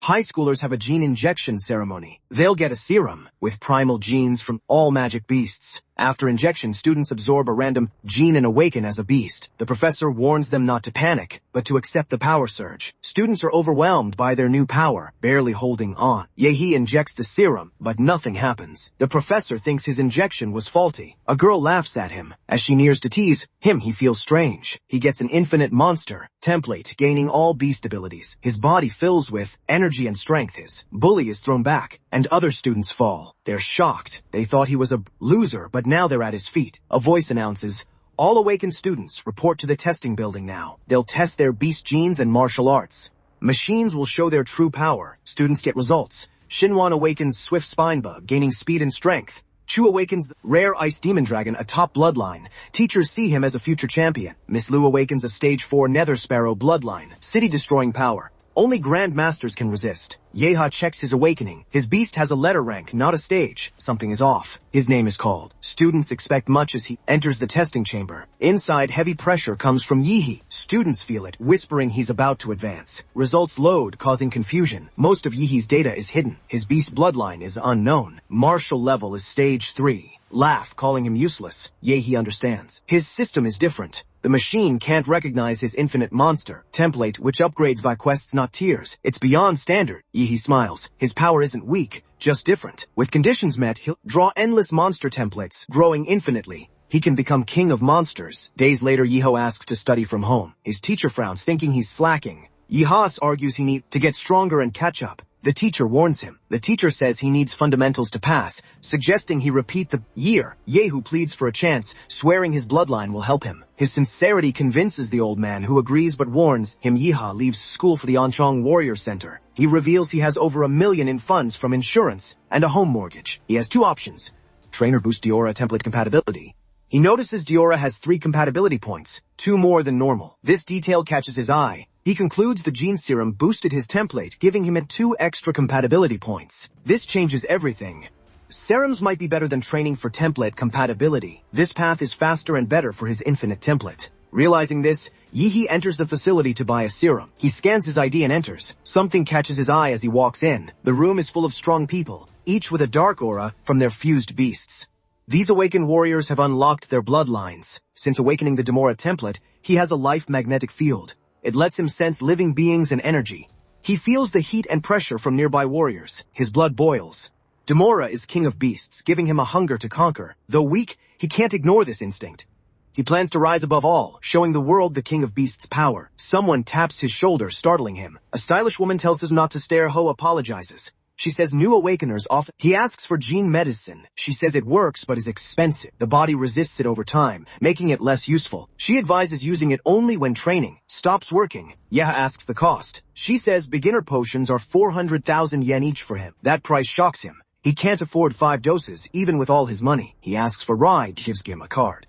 high schoolers have a gene injection ceremony. They'll get a serum with primal genes from all magic beasts. After injection, students absorb a random gene and awaken as a beast. The professor warns them not to panic, but to accept the power surge. Students are overwhelmed by their new power, barely holding on. Yehi injects the serum, but nothing happens. The professor thinks his injection was faulty. A girl laughs at him. As she nears to tease him, he feels strange. He gets an infinite monster template, gaining all beast abilities. His body fills with energy and strength. His bully is thrown back, and other students fall. They're shocked. They thought he was a loser, but now they're at his feet. A voice announces, "All awakened students report to the testing building now. They'll test their beast genes and martial arts. Machines will show their true power. Students get results. Shinwan awakens Swift Spinebug, gaining speed and strength. Chu awakens the rare Ice Demon Dragon, a top bloodline. Teachers see him as a future champion. Miss Lu awakens a stage 4 Nether Sparrow bloodline, city-destroying power. Only Grand Masters can resist. Yeha checks his awakening. His beast has a letter rank, not a stage. Something is off. His name is called. Students expect much as he enters the testing chamber. Inside, heavy pressure comes from Yehi. Students feel it, whispering he's about to advance. Results load, causing confusion. Most of Yehi's data is hidden. His beast bloodline is unknown. Martial level is stage 3. Laugh, calling him useless. Yehi understands. His system is different. The machine can't recognize his infinite monster template, which upgrades by quests, not tiers. It's beyond standard. Yehi smiles. His power isn't weak, just different. With conditions met, he'll draw endless monster templates, growing infinitely. He can become king of monsters. Days later, Yeho asks to study from home. His teacher frowns, thinking he's slacking. Yehas argues he needs to get stronger and catch up. The teacher warns him. The teacher says he needs fundamentals to pass, suggesting he repeat the year. Yehu pleads for a chance, swearing his bloodline will help him. His sincerity convinces the old man, who agrees but warns him. Yeha leaves school for the Anchong Warrior Center. He reveals he has over $1 million in funds from insurance and a home mortgage. He has 2 options. Trainer boost Diora template compatibility. He notices Diora has 3 compatibility points, 2 more than normal. This detail catches his eye. He concludes the gene serum boosted his template, giving him 2 extra compatibility points. This changes everything. Serums might be better than training for template compatibility. This path is faster and better for his infinite template. Realizing this, Yehi enters the facility to buy a serum. He scans his ID and enters. Something catches his eye as he walks in. The room is full of strong people, each with a dark aura from their fused beasts. These awakened warriors have unlocked their bloodlines. Since awakening the Demora template, he has a life magnetic field. It lets him sense living beings and energy. He feels the heat and pressure from nearby warriors. His blood boils. Demora is king of beasts, giving him a hunger to conquer. Though weak, he can't ignore this instinct. He plans to rise above all, showing the world the king of beasts' power. Someone taps his shoulder, startling him. A stylish woman tells him not to stare. Ho apologizes. She says new awakeners often... He asks for gene medicine. She says it works but is expensive. The body resists it over time, making it less useful. She advises using it only when training stops working. Yeha asks the cost. She says beginner potions are 400,000 yen each for him. That price shocks him. He can't afford 5 doses, even with all his money. He asks for ride, gives him a card.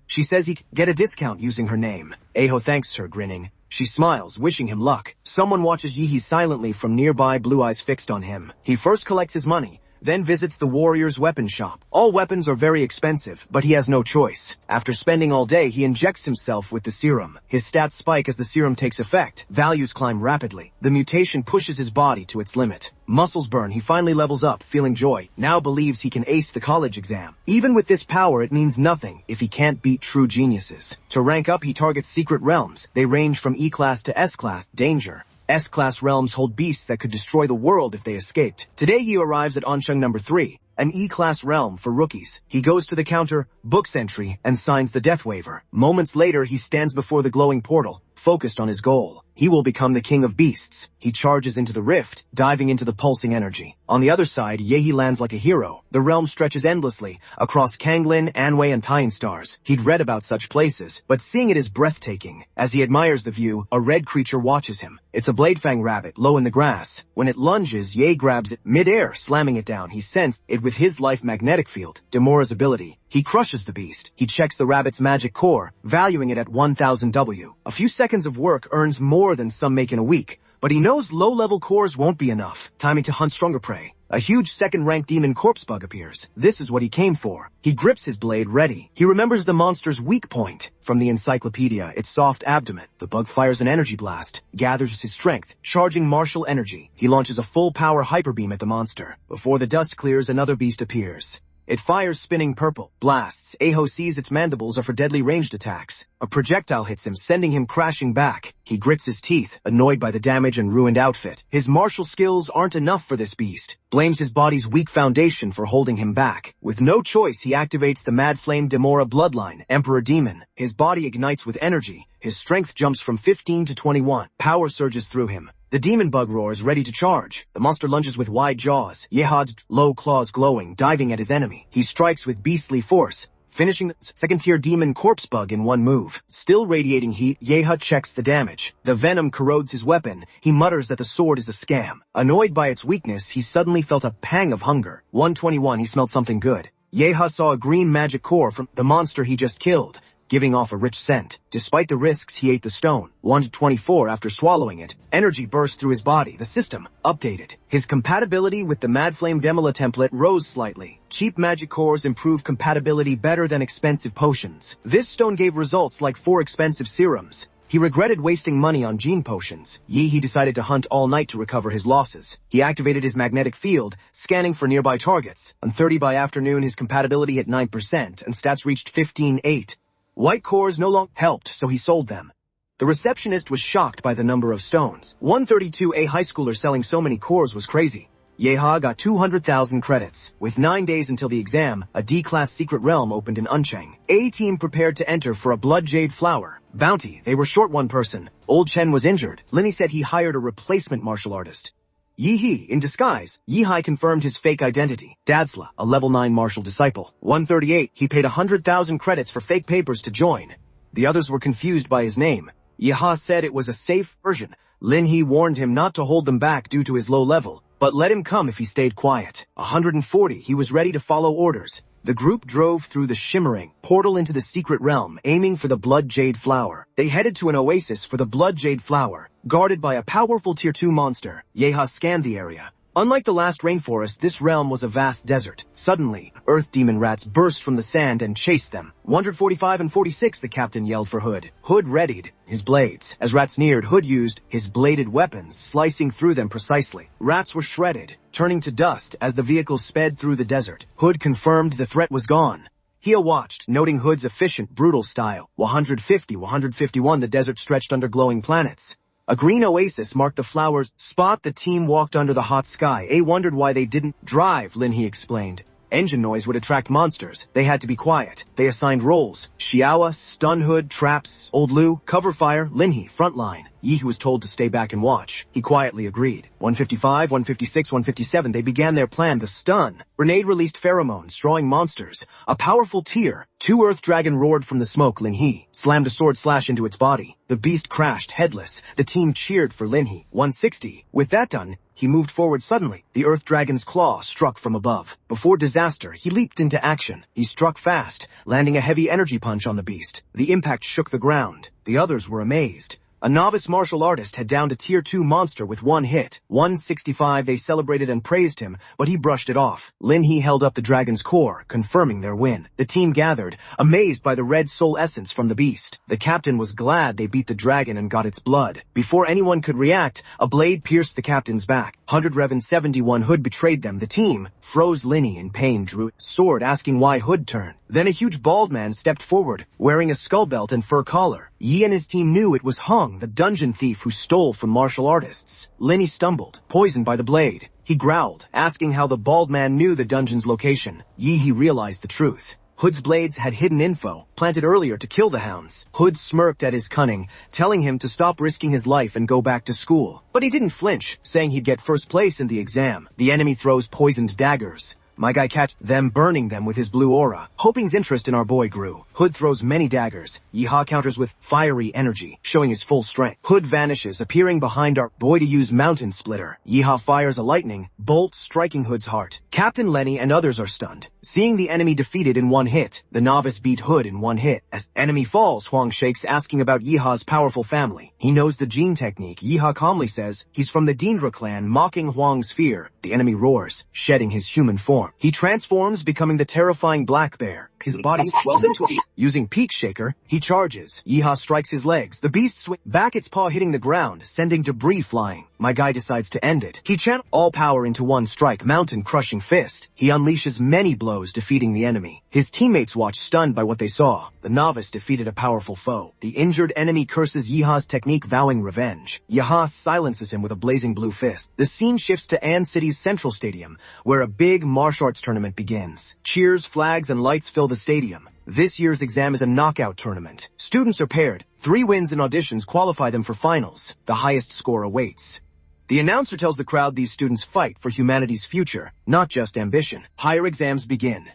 She says he can get a discount using her name. Aho thanks her, grinning. She smiles, wishing him luck. Someone watches Yehi silently from nearby, blue eyes fixed on him. He first collects his money, then visits the warrior's weapon shop. All weapons are very expensive, but he has no choice. After spending all day, he injects himself with the serum. His stats spike as the serum takes effect. Values climb rapidly. The mutation pushes his body to its limit. Muscles burn. He finally levels up, feeling joy. Now believes he can ace the college exam. Even with this power, it means nothing if he can't beat true geniuses. To rank up, he targets secret realms. They range from E-class to S-class. Danger. S-class realms hold beasts that could destroy the world if they escaped. Today Yu arrives at Onsheng number 3, an E-class realm for rookies. He goes to the counter, books entry, and signs the death waiver. Moments later, he stands before the glowing portal, focused on his goal. He will become the king of beasts. He charges into the rift, diving into the pulsing energy. On the other side, Yehi lands like a hero. The realm stretches endlessly, across Kanglin, Anwei, and Tyne stars. He'd read about such places, but seeing it is breathtaking. As he admires the view, a red creature watches him. It's a Bladefang rabbit, low in the grass. When it lunges, Ye grabs it mid-air, slamming it down. He sensed it with his life magnetic field, Demora's ability. He crushes the beast. He checks the rabbit's magic core, valuing it at 1,000 W. A few seconds of work earns more than some make in a week, but he knows low-level cores won't be enough. Timing to hunt stronger prey. A huge second-rank demon corpse bug appears. This is what he came for. He grips his blade ready. He remembers the monster's weak point. From the encyclopedia, its soft abdomen. The bug fires an energy blast, gathers his strength, charging martial energy. He launches a full-power hyper beam at the monster. Before the dust clears, another beast appears. It fires spinning purple blasts. Aho sees its mandibles are for deadly ranged attacks. A projectile hits him, sending him crashing back. He grits his teeth, annoyed by the damage and ruined outfit. His martial skills aren't enough for this beast. Blames his body's weak foundation for holding him back. With no choice, he activates the Mad Flame Demora bloodline, Emperor Demon. His body ignites with energy. His strength jumps from 15 to 21. Power surges through him. The demon bug roars, ready to charge. The monster lunges with wide jaws, Yehad's low claws glowing, diving at his enemy. He strikes with beastly force, finishing the second-tier demon corpse bug in one move. Still radiating heat, Yehad checks the damage. The venom corrodes his weapon. He mutters that the sword is a scam. Annoyed by its weakness, he suddenly felt a pang of hunger. 121, he smelled something good. Yehad saw a green magic core from the monster he just killed, giving off a rich scent. Despite the risks, he ate the stone. 124 after swallowing it. Energy burst through his body. The system updated. His compatibility with the Mad Flame Demila template rose slightly. Cheap magic cores improve compatibility better than expensive potions. This stone gave results like 4 expensive serums. He regretted wasting money on gene potions. He decided to hunt all night to recover his losses. He activated his magnetic field, scanning for nearby targets. On 30 by afternoon, his compatibility hit 9% and stats reached 15.8. White cores no longer helped, so he sold them. The receptionist was shocked by the number of stones. 132, a high schooler selling so many cores was crazy. Yeha got 200,000 credits. With 9 days until the exam, a D-class secret realm opened in Uncheng. A team prepared to enter for a blood jade flower. Bounty, they were short one person. Old Chen was injured. Linny said he hired a replacement martial artist. Yi-He, in disguise, Yi-Hai confirmed his fake identity. Dadsla, a level 9 martial disciple. 138, he paid 100,000 credits for fake papers to join. The others were confused by his name. Yi-Ha said it was a safe version. Lin-He warned him not to hold them back due to his low level, but let him come if he stayed quiet. 140, he was ready to follow orders. The group drove through the shimmering portal into the secret realm, aiming for the Blood Jade Flower. They headed to an oasis for the Blood Jade Flower, guarded by a powerful Tier 2 monster. Yeha scanned the area. Unlike the last rainforest, this realm was a vast desert. Suddenly, earth demon rats burst from the sand and chased them. 145 and 46, the captain yelled for Hood. Hood readied his blades. As rats neared, Hood used his bladed weapons, slicing through them precisely. Rats were shredded, turning to dust as the vehicle sped through the desert. Hood confirmed the threat was gone. Hia watched, noting Hood's efficient, brutal style. 150, 151, the desert stretched under glowing planets. A green oasis marked the flower's spot. The team walked under the hot sky. A wondered why they didn't drive, Lin-He explained. Engine noise would attract monsters. They had to be quiet. They assigned roles. Xiaoa, stun Hood, traps. Old Lu, cover fire. Lin-He, frontline. Yi was told to stay back and watch. He quietly agreed. 155, 156, 157, they began their plan, the stun. Grenade released pheromones, drawing monsters. A powerful tear. 2 earth dragon roared from the smoke. Lin-He slammed a sword slash into its body. The beast crashed, headless. The team cheered for Lin-He. 160. With that done, he moved forward suddenly. The earth dragon's claw struck from above. Before disaster, he leaped into action. He struck fast, landing a heavy energy punch on the beast. The impact shook the ground. The others were amazed. A novice martial artist had downed a Tier 2 monster with 1 hit. 165, they celebrated and praised him, but he brushed it off. Lin-He held up the dragon's core, confirming their win. The team gathered, amazed by the red soul essence from the beast. The captain was glad they beat the dragon and got its blood. Before anyone could react, a blade pierced the captain's back. 100 Revan 71, Hood betrayed them. The team froze. Lin-He in pain drew a sword, asking why Hood turned. Then a huge bald man stepped forward, wearing a skull belt and fur collar. Yi and his team knew it was Hung, the dungeon thief who stole from martial artists. Lin-He stumbled, poisoned by the blade. He growled, asking how the bald man knew the dungeon's location. He realized the truth. Hood's blades had hidden info, planted earlier to kill the hounds. Hood smirked at his cunning, telling him to stop risking his life and go back to school. But he didn't flinch, saying he'd get first place in the exam. The enemy throws poisoned daggers. My guy catch them, burning them with his blue aura. Hoping's interest in our boy grew. Hood throws many daggers. Yeehaw counters with fiery energy, showing his full strength. Hood vanishes, appearing behind our boy to use Mountain Splitter. Yeehaw fires a lightning bolt, striking Hood's heart. Captain Lenny and others are stunned. Seeing the enemy defeated in one hit, the novice beat Hood in one hit. As enemy falls, Huang shakes, asking about Yiha's powerful family. He knows the Jin technique. Yiha calmly says he's from the Dendra clan, mocking Huang's fear. The enemy roars, shedding his human form. He transforms, becoming the terrifying black bear. His body swells into a... Using Peak Shaker, he charges. Yiha strikes his legs. The beast swings back, its paw hitting the ground, sending debris flying. My guy decides to end it. He channels all power into one strike, mountain-crushing fist. He unleashes many blows, defeating the enemy. His teammates watch, stunned by what they saw. The novice defeated a powerful foe. The injured enemy curses Yiha's technique, vowing revenge. Yiha silences him with a blazing blue fist. The scene shifts to An City's Central Stadium, where a big martial arts tournament begins. Cheers, flags, and lights fill the stadium. This year's exam is a knockout tournament. Students are paired. 3 wins in auditions qualify them for finals. The highest score awaits. The announcer tells the crowd these students fight for humanity's future, not just ambition. Higher exams begin.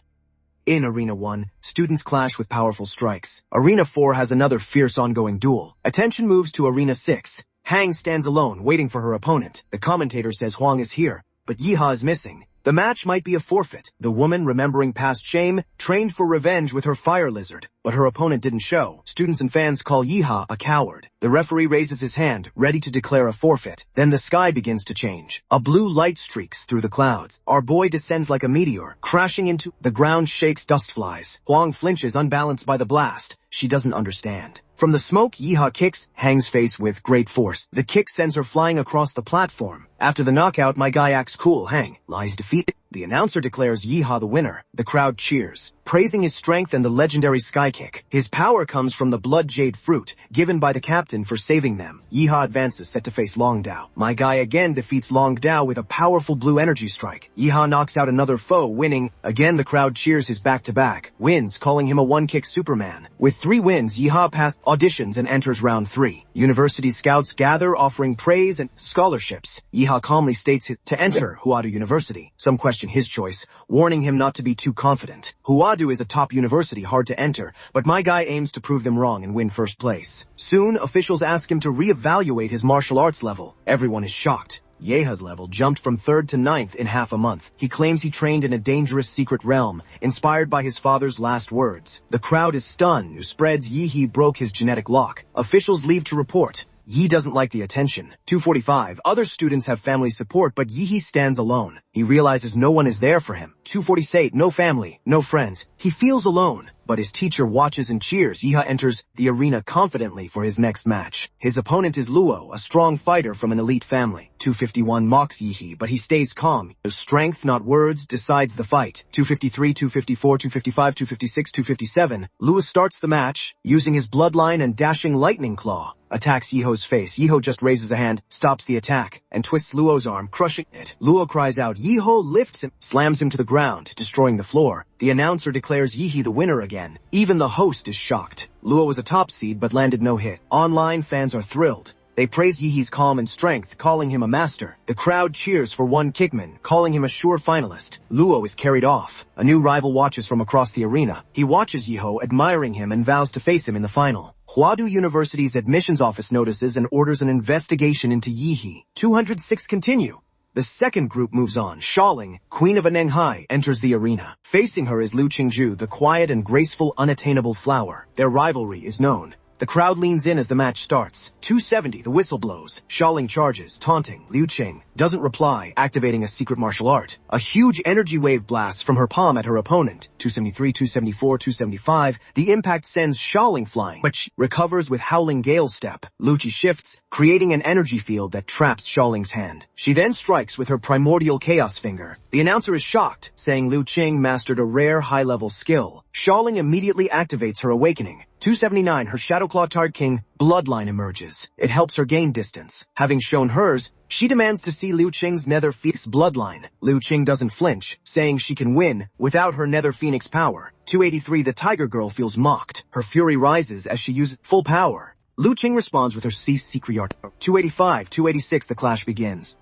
In Arena 1, students clash with powerful strikes. Arena 4 has another fierce ongoing duel. Attention moves to Arena 6. Hang stands alone, waiting for her opponent. The commentator says Huang is here, but Yiha is missing. The match might be a forfeit. The woman, remembering past shame, trained for revenge with her fire lizard, but her opponent didn't show. Students and fans call Yiha a coward. The referee raises his hand, ready to declare a forfeit. Then the sky begins to change. A blue light streaks through the clouds. Our boy descends like a meteor, crashing into the ground, shakes, dust flies. Huang flinches, unbalanced by the blast. She doesn't understand. From the smoke, Yiha kicks Hang's face with great force. The kick sends her flying across the platform. After the knockout, my guy acts cool. Hang lies defeated. The announcer declares Yiha the winner. The crowd cheers, praising his strength and the legendary sky kick. His power comes from the blood jade fruit, given by the captain for saving them. Yiha advances, set to face Long Dao. My guy again defeats Long Dao with a powerful blue energy strike. Yiha knocks out another foe, winning. Again, the crowd cheers his back-to-back. Wins, calling him a one-kick Superman. With 3 wins, Yiha passed auditions and enters round 3. University scouts gather, offering praise and scholarships. Yiha calmly states to enter Huadu University. Some question his choice, warning him not to be too confident. Huadu is a top university, hard to enter, but my guy aims to prove them wrong and win first place. Soon, officials ask him to reevaluate his martial arts level. Everyone is shocked. Yeha's level jumped from 3rd to 9th in half a month. He claims he trained in a dangerous secret realm, inspired by his father's last words. The crowd is stunned. News spreads Yihi broke his genetic lock. Officials leave to report. Yi doesn't like the attention. 245. Other students have family support, but Yihi stands alone. He realizes no one is there for him. 246. No family, no friends. He feels alone. But his teacher watches and cheers. Yiha enters the arena confidently for his next match. His opponent is Luo, a strong fighter from an elite family. 251 mocks Yihi, but he stays calm. His strength, not words, decides the fight. 253, 254, 255, 256, 257. Luo starts the match, using his bloodline and dashing lightning claw. Attacks Yiho's face. Yiho just raises a hand, stops the attack, and twists Luo's arm, crushing it. Luo cries out. Yiho lifts him, slams him to the ground, destroying the floor. The announcer declares Yihi the winner again. Even the host is shocked. Luo was a top seed but landed no hit. Online fans are thrilled. They praise Yihi's calm and strength, calling him a master. The crowd cheers for one kickman, calling him a sure finalist. Luo is carried off. A new rival watches from across the arena. He watches Yiho, admiring him, and vows to face him in the final. Huadu University's admissions office notices and orders an investigation into Yihi. 206 continue. The second group moves on. Shaoling, queen of Anenghai, enters the arena. Facing her is Liu Qingju, the quiet and graceful, unattainable flower. Their rivalry is known. The crowd leans in as the match starts. 270, the whistle blows. Shaoling charges, taunting. Liu Qing doesn't reply, activating a secret martial art. A huge energy wave blasts from her palm at her opponent. 273, 274, 275. The impact sends Shaoling flying, but she recovers with howling gale step. Liu Qi shifts, creating an energy field that traps Shaoling's hand. She then strikes with her primordial chaos finger. The announcer is shocked, saying Liu Qing mastered a rare high-level skill. Shaoling immediately activates her awakening. 279, her Shadow Claw Tard King bloodline emerges. It helps her gain distance. Having shown hers, she demands to see Liu Qing's Nether Phoenix bloodline. Liu Qing doesn't flinch, saying she can win without her Nether Phoenix power. 283, the Tiger Girl feels mocked. Her fury rises as she uses full power. Liu Qing responds with her Secret Art. 285, 286, the clash begins.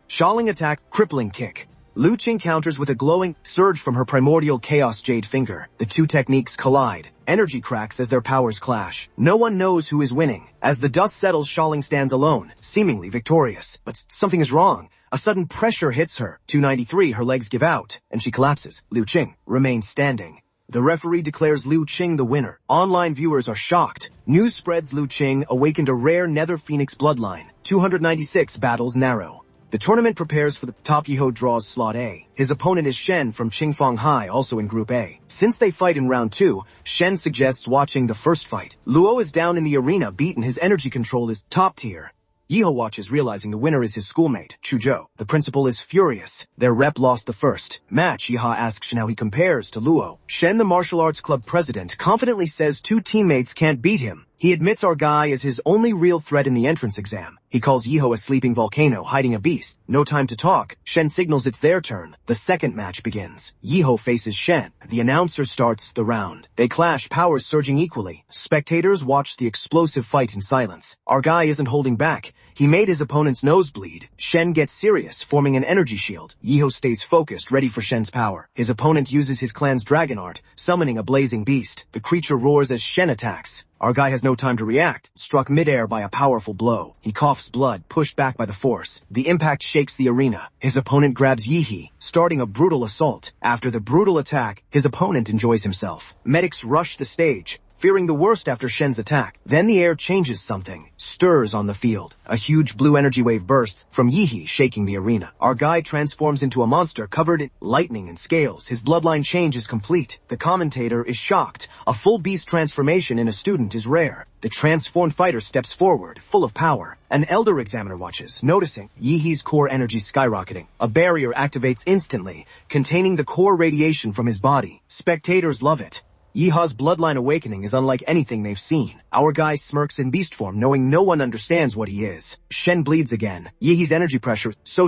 Shaoling attacks, crippling kick. Liu Qing counters with a glowing surge from her primordial chaos jade finger. The two techniques collide. Energy cracks as their powers clash. No one knows who is winning. As the dust settles, Xiaoling stands alone, seemingly victorious. But something is wrong. A sudden pressure hits her. 293, her legs give out, and she collapses. Liu Qing remains standing. The referee declares Liu Qing the winner. Online viewers are shocked. News spreads Liu Qing awakened a rare Nether Phoenix bloodline. 296 battles narrow. The tournament prepares for the top. Yeho draws slot A. His opponent is Shen from Qingfang High, also in Group A. Since they fight in round 2, Shen suggests watching the first fight. Luo is down in the arena, beaten. His energy control is top tier. Yeho watches, realizing the winner is his schoolmate, Chuzhou. The principal is furious. Their rep lost the first match. Yeho asks Shen how he compares to Luo. Shen, the martial arts club president, confidently says two teammates can't beat him. He admits our guy is his only real threat in the entrance exam. He calls Yeho a sleeping volcano hiding a beast. No time to talk. Shen signals it's their turn. The second match begins. Yeho faces Shen. The announcer starts the round. They clash, powers surging equally. Spectators watch the explosive fight in silence. Our guy isn't holding back. He made his opponent's nose bleed. Shen gets serious, forming an energy shield. Yeho stays focused, ready for Shen's power. His opponent uses his clan's dragon art, summoning a blazing beast. The creature roars as Shen attacks. Our guy has no time to react, struck midair by a powerful blow. He coughs blood, pushed back by the force. The impact shakes the arena. His opponent grabs Yihi, starting a brutal assault. After the brutal attack, his opponent enjoys himself. Medics rush the stage, fearing the worst after Shen's attack. Then the air changes, something stirs on the field. A huge blue energy wave bursts from Yihi, shaking the arena. Our guy transforms into a monster covered in lightning and scales. His bloodline change is complete. The commentator is shocked. A full beast transformation in a student is rare. The transformed fighter steps forward, full of power. An elder examiner watches, noticing Yihi's core energy skyrocketing. A barrier activates instantly, containing the core radiation from his body. Spectators love it. Yeha's bloodline awakening is unlike anything they've seen. Our guy smirks in beast form, knowing no one understands what he is. Shen bleeds again. Yehi's energy pressure so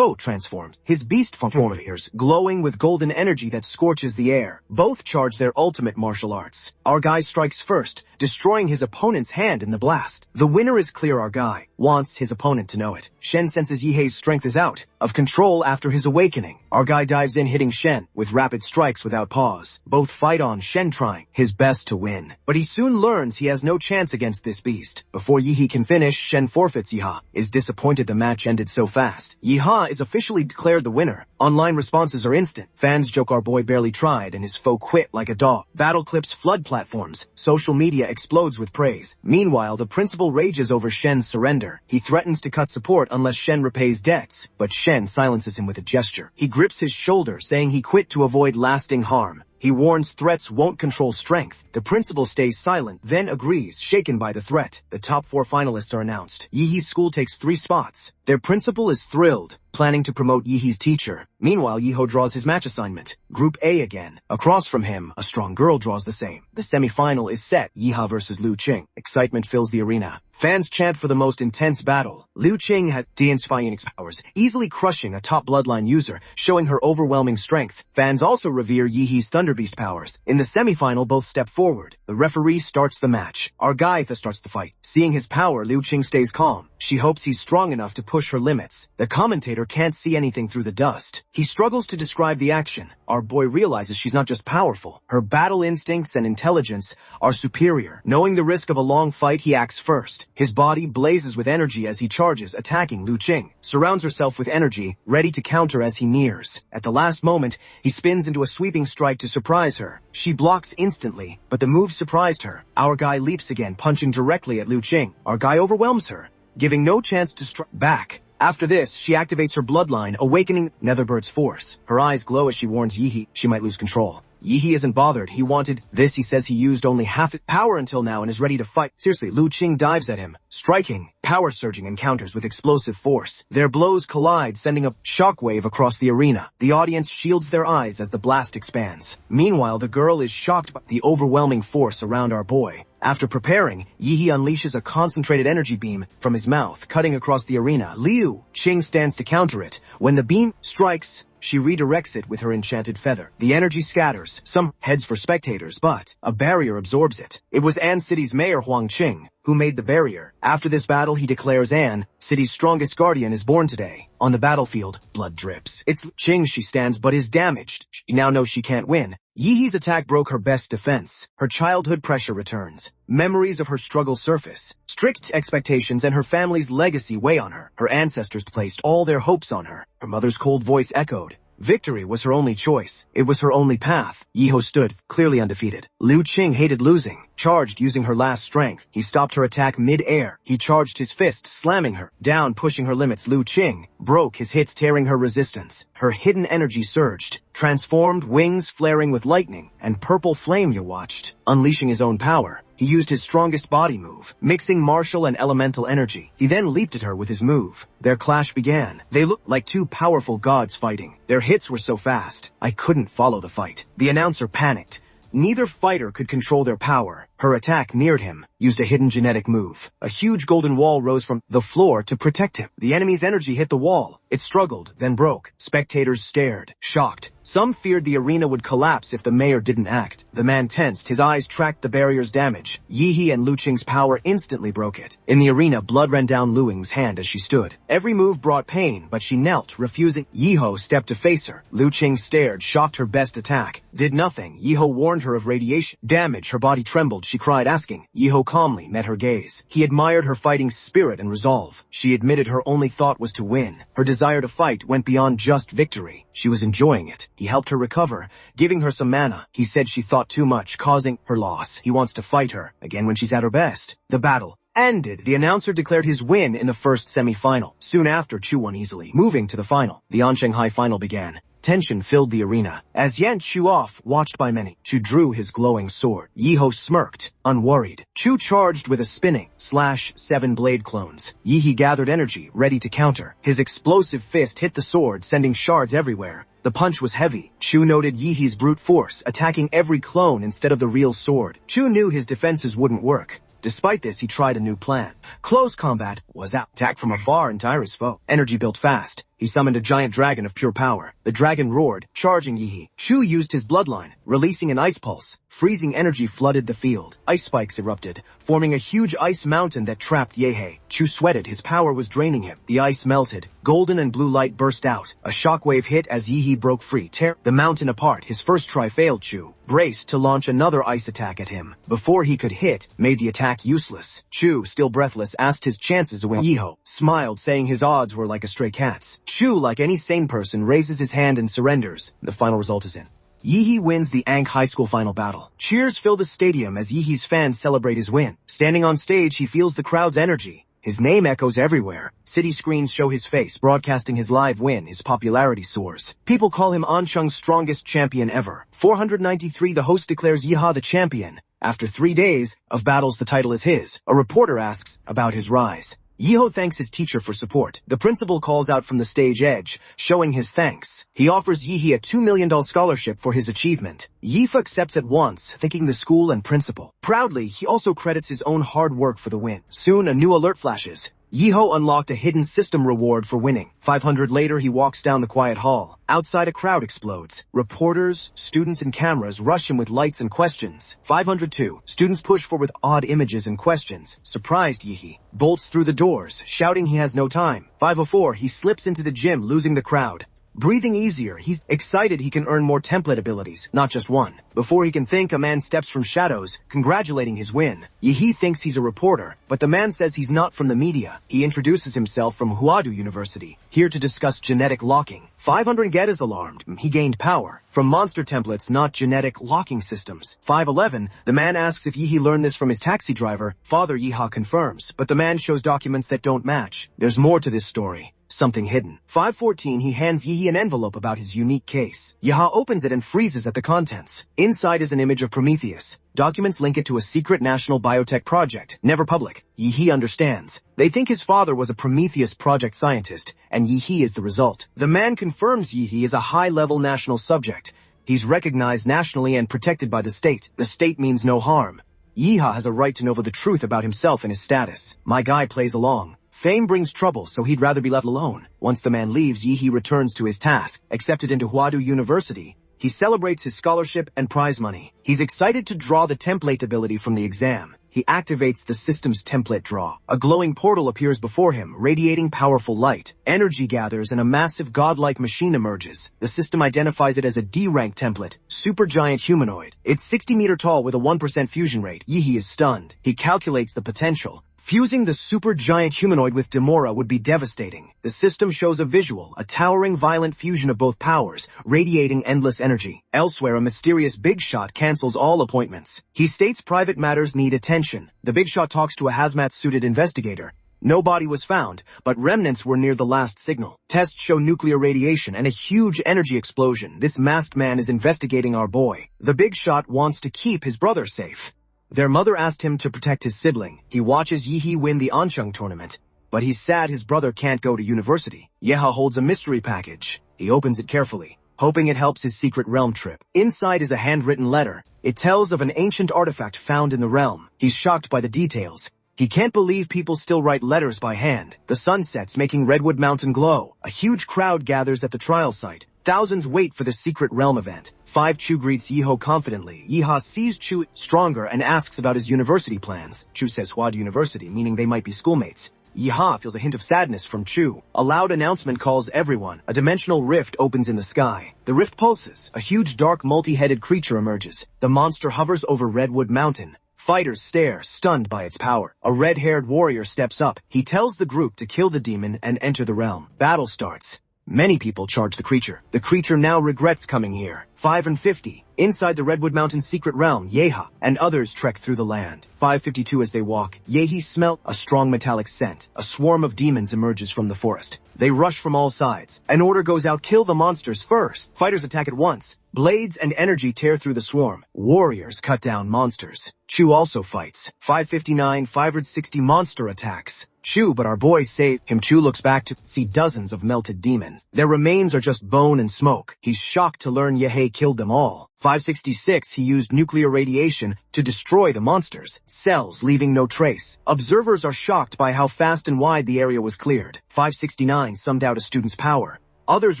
transforms. His beast form appears, glowing with golden energy that scorches the air. Both charge their ultimate martial arts. Our guy strikes first, destroying his opponent's hand in the blast. The winner is clear. Our guy wants his opponent to know it. Shen senses Yihi's strength is out of control after his awakening. Our guy dives in, hitting Shen with rapid strikes without pause. Both fight on, Shen trying his best to win. But he soon learns he has no chance against this beast. Before Yihi can finish, Shen forfeits. Yeha is disappointed the match ended so fast. Yeha is officially declared the winner. Online responses are instant. Fans joke our boy barely tried and his foe quit like a dog. Battle clips flood platforms. Social media explodes with praise. Meanwhile, the principal rages over Shen's surrender. He threatens to cut support unless Shen repays debts, but Shen silences him with a gesture. He grips his shoulder, saying he quit to avoid lasting harm. He warns threats won't control strength. The principal stays silent, then agrees, shaken by the threat. The top 4 finalists are announced. Yihi's school takes 3 spots. Their principal is thrilled, planning to promote Yihi's teacher. Meanwhile, Yeho draws his match assignment. Group A again. Across from him, a strong girl draws the same. The semi-final is set. Yeha versus Liu Qing. Excitement fills the arena. Fans chant for the most intense battle. Liu Qing has intensifying powers, easily crushing a top bloodline user, showing her overwhelming strength. Fans also revere Yihi's Thunderbeast powers. In the semi-final, both step forward. The referee starts the match. Our guy starts the fight. Seeing his power, Liu Qing stays calm. She hopes he's strong enough to push her limits. The commentator can't see anything through the dust. He struggles to describe the action. Our boy realizes she's not just powerful. Her battle instincts and intelligence are superior. Knowing the risk of a long fight, he acts first. His body blazes with energy as he charges, attacking Liu Qing. Surrounds herself with energy, ready to counter as he nears. At the last moment, he spins into a sweeping strike to surprise her. She blocks instantly, but the move surprised her. Our guy leaps again, punching directly at Liu Qing. Our guy overwhelms her, giving no chance to strike back. After this, she activates her bloodline, awakening Netherbird's force. Her eyes glow as she warns Yihi she might lose control. Yihi isn't bothered. He wanted this. He says he used only half his power until now and is ready to fight. Seriously, Liu Qing dives at him, striking, power surging encounters with explosive force. Their blows collide, sending a shockwave across the arena. The audience shields their eyes as the blast expands. Meanwhile, the girl is shocked by the overwhelming force around our boy. After preparing, Yi unleashes a concentrated energy beam from his mouth, cutting across the arena. Liu Qing stands to counter it. When the beam strikes, she redirects it with her enchanted feather. The energy scatters, some heads for spectators, but a barrier absorbs it. It was An City's mayor Huang Qing who made the barrier. After this battle, he declares An City's strongest guardian is born today. On the battlefield, blood drips. It's Qing she stands but is damaged. She now knows she can't win. Yi's attack broke her best defense. Her childhood pressure returns. Memories of her struggle surface. Strict expectations and her family's legacy weigh on her. Her ancestors placed all their hopes on her. Her mother's cold voice echoed. Victory was her only choice. It was her only path. Yiho stood, clearly undefeated. Liu Qing hated losing. Charged using her last strength. He stopped her attack mid-air. He charged his fist, slamming her down, pushing her limits. Liu Qing broke his hits, tearing her resistance. Her hidden energy surged. Transformed, wings flaring with lightning, and purple flame. You watched. Unleashing his own power. He used his strongest body move, mixing martial and elemental energy. He then leaped at her with his move. Their clash began. They looked like two powerful gods fighting. Their hits were so fast, I couldn't follow the fight. The announcer panicked. Neither fighter could control their power. Her attack neared him, used a hidden genetic move. A huge golden wall rose from the floor to protect him. The enemy's energy hit the wall. It struggled, then broke. Spectators stared, shocked. Some feared the arena would collapse if the mayor didn't act. The man tensed, his eyes tracked the barrier's damage. Yi and Liu Qing's power instantly broke it. In the arena, blood ran down Lu Ying's hand as she stood. Every move brought pain, but she knelt, refusing. Yiho stepped to face her. Liu Qing stared, shocked her best attack. Did nothing. Yiho warned her of radiation damage. Her body trembled. She cried, asking. Yiho calmly met her gaze. He admired her fighting spirit and resolve. She admitted her only thought was to win. Her desire to fight went beyond just victory. She was enjoying it. He helped her recover, giving her some mana. He said she thought too much, causing her loss. He wants to fight her again when she's at her best. The battle ended. The announcer declared his win in the first semi-final. Soon after, Chu won easily, moving to the final. The Anshanghai final began. Tension filled the arena. As Yan Chu off, watched by many, Chu drew his glowing sword. Yiho smirked, unworried. Chu charged with a spinning /7 blade clones. Yihi gathered energy, ready to counter. His explosive fist hit the sword, sending shards everywhere. The punch was heavy. Chu noted Yihi's brute force, attacking every clone instead of the real sword. Chu knew his defenses wouldn't work. Despite this, he tried a new plan. Close combat was out. Attack from afar and tire his foe. Energy built fast. He summoned a giant dragon of pure power. The dragon roared, charging Yihi. Chu used his bloodline, releasing an ice pulse. Freezing energy flooded the field. Ice spikes erupted, forming a huge ice mountain that trapped Yehe. Chu sweated. His power was draining him. The ice melted. Golden and blue light burst out. A shockwave hit as Yihi broke free. Tear the mountain apart. His first try failed. Chu braced to launch another ice attack at him. Before he could hit, made the attack useless. Chu, still breathless, asked his chances to win. Yiho smiled, saying his odds were like a stray cat's. Chu, like any sane person, raises his hand and surrenders. The final result is in. Yihi wins the Ankh High School final battle. Cheers fill the stadium as Yihi's fans celebrate his win. Standing on stage, he feels the crowd's energy. His name echoes everywhere. City screens show his face, broadcasting his live win. His popularity soars. People call him Ansheng's strongest champion ever. 493, the host declares Yiha the champion. After 3 days of battles, the title is his. A reporter asks about his rise. Yiho thanks his teacher for support. The principal calls out from the stage edge, showing his thanks. He offers Yihi a $2 million scholarship for his achievement. Yifa accepts at once, thanking the school and principal. Proudly, he also credits his own hard work for the win. Soon, a new alert flashes. Yiho unlocked a hidden system reward for winning. 500 later, he walks down the quiet hall. Outside, a crowd explodes. Reporters, students, and cameras rush him with lights and questions. 502. Students push for with odd images and questions. Surprised Yihi bolts through the doors, shouting he has no time. 504. He slips into the gym, losing the crowd. Breathing easier, he's excited he can earn more template abilities, not just one. Before he can think, a man steps from shadows, congratulating his win. Yihi thinks he's a reporter, but the man says he's not from the media. He introduces himself from Huadu University, here to discuss genetic locking. 500 Get is alarmed. He gained power from monster templates, not genetic locking systems. 511, the man asks if Yihi learned this from his taxi driver. Father Yiha confirms, but the man shows documents that don't match. There's more to this story. Something hidden. 514, he hands Yihi an envelope about his unique case. Yiha opens it and freezes at the contents. Inside is an image of Prometheus. Documents link it to a secret national biotech project, never public. Yihi understands. They think his father was a Prometheus project scientist, and Yihi is the result. The man confirms Yihi is a high-level national subject. He's recognized nationally and protected by the state. The state means no harm. Yeehaw has a right to know the truth about himself and his status. My guy plays along. Fame brings trouble, so he'd rather be left alone. Once the man leaves, Yeehee returns to his task. Accepted into Huadu University, he celebrates his scholarship and prize money. He's excited to draw the template ability from the exam. He activates the system's template draw. A glowing portal appears before him, radiating powerful light. Energy gathers and a massive godlike machine emerges. The system identifies it as a D-rank template, supergiant humanoid. It's 60 meter tall with a 1% fusion rate. Yeehee is stunned. He calculates the potential. Fusing the supergiant humanoid with Demora would be devastating. The system shows a visual, a towering violent fusion of both powers, radiating endless energy. Elsewhere, a mysterious big shot cancels all appointments. He states private matters need attention. The big shot talks to a hazmat-suited investigator. No body was found, but remnants were near the last signal. Tests show nuclear radiation and a huge energy explosion. This masked man is investigating our boy. The big shot wants to keep his brother safe. Their mother asked him to protect his sibling. He watches Yeehee win the Ansheng tournament, but he's sad his brother can't go to university. Yeha holds a mystery package. He opens it carefully, hoping it helps his secret realm trip. Inside is a handwritten letter. It tells of an ancient artifact found in the realm. He's shocked by the details. He can't believe people still write letters by hand. The sun sets, making Redwood Mountain glow. A huge crowd gathers at the trial site. Thousands wait for the secret realm event. Chu greets Yeeho confidently. Yeehaw sees Chu stronger and asks about his university plans. Chu says Huadu University, meaning they might be schoolmates. Yeehaw feels a hint of sadness from Chu. A loud announcement calls everyone. A dimensional rift opens in the sky. The rift pulses. A huge dark multi-headed creature emerges. The monster hovers over Redwood Mountain. Fighters stare, stunned by its power. A red-haired warrior steps up. He tells the group to kill the demon and enter the realm. Battle starts. Many people charge the creature. The creature now regrets coming here. 5:50. Inside the Redwood Mountain secret realm, Yeha and others trek through the land. 5:52 as they walk, Yehi smelt a strong metallic scent. A swarm of demons emerges from the forest. They rush from all sides. An order goes out, kill the monsters first. Fighters attack at once. Blades and energy tear through the swarm. Warriors cut down monsters. Chu also fights. 5:59, 560 monster attacks. Chu, but our boy saved him. Chu looks back to see dozens of melted demons. Their remains are just bone and smoke. He's shocked to learn Yehei killed them all. 566, he used nuclear radiation to destroy the monsters' cells, leaving no trace. Observers are shocked by how fast and wide the area was cleared. 569 summed out a student's power. Others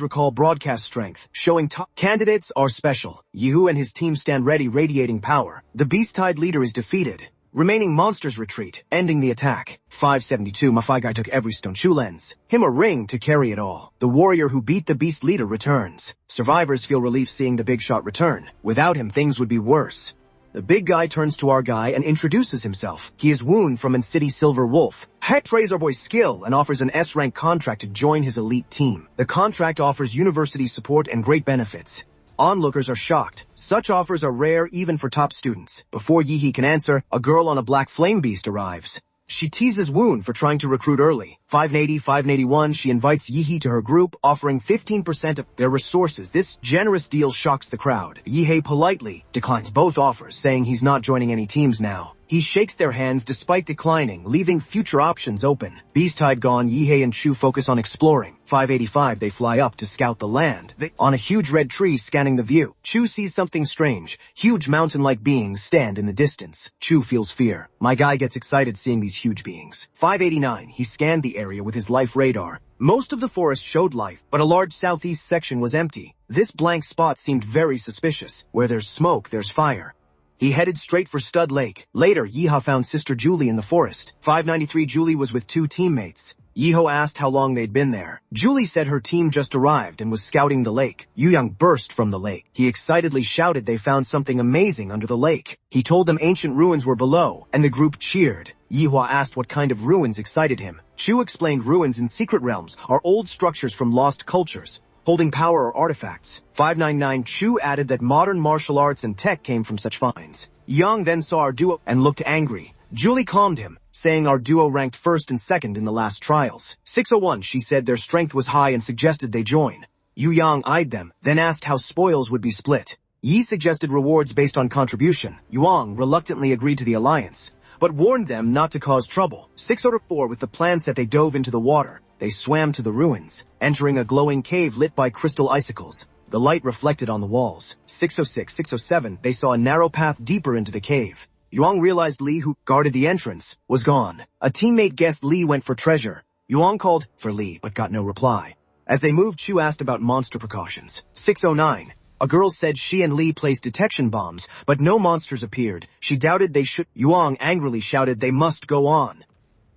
recall broadcast strength, showing top candidates are special. Yehu and his team stand ready, radiating power. The Beast-Tide leader is defeated. Remaining monsters retreat, ending the attack. 572, Mafai guy took every stone. Chu lends him a ring to carry it all. The warrior who beat the beast leader returns. Survivors feel relief seeing the big shot return. Without him, things would be worse. The big guy turns to our guy and introduces himself. He is Woon from City Silver Wolf. Heck trays our boy's skill and offers an S-rank contract to join his elite team. The contract offers university support and great benefits. Onlookers are shocked. Such offers are rare even for top students. Before Yeehee can answer, a girl on a black flame beast arrives. She teases Woon for trying to recruit early. 580, 581, she invites Yeehee to her group, offering 15% of their resources. This generous deal shocks the crowd. Yeehee politely declines both offers, saying he's not joining any teams now. He shakes their hands despite declining, leaving future options open. Beast-Tide gone, Yeehee and Chu focus on exploring. 585, they fly up to scout the land. On a huge red tree scanning the view, Chu sees something strange. Huge mountain-like beings stand in the distance. Chu feels fear. My guy gets excited seeing these huge beings. 589, he scanned the area with his life radar. Most of the forest showed life, but a large southeast section was empty. This blank spot seemed very suspicious. Where there's smoke, there's fire. He headed straight for Stud Lake. Later, Yeehaw found Sister Julie in the forest. 593, Julie was with two teammates. Yeeho asked how long they'd been there. Julie said her team just arrived and was scouting the lake. Youyang burst from the lake. He excitedly shouted they found something amazing under the lake. He told them ancient ruins were below, and the group cheered. Yeehua asked what kind of ruins excited him. Chu explained ruins in secret realms are old structures from lost cultures, holding power or artifacts. 599, Chu added that modern martial arts and tech came from such finds. Yang then saw our duo and looked angry. Julie calmed him, saying our duo ranked first and second in the last trials. 601, she said their strength was high and suggested they join. Yu Yang eyed them, then asked how spoils would be split. Yi suggested rewards based on contribution. Yuang reluctantly agreed to the alliance, but warned them not to cause trouble. 604, with the plan set they dove into the water. They swam to the ruins, entering a glowing cave lit by crystal icicles. The light reflected on the walls. 606, 607, they saw a narrow path deeper into the cave. Yuang realized Li, who guarded the entrance, was gone. A teammate guessed Li went for treasure. Yuang called for Li, but got no reply. As they moved, Chu asked about monster precautions. 609. A girl said she and Li placed detection bombs, but no monsters appeared. She doubted they should. Yuang angrily shouted they must go on.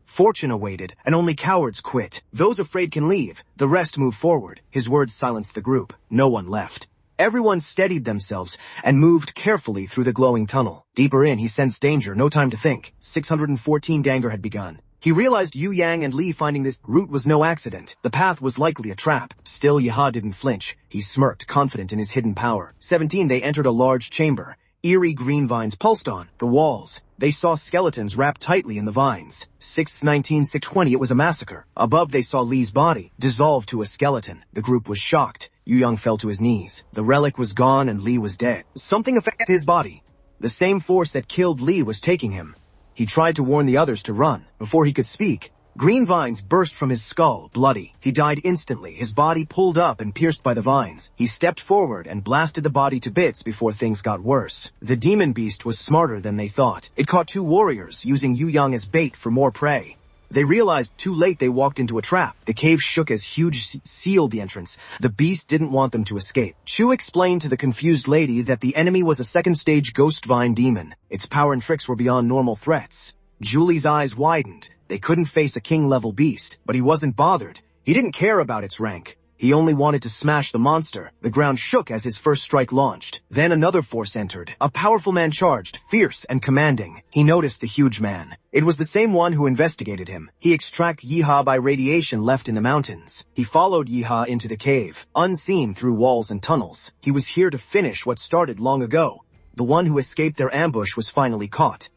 Fortune awaited, and only cowards quit. Those afraid can leave. The rest move forward. His words silenced the group. No one left. Everyone steadied themselves and moved carefully through the glowing tunnel. Deeper in, he sensed danger. No time to think. 614 Danger had begun. He realized Yu Yang and Li finding this route was no accident. The path was likely a trap. Still, Yaha didn't flinch. He smirked, confident in his hidden power. 17. They entered a large chamber. Eerie green vines pulsed on the walls. They saw skeletons wrapped tightly in the vines. 619, 620, it was a massacre. Above, they saw Li's body, dissolved to a skeleton. The group was shocked. Yu Yang fell to his knees. The relic was gone and Li was dead. Something affected his body. The same force that killed Li was taking him. He tried to warn the others to run. Before he could speak, green vines burst from his skull, bloody. He died instantly, his body pulled up and pierced by the vines. He stepped forward and blasted the body to bits before things got worse. The demon beast was smarter than they thought. It caught two warriors, using Yu Yang as bait for more prey. They realized too late they walked into a trap. The cave shook as huge sealed the entrance. The beast didn't want them to escape. Chu explained to the confused lady that the enemy was a second-stage ghost vine demon. Its power and tricks were beyond normal threats. Julie's eyes widened. They couldn't face a king-level beast, but he wasn't bothered. He didn't care about its rank. He only wanted to smash the monster. The ground shook as his first strike launched. Then another force entered. A powerful man charged, fierce and commanding. He noticed the huge man. It was the same one who investigated him. He extracted Yiha by radiation left in the mountains. He followed Yiha into the cave, unseen through walls and tunnels. He was here to finish what started long ago. The one who escaped their ambush was finally caught.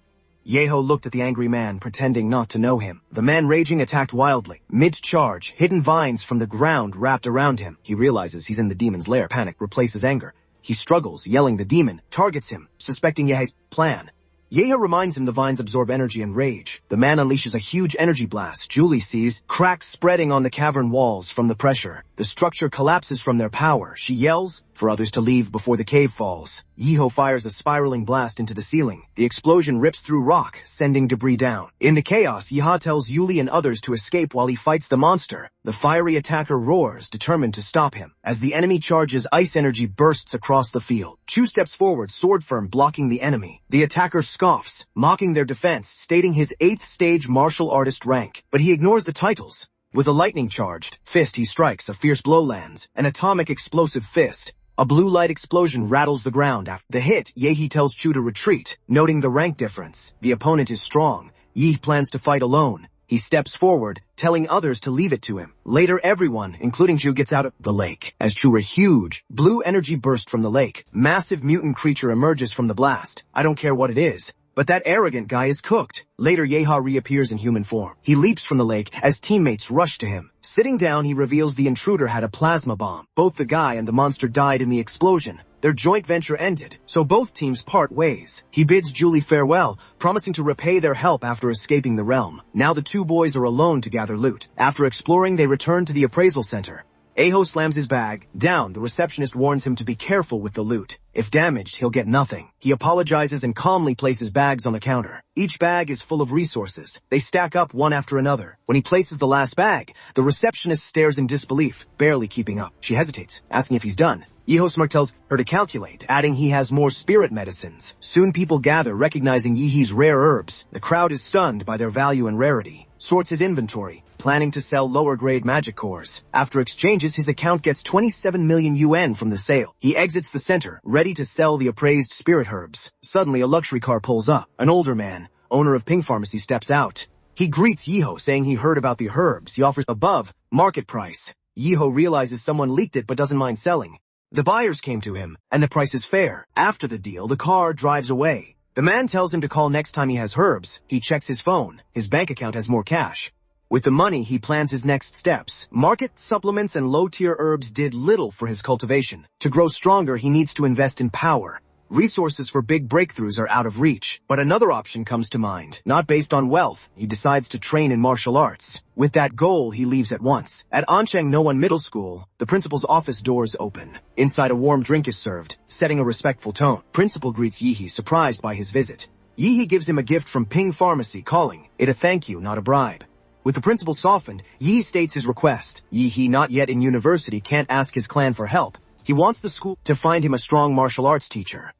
Yahello looked at the angry man, pretending not to know him. The man raging attacked wildly. Mid-charge, hidden vines from the ground wrapped around him. He realizes he's in the demon's lair. Panic replaces anger. He struggles, yelling the demon, targets him, suspecting Yahello's plan. Yahello reminds him the vines absorb energy and rage. The man unleashes a huge energy blast. Julie sees cracks spreading on the cavern walls from the pressure. The structure collapses from their power. She yells for others to leave before the cave falls. Yahello fires a spiraling blast into the ceiling. The explosion rips through rock, sending debris down. In the chaos, Yaha tells Yuli and others to escape while he fights the monster. The fiery attacker roars, determined to stop him. As the enemy charges, ice energy bursts across the field. Chu steps forward, sword firm, blocking the enemy. The attacker scoffs, mocking their defense, stating his 8th stage martial artist rank. But he ignores the titles. With a lightning-charged fist he strikes, a fierce blow lands, an atomic explosive fist. A blue light explosion rattles the ground. After the hit, Yehi tells Chu to retreat, noting the rank difference. The opponent is strong. Yi plans to fight alone. He steps forward, telling others to leave it to him. Later, everyone, including Chu, gets out of the lake. As Chu, a huge, blue energy burst from the lake. Massive mutant creature emerges from the blast. I don't care what it is. But that arrogant guy is cooked. Later, Yeha reappears in human form. He leaps from the lake as teammates rush to him. Sitting down, he reveals the intruder had a plasma bomb. Both the guy and the monster died in the explosion. Their joint venture ended, so both teams part ways. He bids Julie farewell, promising to repay their help after escaping the realm. Now the two boys are alone to gather loot. After exploring, they return to the appraisal center. Aho slams his bag down. The receptionist warns him to be careful with the loot. If damaged, he'll get nothing. He apologizes and calmly places bags on the counter. Each bag is full of resources. They stack up one after another. When he places the last bag, the receptionist stares in disbelief, barely keeping up. She hesitates, asking if he's done. Yehosmark tells her to calculate, adding he has more spirit medicines. Soon people gather, recognizing Yihi's rare herbs. The crowd is stunned by their value and rarity. Sorts his inventory, planning to sell lower-grade magic cores. After exchanges, his account gets 27 million yuan from the sale. He exits the center, ready to sell the appraised spirit herbs. Suddenly, a luxury car pulls up. An older man, owner of Ping Pharmacy, steps out. He greets Yeho, saying he heard about the herbs. He offers above market price. Yeho realizes someone leaked it but doesn't mind selling. The buyers came to him, and the price is fair. After the deal, the car drives away. The man tells him to call next time he has herbs. He checks his phone. His bank account has more cash. With the money, he plans his next steps. Market supplements and low-tier herbs did little for his cultivation. To grow stronger, he needs to invest in power. Resources for big breakthroughs are out of reach. But another option comes to mind. Not based on wealth, he decides to train in martial arts. With that goal, he leaves at once. At Ancheng No 1 Middle School, the principal's office doors open. Inside, a warm drink is served, setting a respectful tone. Principal greets Yihi, surprised by his visit. Yi gives him a gift from Ping Pharmacy, calling it a thank you, not a bribe. With the principal softened, Yi states his request. Yi, not yet in university, can't ask his clan for help. He wants the school to find him a strong martial arts teacher.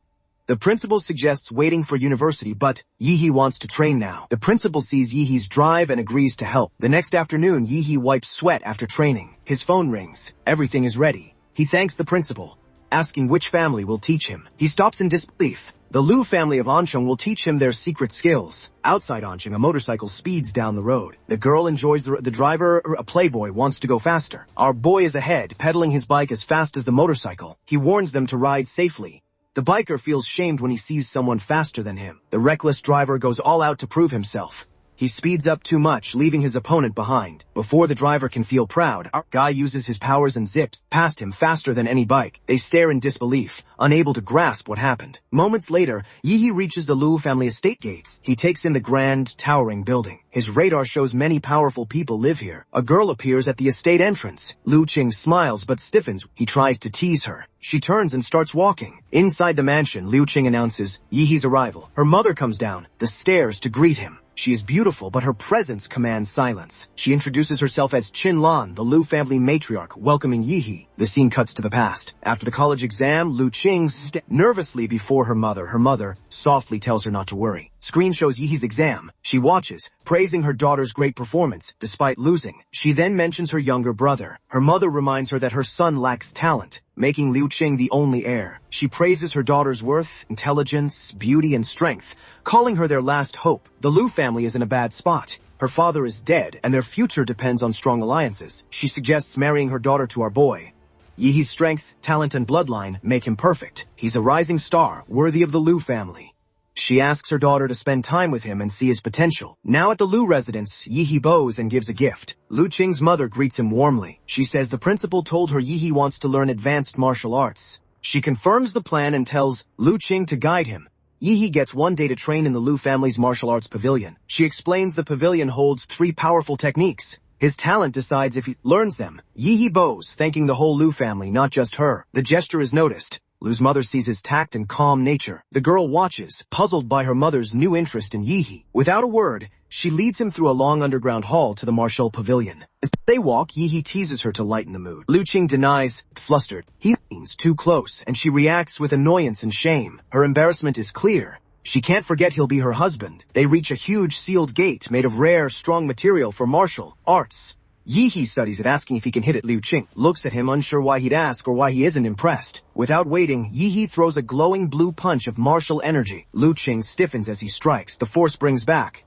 The principal suggests waiting for university, but Yi wants to train now. The principal sees Yi's drive and agrees to help. The next afternoon, Yi wipes sweat after training. His phone rings. Everything is ready. He thanks the principal, asking which family will teach him. He stops in disbelief. The Liu family of Ansheng will teach him their secret skills. Outside Ansheng, a motorcycle speeds down the road. The girl enjoys the driver, a playboy, wants to go faster. Our boy is ahead, pedaling his bike as fast as the motorcycle. He warns them to ride safely. The biker feels shamed when he sees someone faster than him. The reckless driver goes all out to prove himself. He speeds up too much, leaving his opponent behind. Before the driver can feel proud, our guy uses his powers and zips past him faster than any bike. They stare in disbelief, unable to grasp what happened. Moments later, Yi reaches the Liu family estate gates. He takes in the grand, towering building. His radar shows many powerful people live here. A girl appears at the estate entrance. Liu Qing smiles but stiffens. He tries to tease her. She turns and starts walking. Inside the mansion, Liu Qing announces Yi's arrival. Her mother comes down the stairs to greet him. She is beautiful, but her presence commands silence. She introduces herself as Qin Lan, the Liu family matriarch, welcoming Yi. The scene cuts to the past. After the college exam, Liu Qing steps nervously before her mother. Her mother softly tells her not to worry. Screen shows Yi's exam. She watches, praising her daughter's great performance, despite losing. She then mentions her younger brother. Her mother reminds her that her son lacks talent, making Liu Qing the only heir. She praises her daughter's worth, intelligence, beauty, and strength, calling her their last hope. The Liu family is in a bad spot. Her father is dead, and their future depends on strong alliances. She suggests marrying her daughter to our boy. Yi's strength, talent, and bloodline make him perfect. He's a rising star, worthy of the Liu family. She asks her daughter to spend time with him and see his potential. Now at the Liu residence, Yi bows and gives a gift. Liu Qing's mother greets him warmly. She says the principal told her Yi wants to learn advanced martial arts. She confirms the plan and tells Liu Qing to guide him. Yi gets 1 day to train in the Liu family's martial arts pavilion. She explains the pavilion holds 3 powerful techniques. His talent decides if he learns them. Yi bows, thanking the whole Liu family, not just her. The gesture is noticed. Liu's mother sees his tact and calm nature. The girl watches, puzzled by her mother's new interest in Yi. Without a word, she leads him through a long underground hall to the martial pavilion. As they walk, Yi teases her to lighten the mood. Liu Qing denies, flustered. He leans too close, and she reacts with annoyance and shame. Her embarrassment is clear. She can't forget he'll be her husband. They reach a huge sealed gate made of rare, strong material for martial arts. Yi studies it, asking if he can hit it. Liu Qing looks at him, unsure why he'd ask or why he isn't impressed. Without waiting, Yi throws a glowing blue punch of martial energy. Liu Qing stiffens as he strikes. The force brings back.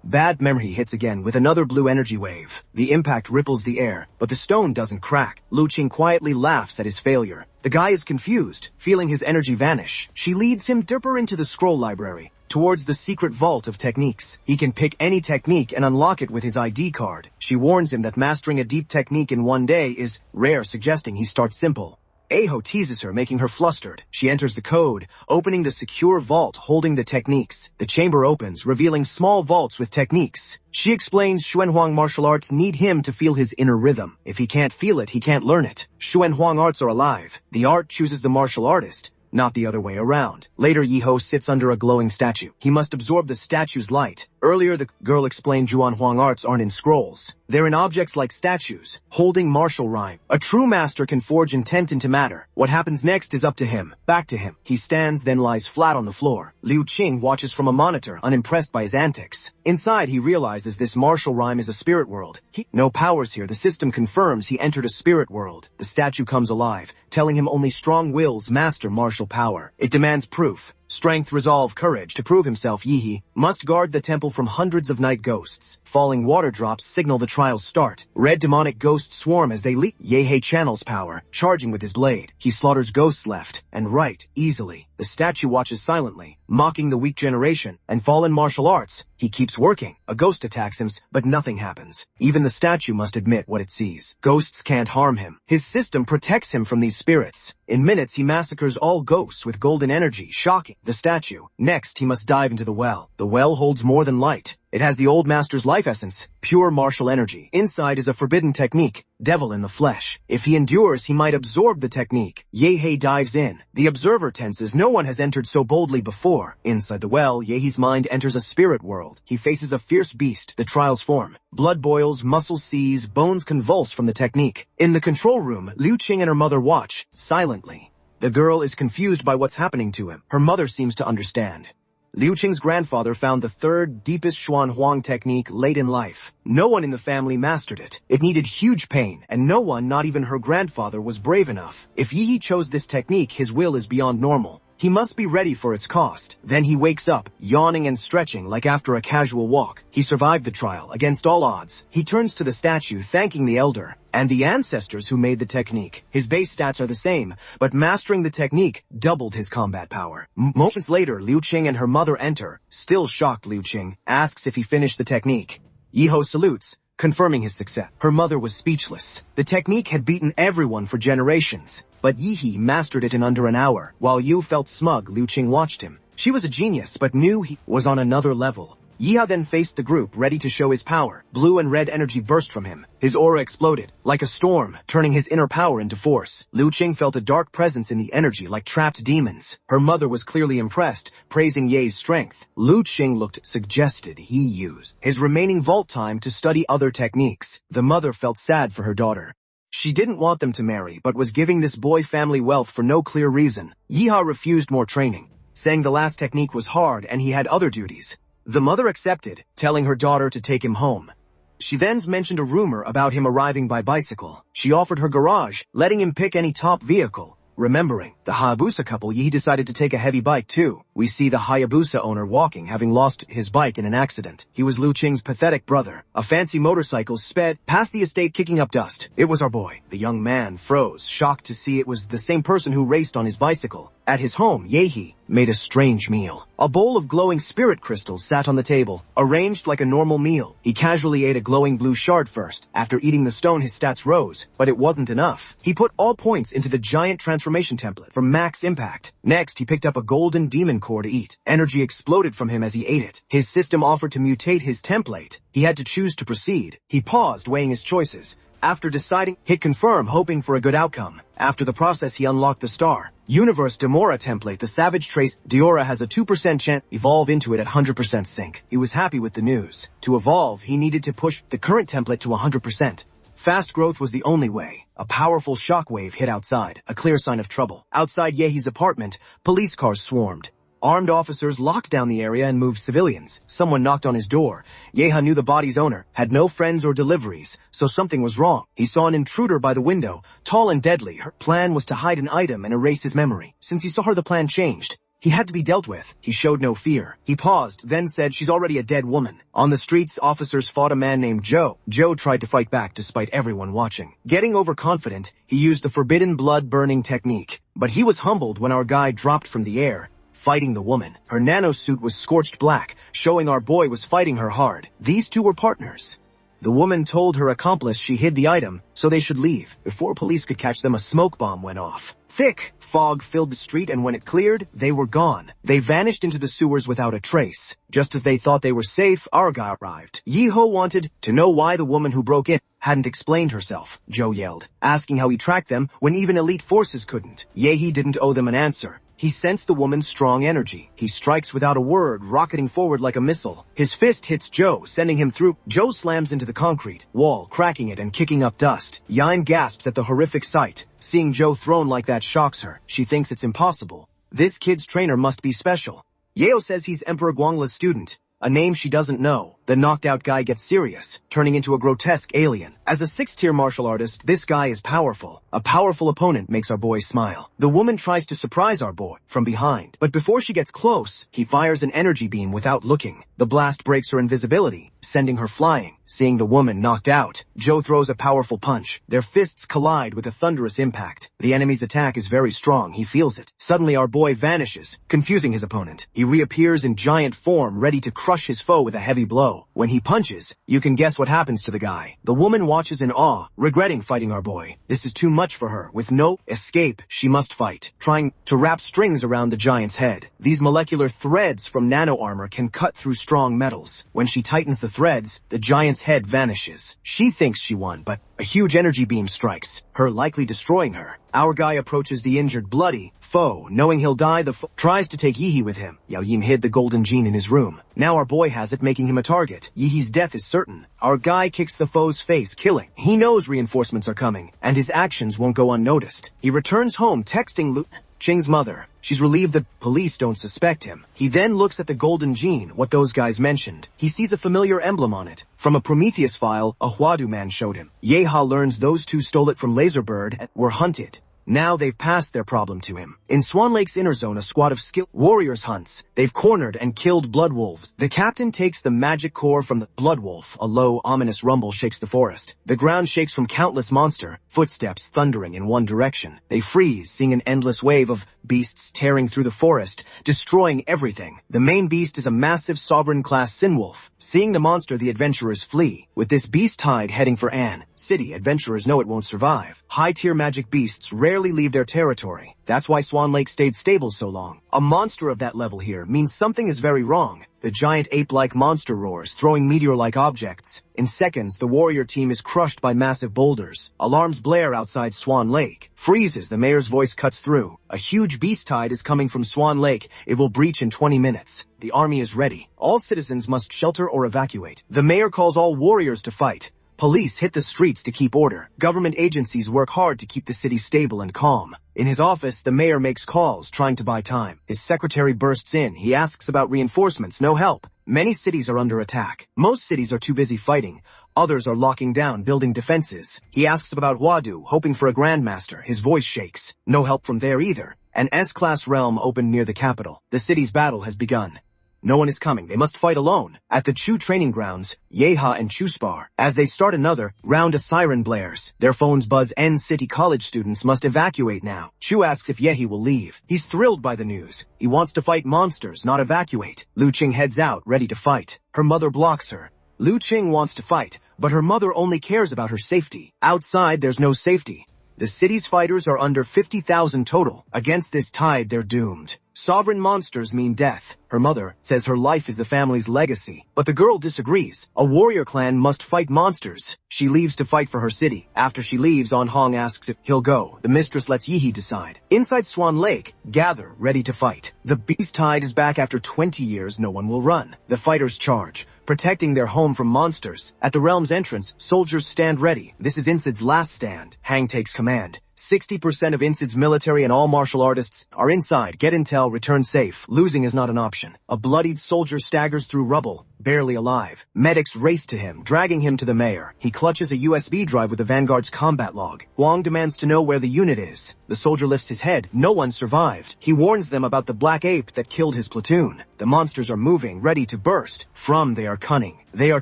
Bad memory hits again with another blue energy wave. The impact ripples the air, but the stone doesn't crack. Liu Qing quietly laughs at his failure. The guy is confused, feeling his energy vanish. She leads him deeper into the scroll library, towards the secret vault of techniques. He can pick any technique and unlock it with his ID card. She warns him that mastering a deep technique in 1 day is rare, suggesting he starts simple. Aho teases her, making her flustered. She enters the code, opening the secure vault holding the techniques. The chamber opens, revealing small vaults with techniques. She explains Xuanhuang martial arts need him to feel his inner rhythm. If he can't feel it, he can't learn it. Xuanhuang arts are alive. The art chooses the martial artist, not the other way around. Later, Yiho sits under a glowing statue. He must absorb the statue's light. Earlier, the girl explained Xuanhuang arts aren't in scrolls. They're in objects like statues, holding martial rhyme. A true master can forge intent into matter. What happens next is up to him. Back to him. He stands, then lies flat on the floor. Liu Qing watches from a monitor, unimpressed by his antics. Inside, he realizes this martial rhyme is a spirit world. No powers here. The system confirms he entered a spirit world. The statue comes alive, telling him only strong wills master martial power. It demands proof. Strength, resolve, courage. To prove himself, Yi must guard the temple from hundreds of night ghosts. Falling water drops signal the trial's start. Red demonic ghosts swarm as they leap. Yehe channels power, charging with his blade. He slaughters ghosts left and right, easily. The statue watches silently, mocking the weak generation. And fallen martial arts, he keeps working. A ghost attacks him, but nothing happens. Even the statue must admit what it sees. Ghosts can't harm him. His system protects him from these spirits. In minutes, he massacres all ghosts with golden energy, shocking the statue. Next, he must dive into the well. The well holds more than light. It has the old master's life essence, pure martial energy. Inside is a forbidden technique, devil in the flesh. If he endures, he might absorb the technique. Yehi dives in. The observer tenses. No one has entered so boldly before. Inside the well, Yehi's mind enters a spirit world. He faces a fierce beast. The trials form. Blood boils, muscles seize, bones convulse from the technique. In the control room, Liu Qing and her mother watch, silently. The girl is confused by what's happening to him. Her mother seems to understand. Liu Qing's grandfather found the third, deepest Xuan Huang technique late in life. No one in the family mastered it. It needed huge pain, and no one, not even her grandfather, was brave enough. If Yi chose this technique, his will is beyond normal. He must be ready for its cost. Then he wakes up, yawning and stretching like after a casual walk. He survived the trial, against all odds. He turns to the statue, thanking the elder and the ancestors who made the technique. His base stats are the same, but mastering the technique doubled his combat power. Moments later, Liu Qing and her mother enter. Still shocked, Liu Qing asks if he finished the technique. Yiho salutes, confirming his success. Her mother was speechless. The technique had beaten everyone for generations, but Yihi mastered it in under an hour. While Yu felt smug, Liu Qing watched him. She was a genius, but knew he was on another level. Yiha then faced the group, ready to show his power. Blue and red energy burst from him. His aura exploded, like a storm, turning his inner power into force. Liu Qing felt a dark presence in the energy, like trapped demons. Her mother was clearly impressed, praising Ye's strength. Liu Qing looked suggested he use his remaining vault time to study other techniques. The mother felt sad for her daughter. She didn't want them to marry, but was giving this boy family wealth for no clear reason. Yiha refused more training, saying the last technique was hard and he had other duties. The mother accepted, telling her daughter to take him home. She then mentioned a rumor about him arriving by bicycle. She offered her garage, letting him pick any top vehicle. Remembering the Hayabusa couple, Yi decided to take a heavy bike too. We see the Hayabusa owner walking, having lost his bike in an accident. He was Liu Qing's pathetic brother. A fancy motorcycle sped past the estate, kicking up dust. It was our boy. The young man froze, shocked to see it was the same person who raced on his bicycle. At his home, Yehi made a strange meal. A bowl of glowing spirit crystals sat on the table, arranged like a normal meal. He casually ate a glowing blue shard first. After eating the stone, his stats rose, but it wasn't enough. He put all points into the giant transformation template for max impact. Next, he picked up a golden demon core to eat. Energy exploded from him as he ate it. His system offered to mutate his template. He had to choose to proceed. He paused, weighing his choices. After deciding, hit confirm, hoping for a good outcome. After the process, he unlocked the star. Universe Demora template, the savage trace. Diora has a 2% chance. Evolve into it at 100% sync. He was happy with the news. To evolve, he needed to push the current template to 100%. Fast growth was the only way. A powerful shockwave hit outside, a clear sign of trouble. Outside Yehi's apartment, police cars swarmed. Armed officers locked down the area and moved civilians. Someone knocked on his door. Yeha knew the body's owner had no friends or deliveries, so something was wrong. He saw an intruder by the window, tall and deadly. Her plan was to hide an item and erase his memory. Since he saw her, the plan changed. He had to be dealt with. He showed no fear. He paused, then said, "She's already a dead woman." On the streets, officers fought a man named Joe. Joe tried to fight back despite everyone watching. Getting overconfident, he used the forbidden blood-burning technique. But he was humbled when our guy dropped from the air, fighting the woman. Her nanosuit was scorched black, showing our boy was fighting her hard. These two were partners. The woman told her accomplice she hid the item, so they should leave. Before police could catch them, a smoke bomb went off. Thick fog filled the street, and when it cleared, they were gone. They vanished into the sewers without a trace. Just as they thought they were safe, our guy arrived. Yiho wanted to know why the woman who broke in hadn't explained herself. Joe yelled, asking how he tracked them when even elite forces couldn't. Yehi didn't owe them an answer. He sensed the woman's strong energy. He strikes without a word, rocketing forward like a missile. His fist hits Joe, sending him through. Joe slams into the concrete wall, cracking it and kicking up dust. Yain gasps at the horrific sight. Seeing Joe thrown like that shocks her. She thinks it's impossible. This kid's trainer must be special. Yeo says he's Emperor Guangla's student, a name she doesn't know. The knocked out guy gets serious, turning into a grotesque alien. As a 6th-tier martial artist, this guy is powerful. A powerful opponent makes our boy smile. The woman tries to surprise our boy from behind, but before she gets close, he fires an energy beam without looking. The blast breaks her invisibility, sending her flying. Seeing the woman knocked out, Joe throws a powerful punch. Their fists collide with a thunderous impact. The enemy's attack is very strong. He feels it. Suddenly our boy vanishes, confusing his opponent. He reappears in giant form, ready to crush his foe with a heavy blow. Yahello. When he punches, you can guess what happens to the guy. The woman watches in awe, regretting fighting our boy. This is too much for her. With no escape, she must fight, trying to wrap strings around the giant's head. These molecular threads from nano armor can cut through strong metals. When she tightens the threads, the giant's head vanishes. She thinks she won, but a huge energy beam strikes her, likely destroying her. Our guy approaches the injured, bloody foe. Knowing he'll die, the foe tries to take Yihi with him. Yao Yim hid the golden gene in his room. Now our boy has it, making him a target. Yihi's death is certain. Our guy kicks the foe's face, killing. He knows reinforcements are coming, and his actions won't go unnoticed. He returns home, texting Lu Ching's mother. She's relieved that police don't suspect him. He then looks at the golden gene, what those guys mentioned. He sees a familiar emblem on it. From a Prometheus file, a Huadu man showed him. Yeha learns those two stole it from Laserbird and were hunted. Now they've passed their problem to him. In Swan Lake's inner zone, a squad of skilled warriors hunts. They've cornered and killed blood wolves. The captain takes the magic core from the blood wolf. A low, ominous rumble shakes the forest. The ground shakes from countless monster footsteps thundering in one direction. They freeze, seeing an endless wave of beasts tearing through the forest, destroying everything. The main beast is a massive sovereign-class sinwolf. Seeing the monster, the adventurers flee. With this beast tide heading for An City, adventurers know it won't survive. High-tier magic beasts rarely leave their territory. That's why Swan Lake stayed stable so long. A monster of that level here means something is very wrong. The giant ape-like monster roars, throwing meteor-like objects. In seconds, the warrior team is crushed by massive boulders. Alarms blare outside Swan Lake. Freezes, the mayor's voice cuts through. A huge beast tide is coming from Swan Lake. It will breach in 20 minutes. The army is ready. All citizens must shelter or evacuate. The mayor calls all warriors to fight. Police hit the streets to keep order. Government agencies work hard to keep the city stable and calm. In his office, the mayor makes calls, trying to buy time. His secretary bursts in. He asks about reinforcements. No help. Many cities are under attack. Most cities are too busy fighting. Others are locking down, building defenses. He asks about Huadu, hoping for a grandmaster. His voice shakes. No help from there either. An S-class realm opened near the capital. The city's battle has begun. No one is coming. They must fight alone. At the Chu training grounds, Yeha and Chu spar. As they start another round, a siren blares. Their phones buzz. N City college students must evacuate now. Chu asks if Yehi will leave. He's thrilled by the news. He wants to fight monsters, not evacuate. Lu Qing heads out, ready to fight. Her mother blocks her. Lu Qing wants to fight, but her mother only cares about her safety. Outside, there's no safety. The city's fighters are under 50,000 total. Against this tide, they're doomed. Sovereign monsters mean death. Her mother says her life is the family's legacy. But the girl disagrees. A warrior clan must fight monsters. She leaves to fight for her city. After she leaves, On Hong asks if he'll go. The mistress lets Yihi decide. Inside Swan Lake, gather, ready to fight. The beast tide is back after 20 years. No one will run. The fighters charge, protecting their home from monsters. At the realm's entrance, soldiers stand ready. This is Insid's last stand. Hang takes command. 60% of Insid's military and all martial artists are inside. Get intel, return safe. Losing is not an option. A bloodied soldier staggers through rubble, barely alive. Medics race to him, dragging him to the mayor. He clutches a USB drive with the Vanguard's combat log. Huang demands to know where the unit is. The soldier lifts his head. No one survived. He warns them about the black ape that killed his platoon. The monsters are moving, ready to burst. They are cunning. They are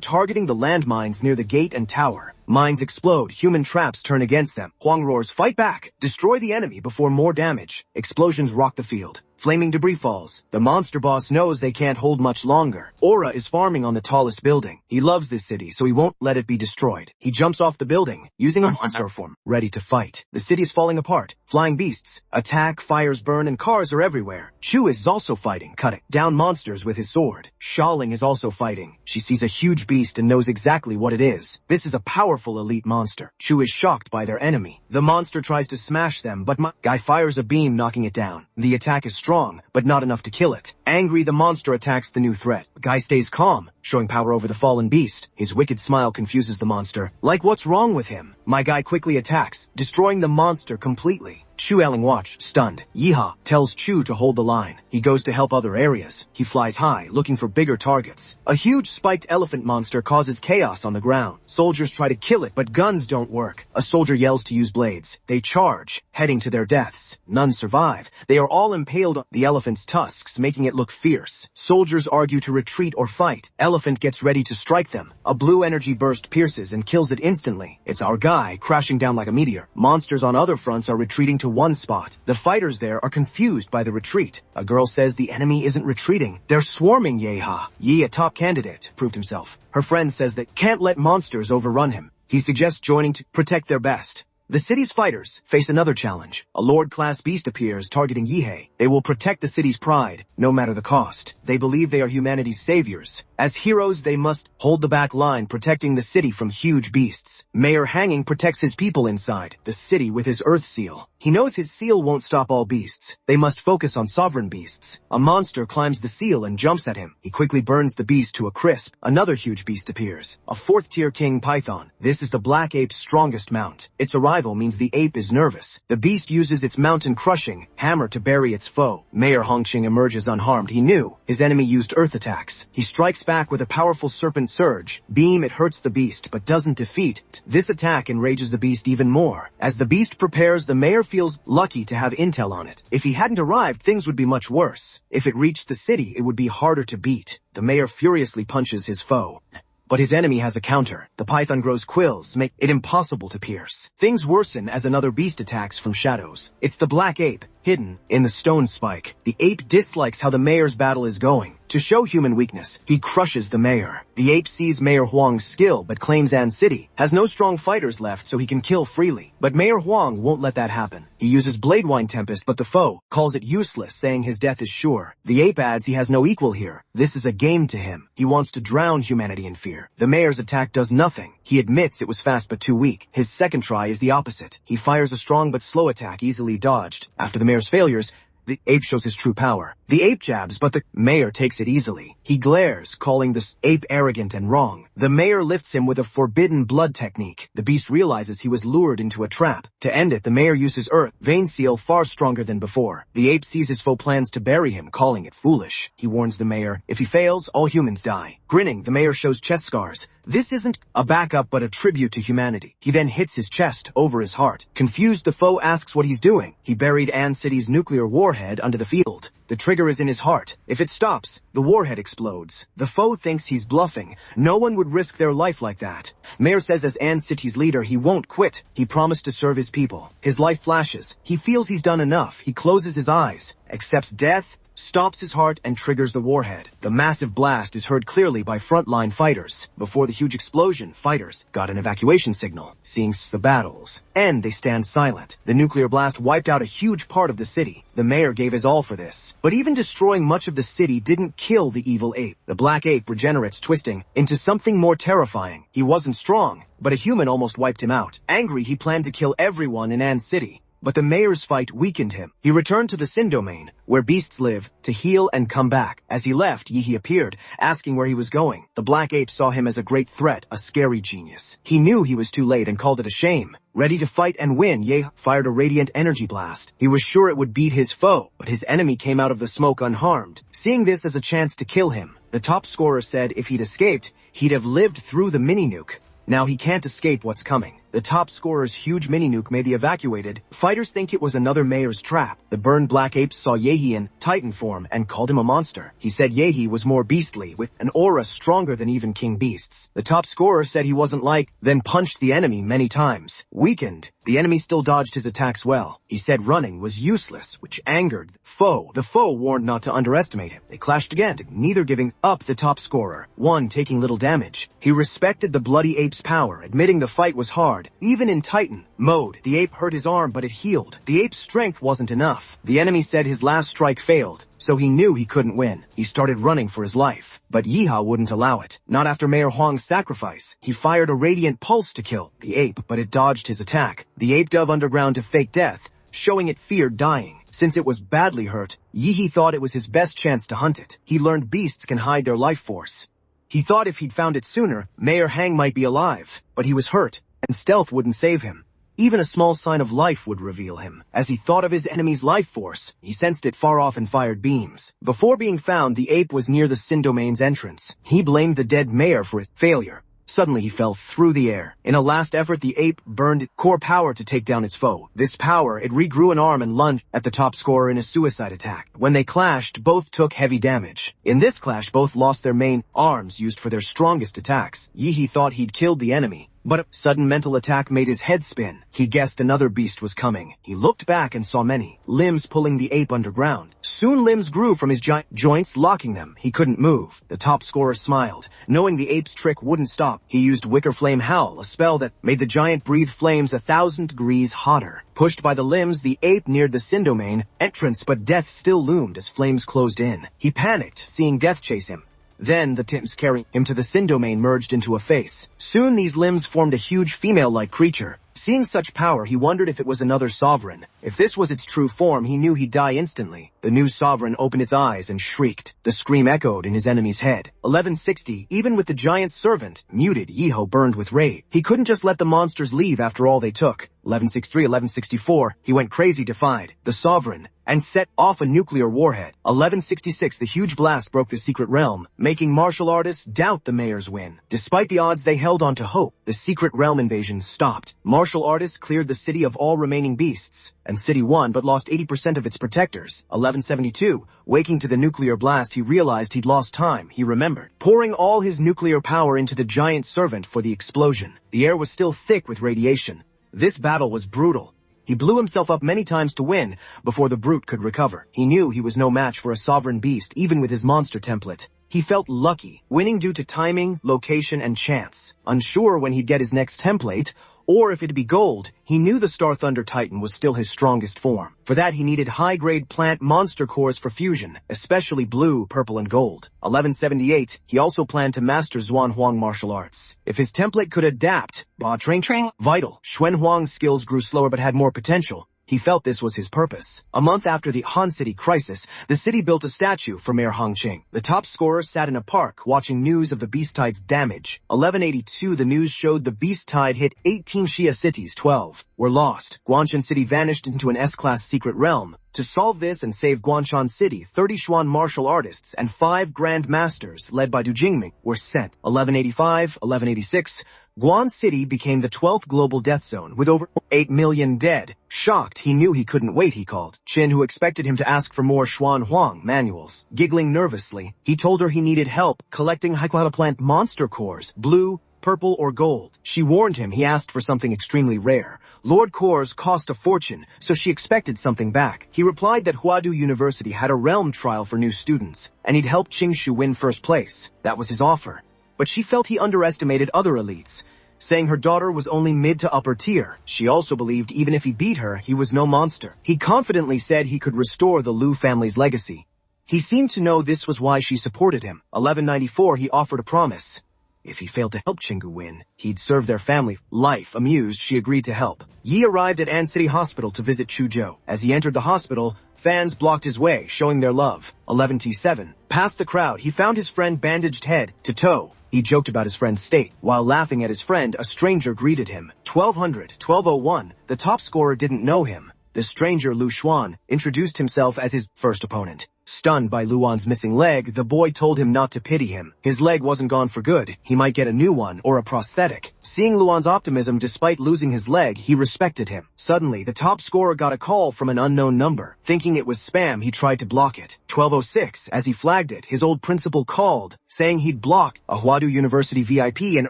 targeting the landmines near the gate and tower. Mines explode. Human traps turn against them. Huang roars, fight back! Destroy the enemy before more damage. Explosions rock the field. Flaming debris falls. The monster boss knows they can't hold much longer. Aura is farming on the tallest building. He loves this city, so he won't let it be destroyed. He jumps off the building, using a monster form, ready to fight. The city's falling apart. Flying beasts attack, fires burn, and cars are everywhere. Chu is also fighting, cutting down monsters with his sword. Shaoling is also fighting. She sees a huge beast and knows exactly what it is. This is a powerful elite monster. Chu is shocked by their enemy. The monster tries to smash them, but Guy fires a beam, knocking it down. The attack is strong, but not enough to kill it. Angry, the monster attacks the new threat. Guy stays calm, showing power over the fallen beast. His wicked smile confuses the monster. Like, what's wrong with him? My guy quickly attacks, destroying the monster completely. Chu Ailing watch, stunned. Yeehaw tells Chu to hold the line. He goes to help other areas. He flies high, looking for bigger targets. A huge spiked elephant monster causes chaos on the ground. Soldiers try to kill it, but guns don't work. A soldier yells to use blades. They charge, heading to their deaths. None survive. They are all impaled on the elephant's tusks, making it look fierce. Soldiers argue to retreat or fight. Elephant gets ready to strike them. A blue energy burst pierces and kills it instantly. It's our guy. sky, crashing down like a meteor. Monsters on other fronts are retreating to one spot. The fighters there are confused by the retreat. A girl says the enemy isn't retreating. They're swarming Yeha. Yi, a top candidate, proved himself. Her friend says that can't let monsters overrun him. He suggests joining to protect their best. The city's fighters face another challenge. A Lord-class beast appears targeting Yihei. They will protect the city's pride, no matter the cost. They believe they are humanity's saviors. As heroes, they must hold the back line, protecting the city from huge beasts. Mayor Hanging protects his people inside the city with his Earth Seal. He knows his seal won't stop all beasts. They must focus on sovereign beasts. A monster climbs the seal and jumps at him. He quickly burns the beast to a crisp. Another huge beast appears. A 4th-tier king python. This is the black ape's strongest mount. Its arrival means the ape is nervous. The beast uses its mountain-crushing hammer to bury its foe. Mayor Hongqing emerges unharmed. He knew his enemy used earth attacks. He strikes back with a powerful serpent surge. Beam, it hurts the beast, but doesn't defeat it. This attack enrages the beast even more. As the beast prepares, the mayor feels lucky to have intel on it. If he hadn't arrived, things would be much worse. If it reached the city, it would be harder to beat. The mayor furiously punches his foe. But his enemy has a counter. The python grows quills, make it impossible to pierce. Things worsen as another beast attacks from shadows. It's the black ape, hidden in the stone spike. The ape dislikes how the mayor's battle is going. To show human weakness, he crushes the mayor. The ape sees Mayor Huang's skill, but claims An City has no strong fighters left, so he can kill freely. But Mayor Huang won't let that happen. He uses Bladewine Tempest, but the foe calls it useless, saying his death is sure. The ape adds he has no equal here. This is a game to him. He wants to drown humanity in fear. The mayor's attack does nothing. He admits it was fast but too weak. His second try is the opposite. He fires a strong but slow attack, easily dodged. After the mayor's failures, the ape shows his true power. The ape jabs, but the mayor takes it easily. He glares, calling the ape arrogant and wrong. The mayor lifts him with a forbidden blood technique. The beast realizes he was lured into a trap. To end it, the mayor uses Earth Vein Seal, far stronger than before. The ape sees his foe plans to bury him, calling it foolish. He warns the mayor, if he fails, all humans die. Grinning, the mayor shows chest scars. This isn't a backup but a tribute to humanity. He then hits his chest over his heart. Confused, the foe asks what he's doing. He buried An City's nuclear warhead under the field. The trigger is in his heart. If it stops, the warhead explodes. The foe thinks he's bluffing. No one would risk their life like that. Mayor says as An City's leader, he won't quit. He promised to serve his people. His life flashes. He feels he's done enough. He closes his eyes, accepts death, stops his heart, and triggers the warhead. The massive blast is heard clearly by frontline fighters. Before the huge explosion, fighters got an evacuation signal. Seeing the battles end, they stand silent. The nuclear blast wiped out a huge part of the city. The mayor gave his all for this. But even destroying much of the city didn't kill the evil ape. The black ape regenerates, twisting into something more terrifying. He wasn't strong, but a human almost wiped him out. Angry, he planned to kill everyone in An City. But the mayor's fight weakened him. He returned to the Sin Domain, where beasts live, to heal and come back. As he left, Yihi appeared, asking where he was going. The black ape saw him as a great threat, a scary genius. He knew he was too late and called it a shame. Ready to fight and win, Ye fired a radiant energy blast. He was sure it would beat his foe, but his enemy came out of the smoke unharmed. Seeing this as a chance to kill him, the top scorer said if he'd escaped, he'd have lived through the mini-nuke. Now he can't escape what's coming. The top scorer's huge mini-nuke made the evacuated. Fighters think it was another mayor's trap. The burned black apes saw Yehi in Titan form and called him a monster. He said Yehi was more beastly, with an aura stronger than even king beasts. The top scorer said he wasn't like, then punched the enemy many times. Weakened, the enemy still dodged his attacks well. He said running was useless, which angered the foe. The foe warned not to underestimate him. They clashed again, neither giving up the top scorer, one taking little damage. He respected the bloody ape's power, admitting the fight was hard. Even in Titan mode, the ape hurt his arm, but it healed. The ape's strength wasn't enough. The enemy said his last strike failed, so he knew he couldn't win. He started running for his life, but Yiha wouldn't allow it. Not after Mayor Huang's sacrifice. He fired a radiant pulse to kill the ape, but it dodged his attack. The ape dove underground to fake death, showing it feared dying. Since it was badly hurt, Yihi thought it was his best chance to hunt it. He learned beasts can hide their life force. He thought if he'd found it sooner, Mayor Hang might be alive, but he was hurt, and stealth wouldn't save him. Even a small sign of life would reveal him. As he thought of his enemy's life force, he sensed it far off and fired beams. Before being found, the ape was near the Sin Domain's entrance. He blamed the dead mayor for his failure. Suddenly he fell through the air. In a last effort, the ape burned core power to take down its foe. This power, it regrew an arm and lunged at the top scorer in a suicide attack. When they clashed, both took heavy damage. In this clash, both lost their main arms used for their strongest attacks. Yihi thought he'd killed the enemy, But a sudden mental attack made his head spin. He guessed another beast was coming. He looked back and saw many limbs pulling the ape underground. Soon limbs grew from his giant joints, locking them. He couldn't move. The top scorer smiled. Knowing the ape's trick wouldn't stop, he used Wicker Flame Howl, a spell that made the giant breathe flames 1,000 degrees hotter. Pushed by the limbs, the ape neared the Sin Domain entrance, but death still loomed as flames closed in. He panicked, seeing death chase him. Then the limbs carrying him to the Sin Domain merged into a face. Soon these limbs formed a huge female-like creature. Seeing such power, he wondered if it was another sovereign. If this was its true form, he knew he'd die instantly. The new sovereign opened its eyes and shrieked. The scream echoed in his enemy's head. 1160, even with the giant servant muted, Yahello burned with rage. He couldn't just let the monsters leave after all they took. 1163, 1164, he went crazy, defied the sovereign, and set off a nuclear warhead. 1166, the huge blast broke the secret realm, making martial artists doubt the mayor's win. Despite the odds, they held on to hope. The secret realm invasion stopped. Martial artists cleared the city of all remaining beasts, and City won but lost 80% of its protectors. 1172, waking to the nuclear blast, he realized he'd lost time. He remembered pouring all his nuclear power into the giant servant for the explosion. The air was still thick with radiation. This battle was brutal. He blew himself up many times to win before the brute could recover. He knew he was no match for a sovereign beast, even with his monster template. He felt lucky, winning due to timing, location, and chance. Unsure when he'd get his next template, or if it'd be gold, he knew the Star Thunder Titan was still his strongest form. For that, he needed high-grade plant monster cores for fusion, especially blue, purple, and gold. 1178, he also planned to master Xuan Huang martial arts. If his template could adapt, train vital. Xuan Huang's skills grew slower but had more potential. He felt this was his purpose. A month after the Han City crisis, the city built a statue for Mayor Hongqing. The top scorer sat in a park watching news of the Beast Tide's damage. 1182, the news showed the Beast Tide hit 18 Xia cities, 12 were lost. Guanshan City vanished into an S-class secret realm. To solve this and save Guanshan City, 30 Xuan martial artists and 5 Grand Masters, led by Du Jingming, were sent. 1185, 1186, Guan City became the 12th global death zone, with over 8 million dead. Shocked, he knew he couldn't wait, he called Qin, who expected him to ask for more Xuan Huang manuals. Giggling nervously, he told her he needed help collecting high-quality plant monster cores, blue, purple, or gold. She warned him he asked for something extremely rare. Lord cores cost a fortune, so she expected something back. He replied that Huadu University had a realm trial for new students, and he'd help Qingshu win first place. That was his offer. But she felt he underestimated other elites, saying her daughter was only mid to upper tier. She also believed even if he beat her, he was no monster. He confidently said he could restore the Lu family's legacy. He seemed to know this was why she supported him. 1194, he offered a promise. If he failed to help Qinggu win, he'd serve their family. Life amused, she agreed to help. Yi arrived at An City Hospital to visit Chuzhou. As he entered the hospital, fans blocked his way, showing their love. 11T7. Past the crowd, he found his friend bandaged head to toe. He joked about his friend's state. While laughing at his friend, a stranger greeted him. 1200, 1201. The top scorer didn't know him. The stranger, Lu Xuan, introduced himself as his first opponent. Stunned by Luan's missing leg, the boy told him not to pity him. His leg wasn't gone for good. He might get a new one or a prosthetic. Seeing Luan's optimism despite losing his leg, he respected him. Suddenly, the top scorer got a call from an unknown number. Thinking it was spam, he tried to block it. 1206, as he flagged it, his old principal called, saying he'd blocked a Huadu University VIP and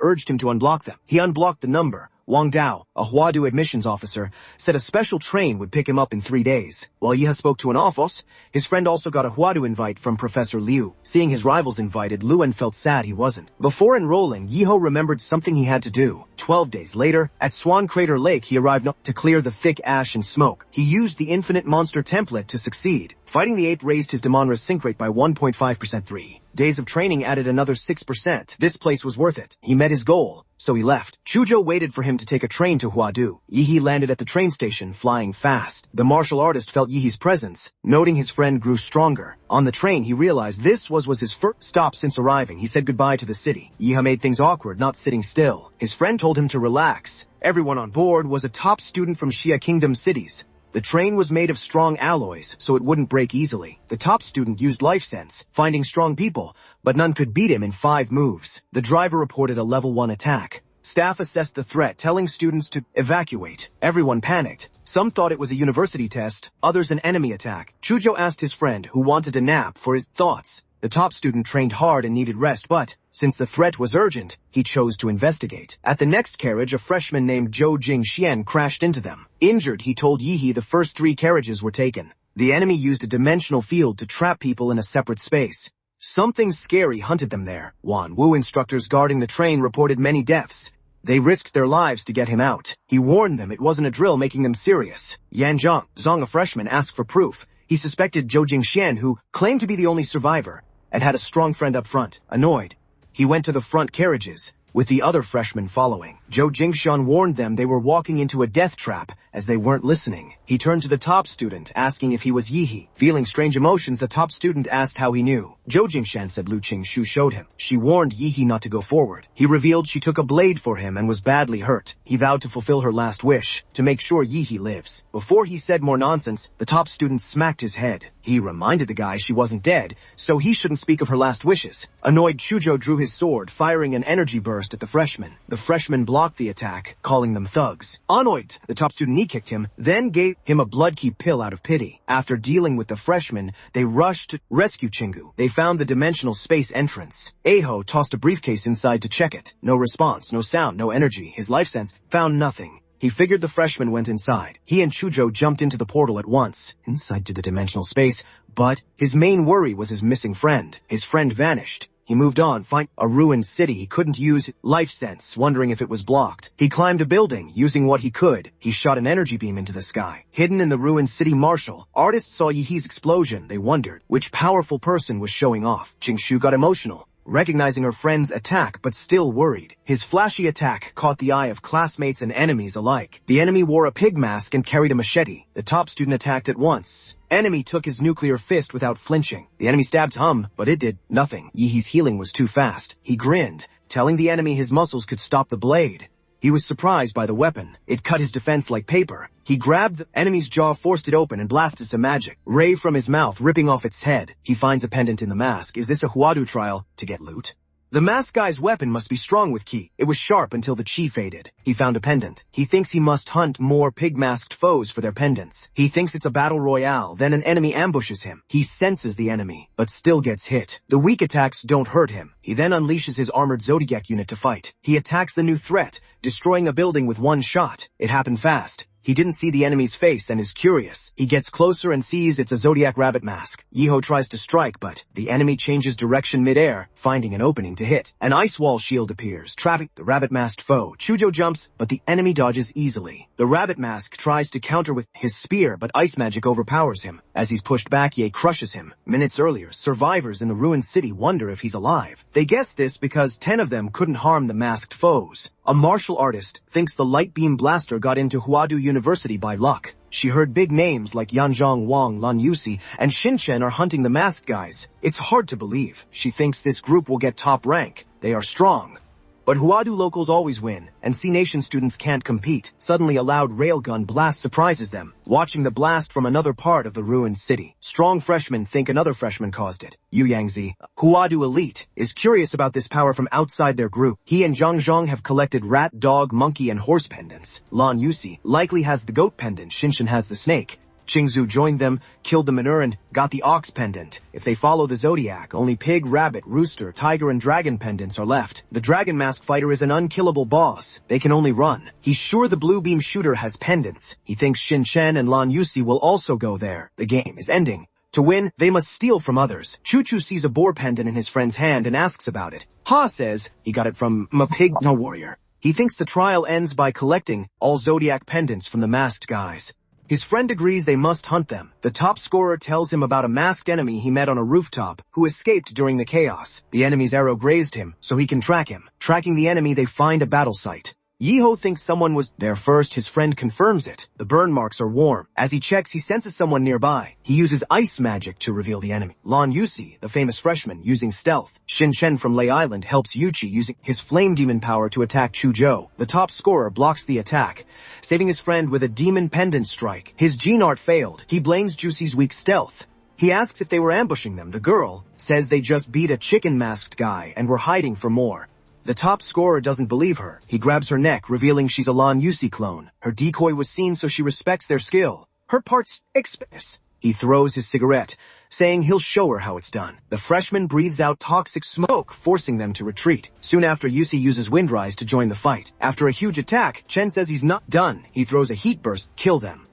urged him to unblock them. He unblocked the number. Wang Dao, a Huadu admissions officer, said a special train would pick him up in 3 days. While Yiha spoke to an office, his friend also got a Huadu invite from Professor Liu. Seeing his rivals invited, Luan felt sad he wasn't. Before enrolling, Yiho remembered something he had to do. 12 days later, at Swan Crater Lake, he arrived to clear the thick ash and smoke. He used the infinite monster template to succeed. Fighting the ape raised his Demonra sync rate by 1.5%. 3 days of training added another 6%. This place was worth it. He met his goal, so he left. Chuzhou waited for him to take a train to Huadu. Yihi landed at the train station, flying fast. The martial artist felt Yihi's presence. Noting his friend grew stronger. On the train, he realized this was his first stop since arriving. He said goodbye to the city. Yiha made things awkward, not sitting still. His friend told him to relax. Everyone on board was a top student from Xia Kingdom cities. The train was made of strong alloys, so it wouldn't break easily. The top student used life sense, finding strong people, but none could beat him in 5 moves. The driver reported a level 1 attack. Staff assessed the threat, telling students to evacuate. Everyone panicked. Some thought it was a university test, others an enemy attack. Chuzhou asked his friend, who wanted a nap, for his thoughts. The top student trained hard and needed rest, but Since the threat was urgent, he chose to investigate. At the next carriage, a freshman named Zhou Jingxian crashed into them. Injured, he told Yihe the first 3 carriages were taken. The enemy used a dimensional field to trap people in a separate space. Something scary hunted them there. Wan Wu instructors guarding the train reported many deaths. They risked their lives to get him out. He warned them it wasn't a drill making them serious. Yan Zhang, a freshman, asked for proof. He suspected Zhou Jingxian, who claimed to be the only survivor, and had a strong friend up front. Annoyed, he went to the front carriages, with the other freshmen following. Zhou Jingxian warned them they were walking into a death trap as they weren't listening. He turned to the top student, asking if he was Yihe. Feeling strange emotions, the top student asked how he knew. Zhou Jingxian said Lu Qingshu showed him. She warned Yihe not to go forward. He revealed she took a blade for him and was badly hurt. He vowed to fulfill her last wish, to make sure Yihe lives. Before he said more nonsense, the top student smacked his head. He reminded the guy she wasn't dead, so he shouldn't speak of her last wishes. Annoyed, Chuzhou drew his sword, firing an energy burst at the freshman. The freshman blocked the attack, calling them thugs. Annoyed, the top student knee-kicked him, then gave him a blood-key pill out of pity. After dealing with the freshman, they rushed to rescue Chingu. They found the dimensional space entrance. Aho tossed a briefcase inside to check it. No response, no sound, no energy. His life sense found nothing. He figured the freshman went inside. He and Chuzhou jumped into the portal at once, inside to the dimensional space, but his main worry was his missing friend. His friend vanished. He moved on, find a ruined city. He couldn't use life sense, wondering if it was blocked. He climbed a building, using what he could. He shot an energy beam into the sky. Hidden in the ruined city marshal, artists saw Yihe's explosion. They wondered which powerful person was showing off. Qingshu got emotional, recognizing her friend's attack, but still worried. His flashy attack caught the eye of classmates and enemies alike. The enemy wore a pig mask and carried a machete. The top student attacked at once. Enemy took his nuclear fist without flinching. The enemy stabbed Hum, but it did nothing. Yihe's healing was too fast. He grinned, telling the enemy his muscles could stop the blade. He was surprised by the weapon. It cut his defense like paper. He grabbed the enemy's jaw, forced it open, and blasted some magic ray from his mouth, ripping off its head. He finds a pendant in the mask. Is this a Huadu trial to get loot? The masked guy's weapon must be strong with ki. It was sharp until the chi faded. He found a pendant. He thinks he must hunt more pig-masked foes for their pendants. He thinks it's a battle royale, then an enemy ambushes him. He senses the enemy, but still gets hit. The weak attacks don't hurt him. He then unleashes his armored Zodiac unit to fight. He attacks the new threat, destroying a building with one shot. It happened fast. He didn't see the enemy's face and is curious. He gets closer and sees it's a Zodiac rabbit mask. Yiho tries to strike, but the enemy changes direction mid-air, finding an opening to hit. An ice wall shield appears, trapping the rabbit-masked foe. Chuzhou jumps, but the enemy dodges easily. The rabbit mask tries to counter with his spear, but ice magic overpowers him. As he's pushed back, Ye crushes him. Minutes earlier, survivors in the ruined city wonder if he's alive. They guess this because 10 of them couldn't harm the masked foes. A martial artist thinks the light beam blaster got into Huadu University by luck. She heard big names like Yanzhong Wang, Lan Yusi, and Shinchen are hunting the masked guys. It's hard to believe. She thinks this group will get top rank. They are strong. But Huadu locals always win, and C-Nation students can't compete. Suddenly a loud railgun blast surprises them, watching the blast from another part of the ruined city. Strong freshmen think another freshman caused it. Yu Yangzi, Huadu elite, is curious about this power from outside their group. He and Zhang Zhang have collected rat, dog, monkey, and horse pendants. Lan Yusi likely has the goat pendant. Shinshin has the snake. Qingzu joined them, killed the manure, and got the ox pendant. If they follow the Zodiac, only pig, rabbit, rooster, tiger, and dragon pendants are left. The dragon mask fighter is an unkillable boss. They can only run. He's sure the blue beam shooter has pendants. He thinks Shin Chen and Lan Yusi will also go there. The game is ending. To win, they must steal from others. Chu-Chu sees a boar pendant in his friend's hand and asks about it. Ha says he got it from a pig warrior. He thinks the trial ends by collecting all Zodiac pendants from the masked guys. His friend agrees they must hunt them. The top scorer tells him about a masked enemy he met on a rooftop who escaped during the chaos. The enemy's arrow grazed him, so he can track him. Tracking the enemy, they find a battle site. Yiho thinks someone was there first. His friend confirms it. The burn marks are warm. As he checks, he senses someone nearby. He uses ice magic to reveal the enemy. Lan Yusi, the famous freshman, using stealth. Shin Chen from Lei Island helps Yuchi using his flame demon power to attack Chuzhou. The top scorer blocks the attack, saving his friend with a demon pendant strike. His gene art failed. He blames Juicy's weak stealth. He asks if they were ambushing them. The girl says they just beat a chicken-masked guy and were hiding for more. The top scorer doesn't believe her. He grabs her neck, revealing she's a Lan Yusi clone. Her decoy was seen, so she respects their skill. Her parts express. He throws his cigarette, saying he'll show her how it's done. The freshman breathes out toxic smoke, forcing them to retreat. Soon after, Yusi uses Windrise to join the fight. After a huge attack, Chen says he's not done. He throws a heat burst, kill them.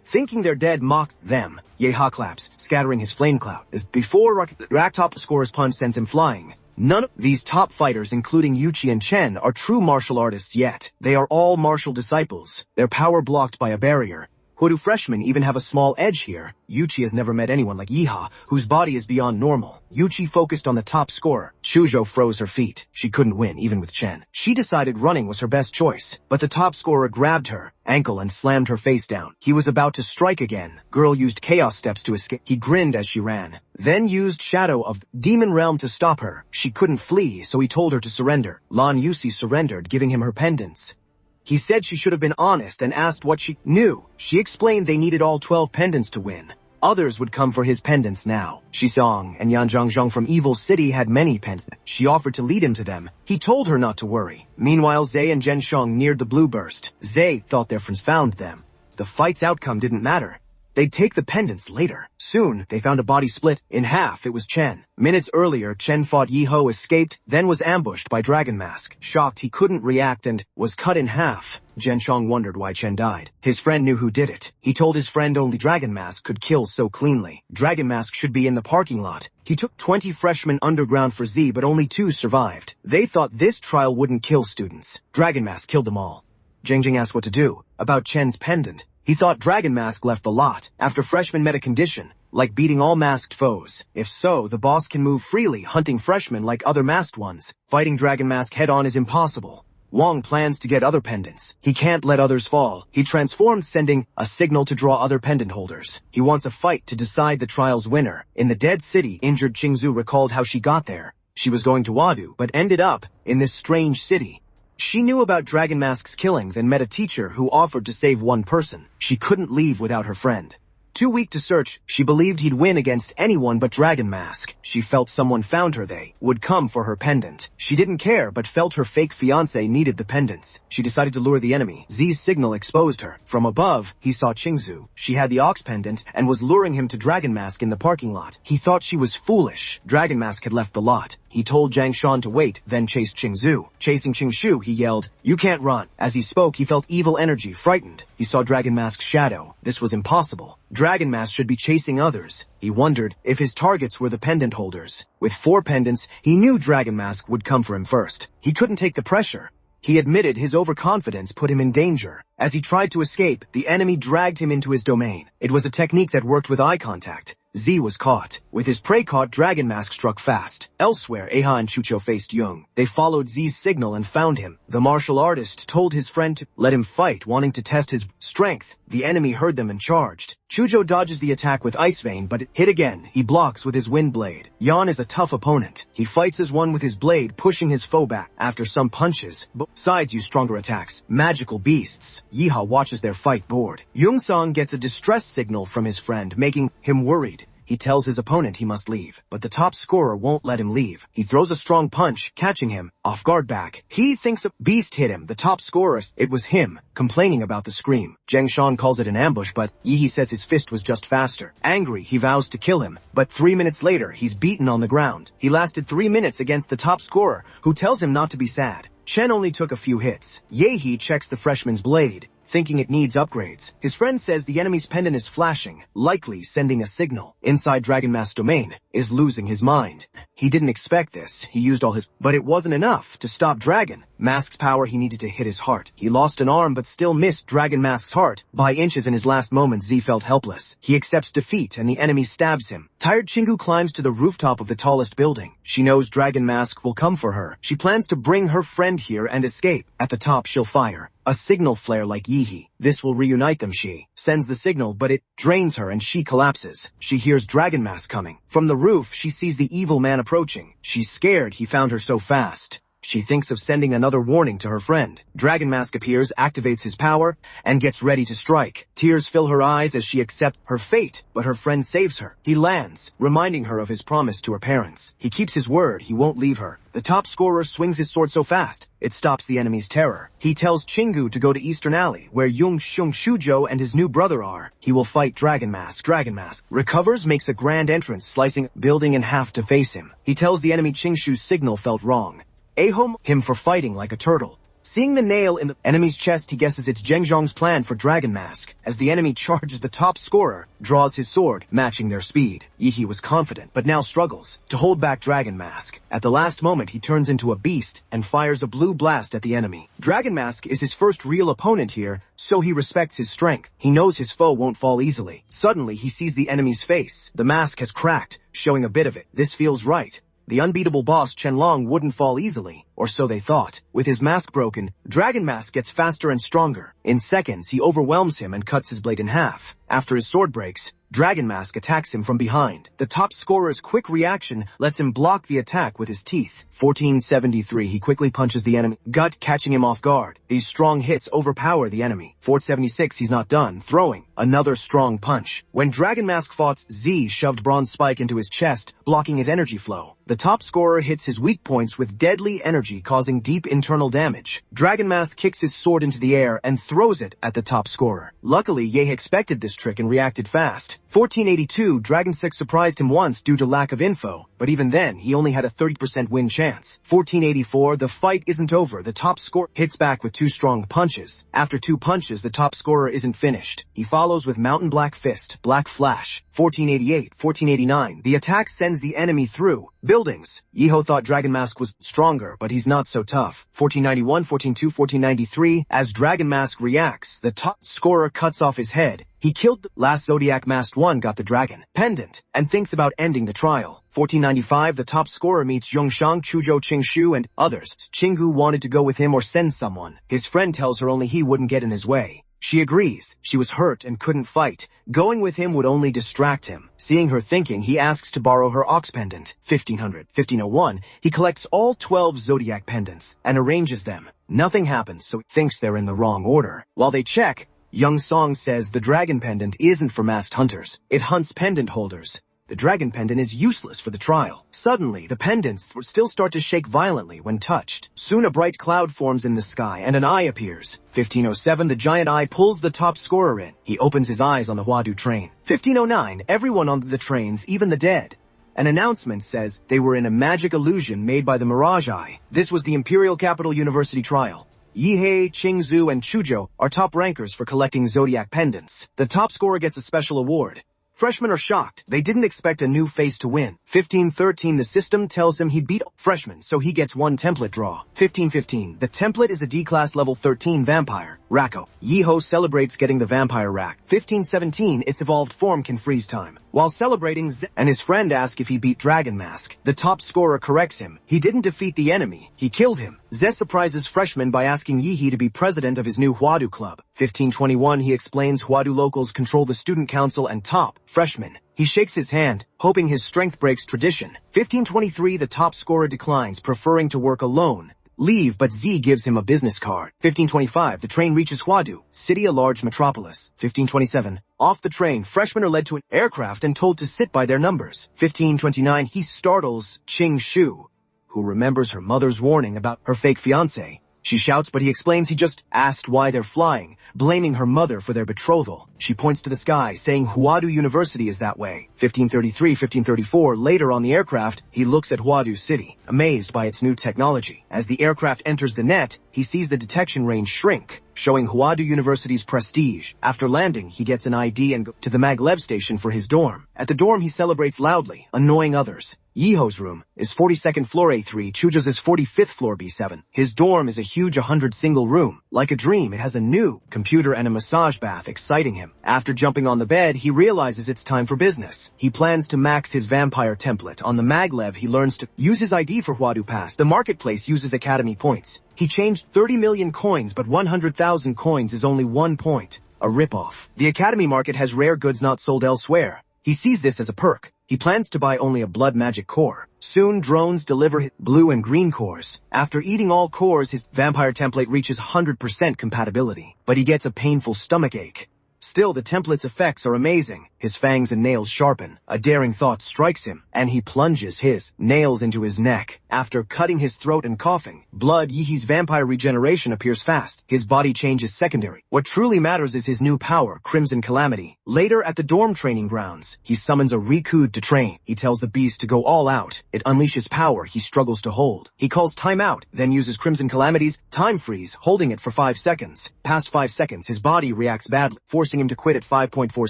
Thinking they're dead, mocked them. Yahello claps, scattering his flame cloud. As before, the top scorer's punch sends him flying. None of these top fighters, including Yuchi and Chen, are true martial artists yet. They are all martial disciples, their power blocked by a barrier. Huadu freshmen even have a small edge here. Yuchi has never met anyone like Yiha, whose body is beyond normal. Yuchi focused on the top scorer. Chuzhou froze her feet. She couldn't win, even with Chen. She decided running was her best choice, but the top scorer grabbed her ankle and slammed her face down. He was about to strike again. Girl used chaos steps to escape. He grinned as she ran, then used Shadow of Demon Realm to stop her. She couldn't flee, so he told her to surrender. Lan Yusi surrendered, giving him her pendants. He said she should have been honest and asked what she knew. She explained they needed all 12 pendants to win. Others would come for his pendants now. Shizong and Yanzhangzhong from Evil City had many pendants. She offered to lead him to them. He told her not to worry. Meanwhile, Zhe and Zhensheng neared the blue burst. Zhe thought their friends found them. The fight's outcome didn't matter. They'd take the pendants later. Soon, they found a body split in half. It was Chen. Minutes earlier, Chen fought Yiho, escaped, then was ambushed by Dragon Mask. Shocked he couldn't react and was cut in half. Zhensheng wondered why Chen died. His friend knew who did it. He told his friend only Dragon Mask could kill so cleanly. Dragon Mask should be in the parking lot. He took 20 freshmen underground for Z, but only 2 survived. They thought this trial wouldn't kill students. Dragon Mask killed them all. Jingjing asked what to do about Chen's pendant. He thought Dragon Mask left the lot after freshmen met a condition, like beating all masked foes. If so, the boss can move freely, hunting freshmen like other masked ones. Fighting Dragon Mask head-on is impossible. Wong plans to get other pendants. He can't let others fall. He transformed, sending a signal to draw other pendant holders. He wants a fight to decide the trial's winner. In the dead city, injured Qingzu recalled how she got there. She was going to Huadu, but ended up in this strange city. She knew about Dragon Mask's killings and met a teacher who offered to save one person. She couldn't leave without her friend. Too weak to search, she believed he'd win against anyone but Dragon Mask. She felt someone found her. They would come for her pendant. She didn't care, but felt her fake fiancé needed the pendants. She decided to lure the enemy. Z's signal exposed her. From above, he saw Qingzu. She had the Ox pendant and was luring him to Dragon Mask in the parking lot. He thought she was foolish. Dragon Mask had left the lot. He told Zhang Shan to wait, then chased Qingzu. Chasing Qingshu, he yelled, "You can't run." As he spoke, he felt evil energy, frightened. He saw Dragon Mask's shadow. This was impossible. Dragon Mask should be chasing others. He wondered if his targets were the pendant holders. With 4 pendants, he knew Dragon Mask would come for him first. He couldn't take the pressure. He admitted his overconfidence put him in danger. As he tried to escape, the enemy dragged him into his domain. It was a technique that worked with eye contact. Z was caught. With his prey caught, Dragon Mask struck fast. Elsewhere, Eha and Chucho faced Jung. They followed Z's signal and found him. The martial artist told his friend to let him fight, wanting to test his strength. The enemy heard them and charged. Chujo dodges the attack with Ice Vein, but hit again. He blocks with his Wind Blade. Yan is a tough opponent. He fights as one with his blade, pushing his foe back. After some punches, both sides use stronger attacks. Magical beasts. Yiha watches their fight bored. Youngsang gets a distress signal from his friend, making him worried. He tells his opponent he must leave, but the top scorer won't let him leave. He throws a strong punch, catching him off guard back. He thinks a beast hit him. The top scorer, it was him, complaining about the scream. Zheng Shan calls it an ambush, but Yihi says his fist was just faster. Angry, he vows to kill him, but 3 minutes later, he's beaten on the ground. He lasted 3 minutes against the top scorer, who tells him not to be sad. Chen only took a few hits. Yehi checks the freshman's blade, thinking it needs upgrades. His friend says the enemy's pendant is flashing, likely sending a signal. Inside Dragon Mask's domain is losing his mind. He didn't expect this. He used all his, but it wasn't enough to stop Dragon Mask's power. He needed to hit his heart. He lost an arm but still missed Dragon Mask's heart by inches. In his last moments, Z felt helpless. He accepts defeat and the enemy stabs him. Tired, Chingu climbs to the rooftop of the tallest building. She knows Dragon Mask will come for her. She plans to bring her friend here and escape. At the top, she'll fire a signal flare like Yihi. This will reunite them. She sends the signal, but it drains her and she collapses. She hears Dragon Mask coming. From the roof, she sees the evil man approaching. She's scared he found her so fast. She thinks of sending another warning to her friend. Dragon Mask appears, activates his power, and gets ready to strike. Tears fill her eyes as she accepts her fate, but her friend saves her. He lands, reminding her of his promise to her parents. He keeps his word, he won't leave her. The top scorer swings his sword so fast, it stops the enemy's terror. He tells Chingu to go to Eastern Alley, where Yung Shung Shujo and his new brother are. He will fight Dragon Mask. Dragon Mask recovers, makes a grand entrance, slicing building in half to face him. He tells the enemy Chingshu's signal felt wrong. Ahom him for fighting like a turtle. Seeing the nail in the enemy's chest, he guesses it's Zhengzhong's plan for Dragon Mask. As the enemy charges, the top scorer draws his sword, matching their speed. Yihi was confident, but now struggles to hold back Dragon Mask. At the last moment, he turns into a beast and fires a blue blast at the enemy. Dragon Mask is his first real opponent here, so he respects his strength. He knows his foe won't fall easily. Suddenly, he sees the enemy's face. The mask has cracked, showing a bit of it. This feels right. The unbeatable boss Chenlong wouldn't fall easily, or so they thought. With his mask broken, Dragon Mask gets faster and stronger. In seconds, he overwhelms him and cuts his blade in half. After his sword breaks, Dragon Mask attacks him from behind. The top scorer's quick reaction lets him block the attack with his teeth. 1473, he quickly punches the enemy gut, catching him off guard. These strong hits overpower the enemy. 476, he's not done, throwing another strong punch. When Dragon Mask fought, Z shoved Bronze Spike into his chest, blocking his energy flow. The top scorer hits his weak points with deadly energy, causing deep internal damage. Dragon Mask kicks his sword into the air and throws it at the top scorer. Luckily, Ye expected this trick and reacted fast. 1482, Dragon 6 surprised him once due to lack of info, but even then, he only had a 30% win chance. 1484, the fight isn't over. The top scorer hits back with 2 strong punches. After 2 punches, the top scorer isn't finished. He follows with Mountain Black Fist, Black Flash. 1488, 1489, the attack sends the enemy through buildings. Yiho thought Dragon Mask was stronger, but he's not so tough. 1491, 1492, 1493, as Dragon Mask reacts, the top scorer cuts off his head. He killed the last Zodiac Masked one, got the dragon pendant, and thinks about ending the trial. 1495, the top scorer meets Yongshang, Chujo, Chingshu, and others. Chingu wanted to go with him or send someone. His friend tells her only he wouldn't get in his way. She agrees. She was hurt and couldn't fight. Going with him would only distract him. Seeing her thinking, he asks to borrow her ox pendant. 1500. 1501, he collects all 12 Zodiac pendants and arranges them. Nothing happens, so he thinks they're in the wrong order. While they check, Young Song says the dragon pendant isn't for masked hunters. It hunts pendant holders. The dragon pendant is useless for the trial. Suddenly, the pendants still start to shake violently when touched. Soon a bright cloud forms in the sky and an eye appears. 1507, the giant eye pulls the top scorer in. He opens his eyes on the Huadu train. 1509, everyone on the trains, even the dead. An announcement says they were in a magic illusion made by the Mirage Eye. This was the Imperial Capital University trial. Yihei, Qingzu, and Chujo are top rankers for collecting Zodiac pendants. The top scorer gets a special award. Freshmen are shocked. They didn't expect a new face to win. 1513, the system tells him he beat freshmen, so he gets 1 template draw. 1515, the template is a D-class level 13 vampire, Rako. Yiho celebrates getting the vampire rack. 1517, its evolved form can freeze time. While celebrating, and his friend ask if he beat Dragon Mask. The top scorer corrects him. He didn't defeat the enemy. He killed him. Ze surprises freshmen by asking Yihi to be president of his new Huadu club. 1521, he explains Huadu locals control the student council and top freshmen. He shakes his hand, hoping his strength breaks tradition. 1523, the top scorer declines, preferring to work alone. Leave, but Z gives him a business card. 1525, the train reaches Huadu, city a large metropolis. 1527, off the train, freshmen are led to an aircraft and told to sit by their numbers. 1529, he startles Ching Shu, who remembers her mother's warning about her fake fiancé. She shouts, but he explains he just asked why they're flying, blaming her mother for their betrothal. She points to the sky, saying Huadu University is that way. 1533, 1534, later on the aircraft, he looks at Huadu City, amazed by its new technology. As the aircraft enters the net, he sees the detection range shrink, showing Huadu University's prestige. After landing, he gets an ID and goes to the maglev station for his dorm. At the dorm, he celebrates loudly, annoying others. Yiho's room is 42nd floor A3, Chujo's is 45th floor B7. His dorm is a huge 100 single room. Like a dream, it has a new computer and a massage bath, exciting him. After jumping on the bed, he realizes it's time for business. He plans to max his vampire template. On the maglev, he learns to use his ID for Huadu Pass. The marketplace uses academy points. He changed 30 million coins, but 100,000 coins is only 1 point. A ripoff. The academy market has rare goods not sold elsewhere. He sees this as a perk. He plans to buy only a blood magic core. Soon, drones deliver his blue and green cores. After eating all cores, his vampire template reaches 100% compatibility. But he gets a painful stomachache. Still, the template's effects are amazing. His fangs and nails sharpen. A daring thought strikes him, and he plunges his nails into his neck. After cutting his throat and coughing, blood Yihi's vampire regeneration appears fast. His body change is secondary. What truly matters is his new power, Crimson Calamity. Later, at the dorm training grounds, he summons a Recapturing to train. He tells the beast to go all out. It unleashes power he struggles to hold. He calls time out, then uses Crimson Calamity's time freeze, holding it for 5 seconds. Past 5 seconds, his body reacts badly, forcing him to quit at 5.4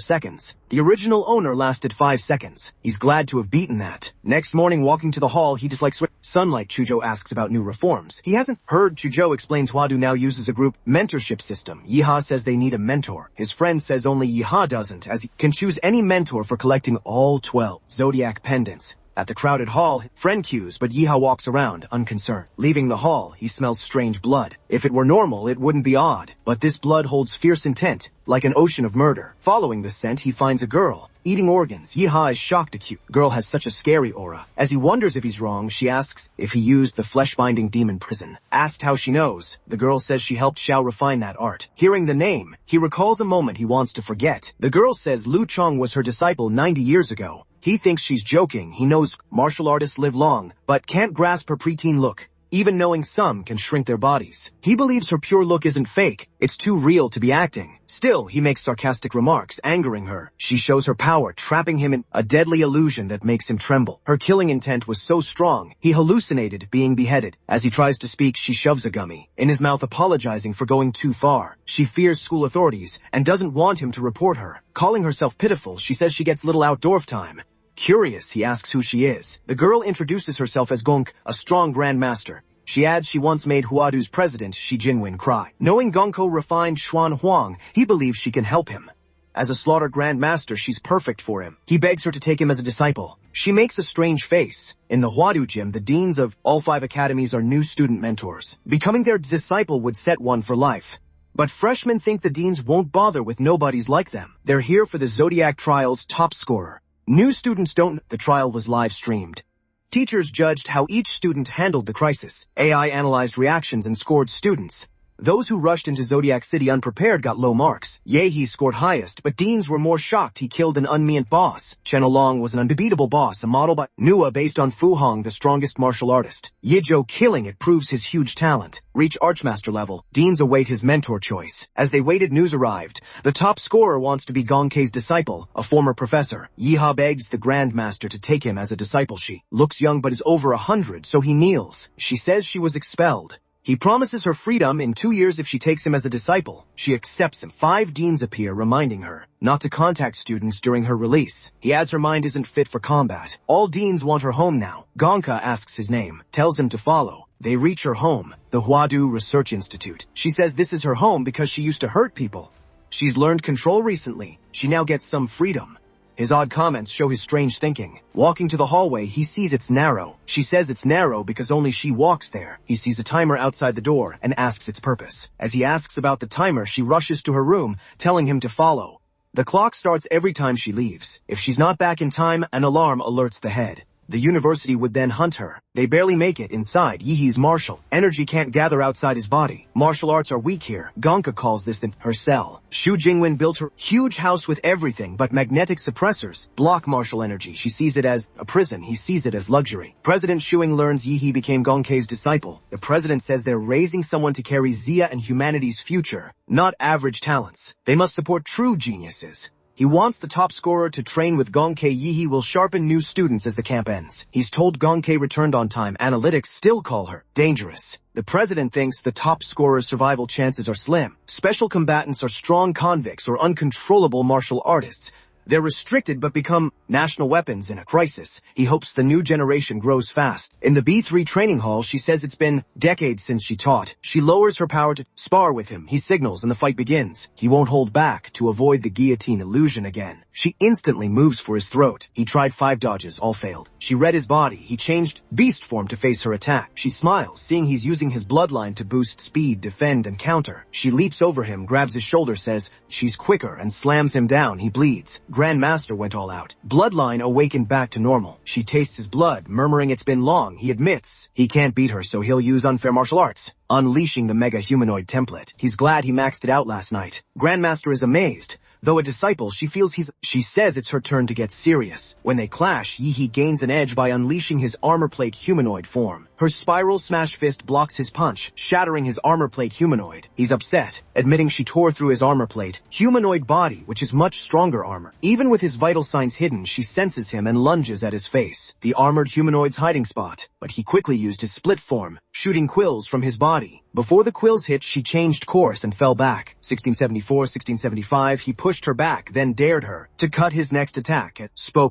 seconds. The original owner lasted 5 seconds. He's glad to have beaten that. Next morning, walking to the hall, he dislikes sunlight. Chujo asks about new reforms. He hasn't heard. Chujo explains Huadu now uses a group mentorship system. Yiha says they need a mentor. His friend says only Yiha doesn't, as he can choose any mentor for collecting all 12 Zodiac pendants. At the crowded hall, friend queues, but Yiha walks around, unconcerned. Leaving the hall, he smells strange blood. If it were normal, it wouldn't be odd. But this blood holds fierce intent, like an ocean of murder. Following the scent, he finds a girl eating organs. Yiha is shocked. The girl has such a scary aura. As he wonders if he's wrong, she asks if he used the flesh-binding demon prison. Asked how she knows, the girl says she helped Xiao refine that art. Hearing the name, he recalls a moment he wants to forget. The girl says Lu Chong was her disciple 90 years ago. He thinks she's joking. He knows martial artists live long, but can't grasp her preteen look, even knowing some can shrink their bodies. He believes her pure look isn't fake. It's too real to be acting. Still, he makes sarcastic remarks, angering her. She shows her power, trapping him in a deadly illusion that makes him tremble. Her killing intent was so strong, he hallucinated being beheaded. As he tries to speak, she shoves a gummy in his mouth, apologizing for going too far. She fears school authorities and doesn't want him to report her. Calling herself pitiful, she says she gets little outdoor time. Curious, he asks who she is. The girl introduces herself as Gonk, a strong grandmaster. She adds she once made Huadu's president, Shi Jinwen, cry. Knowing Gonko refined Xuan Huang, he believes she can help him. As a slaughter grandmaster, she's perfect for him. He begs her to take him as a disciple. She makes a strange face. In the Huadu gym, the deans of all 5 academies are new student mentors. Becoming their disciple would set one for life. But freshmen think the deans won't bother with nobodies like them. They're here for the Zodiac trial's top scorer. New students don't. The trial was live streamed. Teachers judged how each student handled the crisis. AI analyzed reactions and scored students. Those who rushed into Zodiac City unprepared got low marks. Yehi scored highest, but deans were more shocked he killed an unmeant boss. Chen Long was an unbeatable boss, a model by Nua based on Fu Hong, the strongest martial artist. Yizhou killing it proves his huge talent. Reach Archmaster level. Deans await his mentor choice. As they waited, news arrived. The top scorer wants to be Gonkei's disciple, a former professor. Yiha begs the Grandmaster to take him as a disciple. She looks young but is over 100, so he kneels. She says she was expelled. He promises her freedom in 2 years if she takes him as a disciple. She accepts him. 5 deans appear, reminding her not to contact students during her release. He adds her mind isn't fit for combat. All deans want her home now. Gonka asks his name, tells him to follow. They reach her home, the Huadu Research Institute. She says this is her home because she used to hurt people. She's learned control recently. She now gets some freedom. His odd comments show his strange thinking. Walking to the hallway, he sees it's narrow. She says it's narrow because only she walks there. He sees a timer outside the door and asks its purpose. As he asks about the timer, she rushes to her room, telling him to follow. The clock starts every time she leaves. If she's not back in time, an alarm alerts the head. The university would then hunt her. They barely make it inside Yihi's martial. Energy can't gather outside his body. Martial arts are weak here. Gonka calls this her cell. Shu Jingwen built her huge house with everything but magnetic suppressors. Block martial energy. She sees it as a prison. He sees it as luxury. President Shuing learns Yihi became Gonkei's disciple. The president says they're raising someone to carry Zia and humanity's future, not average talents. They must support true geniuses. He wants the top scorer to train with Gonkei. Yihi will sharpen new students as the camp ends. He's told Gonkei returned on time. Analytics still call her dangerous. The president thinks the top scorer's survival chances are slim. Special combatants are strong convicts or uncontrollable martial artists. They're restricted but become national weapons in a crisis. He hopes the new generation grows fast. In the B3 training hall, she says it's been decades since she taught. She lowers her power to spar with him. He signals and the fight begins. He won't hold back to avoid the guillotine illusion again. She instantly moves for his throat. He tried 5 dodges, all failed. She read his body. He changed beast form to face her attack. She smiles, seeing he's using his bloodline to boost speed, defend, and counter. She leaps over him, grabs his shoulder, says she's quicker, and slams him down. He bleeds. Grandmaster went all out. Bloodline awakened back to normal. She tastes his blood, murmuring it's been long. He admits he can't beat her, so he'll use unfair martial arts, unleashing the mega humanoid template. He's glad he maxed it out last night. Grandmaster is amazed. Though a disciple, she feels she says it's her turn to get serious. When they clash, Yihi gains an edge by unleashing his armor plate humanoid form. Her spiral smash fist blocks his punch, shattering his armor plate humanoid. He's upset, admitting she tore through his armor plate humanoid body, which is much stronger armor. Even with his vital signs hidden, she senses him and lunges at his face, the armored humanoid's hiding spot. But he quickly used his split form, shooting quills from his body. Before the quills hit, she changed course and fell back. 1674, 1675, he pushed her back, then dared her to cut his next attack.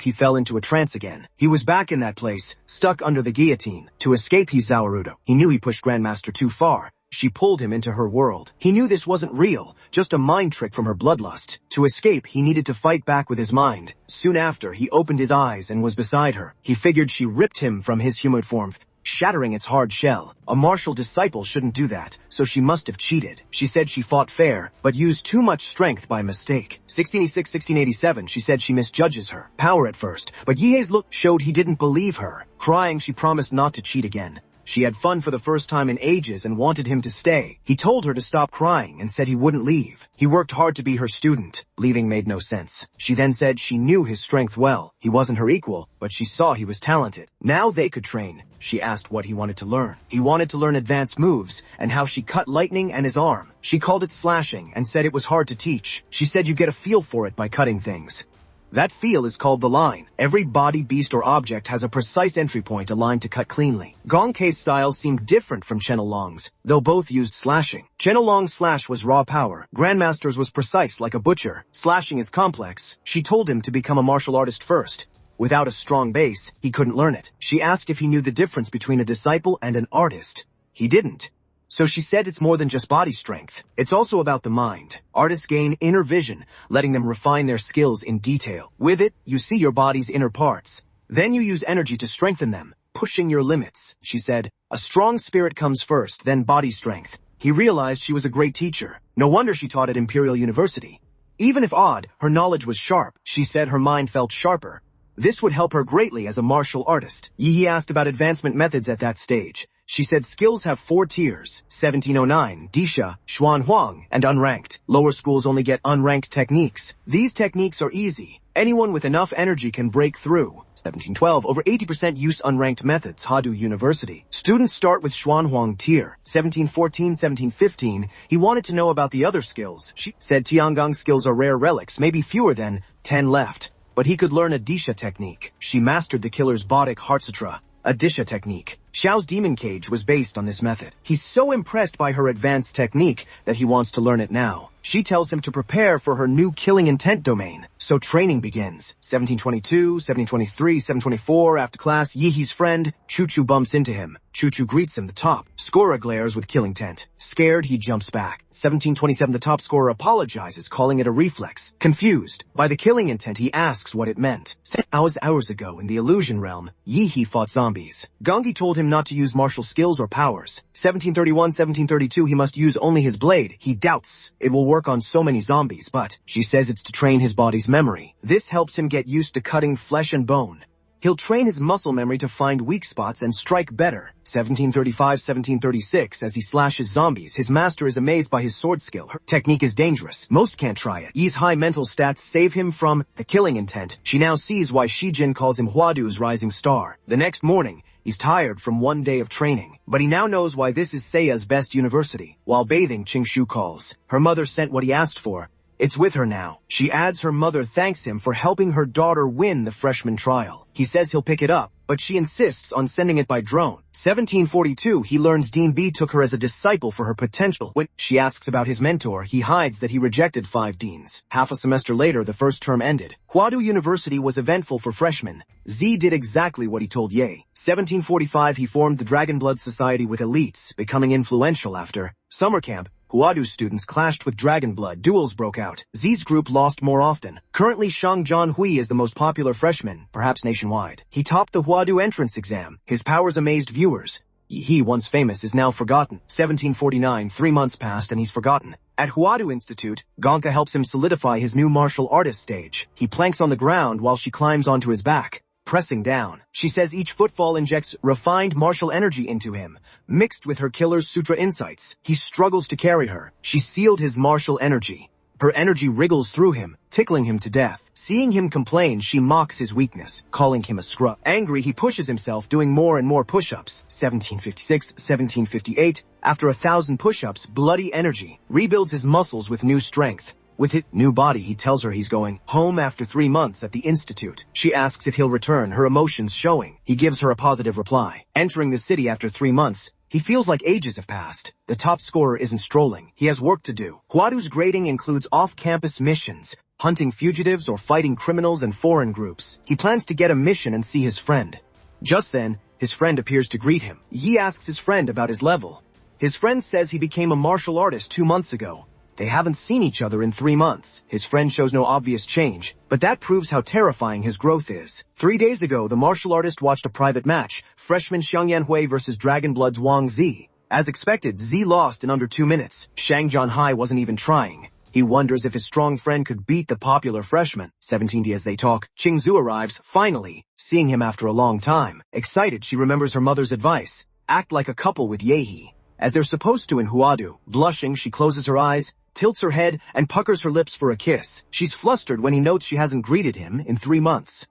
He fell into a trance again. He was back in that place, stuck under the guillotine. To escape, he Zawarudo. He knew he pushed Grandmaster too far. She pulled him into her world. He knew this wasn't real, just a mind trick from her bloodlust. To escape, he needed to fight back with his mind. Soon after, he opened his eyes and was beside her. He figured she ripped him from his humanoid form, shattering its hard shell. A martial disciple shouldn't do that, so she must have cheated. She said she fought fair, but used too much strength by mistake. 1686, 1687, she said she misjudges her power at first, but Yihei's look showed he didn't believe her. Crying, she promised not to cheat again. She had fun for the first time in ages and wanted him to stay. He told her to stop crying and said he wouldn't leave. He worked hard to be her student. Leaving made no sense. She then said she knew his strength well. He wasn't her equal, but she saw he was talented. Now they could train. She asked what he wanted to learn. He wanted to learn advanced moves and how she cut lightning and his arm. She called it slashing and said it was hard to teach. She said you get a feel for it by cutting things. That feel is called the line. Every body, beast, or object has a precise entry point aligned to cut cleanly. Gonke's style seemed different from Chenalong's, though both used slashing. Chenalong's slash was raw power. Grandmaster's was precise like a butcher. Slashing is complex. She told him to become a martial artist first. Without a strong base, he couldn't learn it. She asked if he knew the difference between a disciple and an artist. He didn't. So she said it's more than just body strength. It's also about the mind. Artists gain inner vision, letting them refine their skills in detail. With it, you see your body's inner parts. Then you use energy to strengthen them, pushing your limits. She said, a strong spirit comes first, then body strength. He realized she was a great teacher. No wonder she taught at Imperial University. Even if odd, her knowledge was sharp. She said her mind felt sharper. This would help her greatly as a martial artist. Yihi asked about advancement methods at that stage. She said skills have 4 tiers, 1709, Disha, Xuanhuang, and unranked. Lower schools only get unranked techniques. These techniques are easy. Anyone with enough energy can break through. 1712, over 80% use unranked methods, Huadu University. Students start with Xuanhuang tier. 1714, 1715, he wanted to know about the other skills. She said Tiangong skills are rare relics, maybe fewer than 10 left. But he could learn a Disha technique. She mastered the killer's Bodic Heart Sutra, a Disha technique. Xiao's demon cage was based on this method. He's so impressed by her advanced technique that he wants to learn it now. She tells him to prepare for her new killing intent domain. So training begins. 1722, 1723, 1724, after class, Yihi's friend, Chuchu bumps into him. Chuchu greets him, the top. Scorer glares with killing intent. Scared, he jumps back. 1727, the top scorer apologizes, calling it a reflex. Confused by the killing intent, he asks what it meant. Hours ago, in the illusion realm, Yihi fought zombies. Gonki told him not to use martial skills or powers. 1731, 1732, he must use only his blade. He doubts it will work on so many zombies, but she says it's to train his body's memory. This helps him get used to cutting flesh and bone. He'll train his muscle memory to find weak spots and strike better. 1735, 1736, as he slashes zombies, his master is amazed by his sword skill. Her technique is dangerous. Most can't try it. Yi's high mental stats save him from the killing intent. She now sees why Shijin calls him Huadu's rising star. The next morning, he's tired from one day of training, but he now knows why this is Seiya's best university. While bathing, Qingshu calls. Her mother sent what he asked for. It's with her now. She adds her mother thanks him for helping her daughter win the freshman trial. He says he'll pick it up, but she insists on sending it by drone. 1742, he learns Dean B took her as a disciple for her potential. When she asks about his mentor, he hides that he rejected 5 deans. Half a semester later, the first term ended. Huadu University was eventful for freshmen. Z did exactly what he told Ye. 1745, he formed the Dragonblood Society with elites, becoming influential after summer camp. Huadu's students clashed with Dragon Blood. Duels broke out. Z's group lost more often. Currently, Shang Jianhui is the most popular freshman, perhaps nationwide. He topped the Huadu entrance exam. His powers amazed viewers. He, once famous, is now forgotten. 1749, 3 months passed and he's forgotten. At Huadu Institute, Gonk helps him solidify his new martial artist stage. He planks on the ground while she climbs onto his back, pressing down. She says each footfall injects refined martial energy into him, mixed with her killer's sutra insights. He struggles to carry her. She sealed his martial energy. Her energy wriggles through him, tickling him to death. Seeing him complain, she mocks his weakness, calling him a scrub. Angry, he pushes himself, doing more and more push-ups. 1756, 1758, after 1,000 push-ups, bloody energy, rebuilds his muscles with new strength. With his new body, he tells her he's going home after 3 months at the institute. She asks if he'll return, her emotions showing. He gives her a positive reply. Entering the city after 3 months, he feels like ages have passed. The top scorer isn't strolling. He has work to do. Huadu's grading includes off-campus missions, hunting fugitives or fighting criminals and foreign groups. He plans to get a mission and see his friend. Just then, his friend appears to greet him. Yi asks his friend about his level. His friend says he became a martial artist 2 months ago. They haven't seen each other in 3 months. His friend shows no obvious change, but that proves how terrifying his growth is. 3 days ago, the martial artist watched a private match, freshman Xiang Yanhui versus Dragon Blood's Wang Zi. As expected, Zi lost in under 2 minutes. Shang Jianhai wasn't even trying. He wonders if his strong friend could beat the popular freshman. 17 as they talk, Qingzu arrives, finally, seeing him after a long time. Excited, she remembers her mother's advice. Act like a couple with Yehi. As they're supposed to in Huadu. Blushing, she closes her eyes, tilts her head, and puckers her lips for a kiss. She's flustered when he notes she hasn't greeted him in 3 months.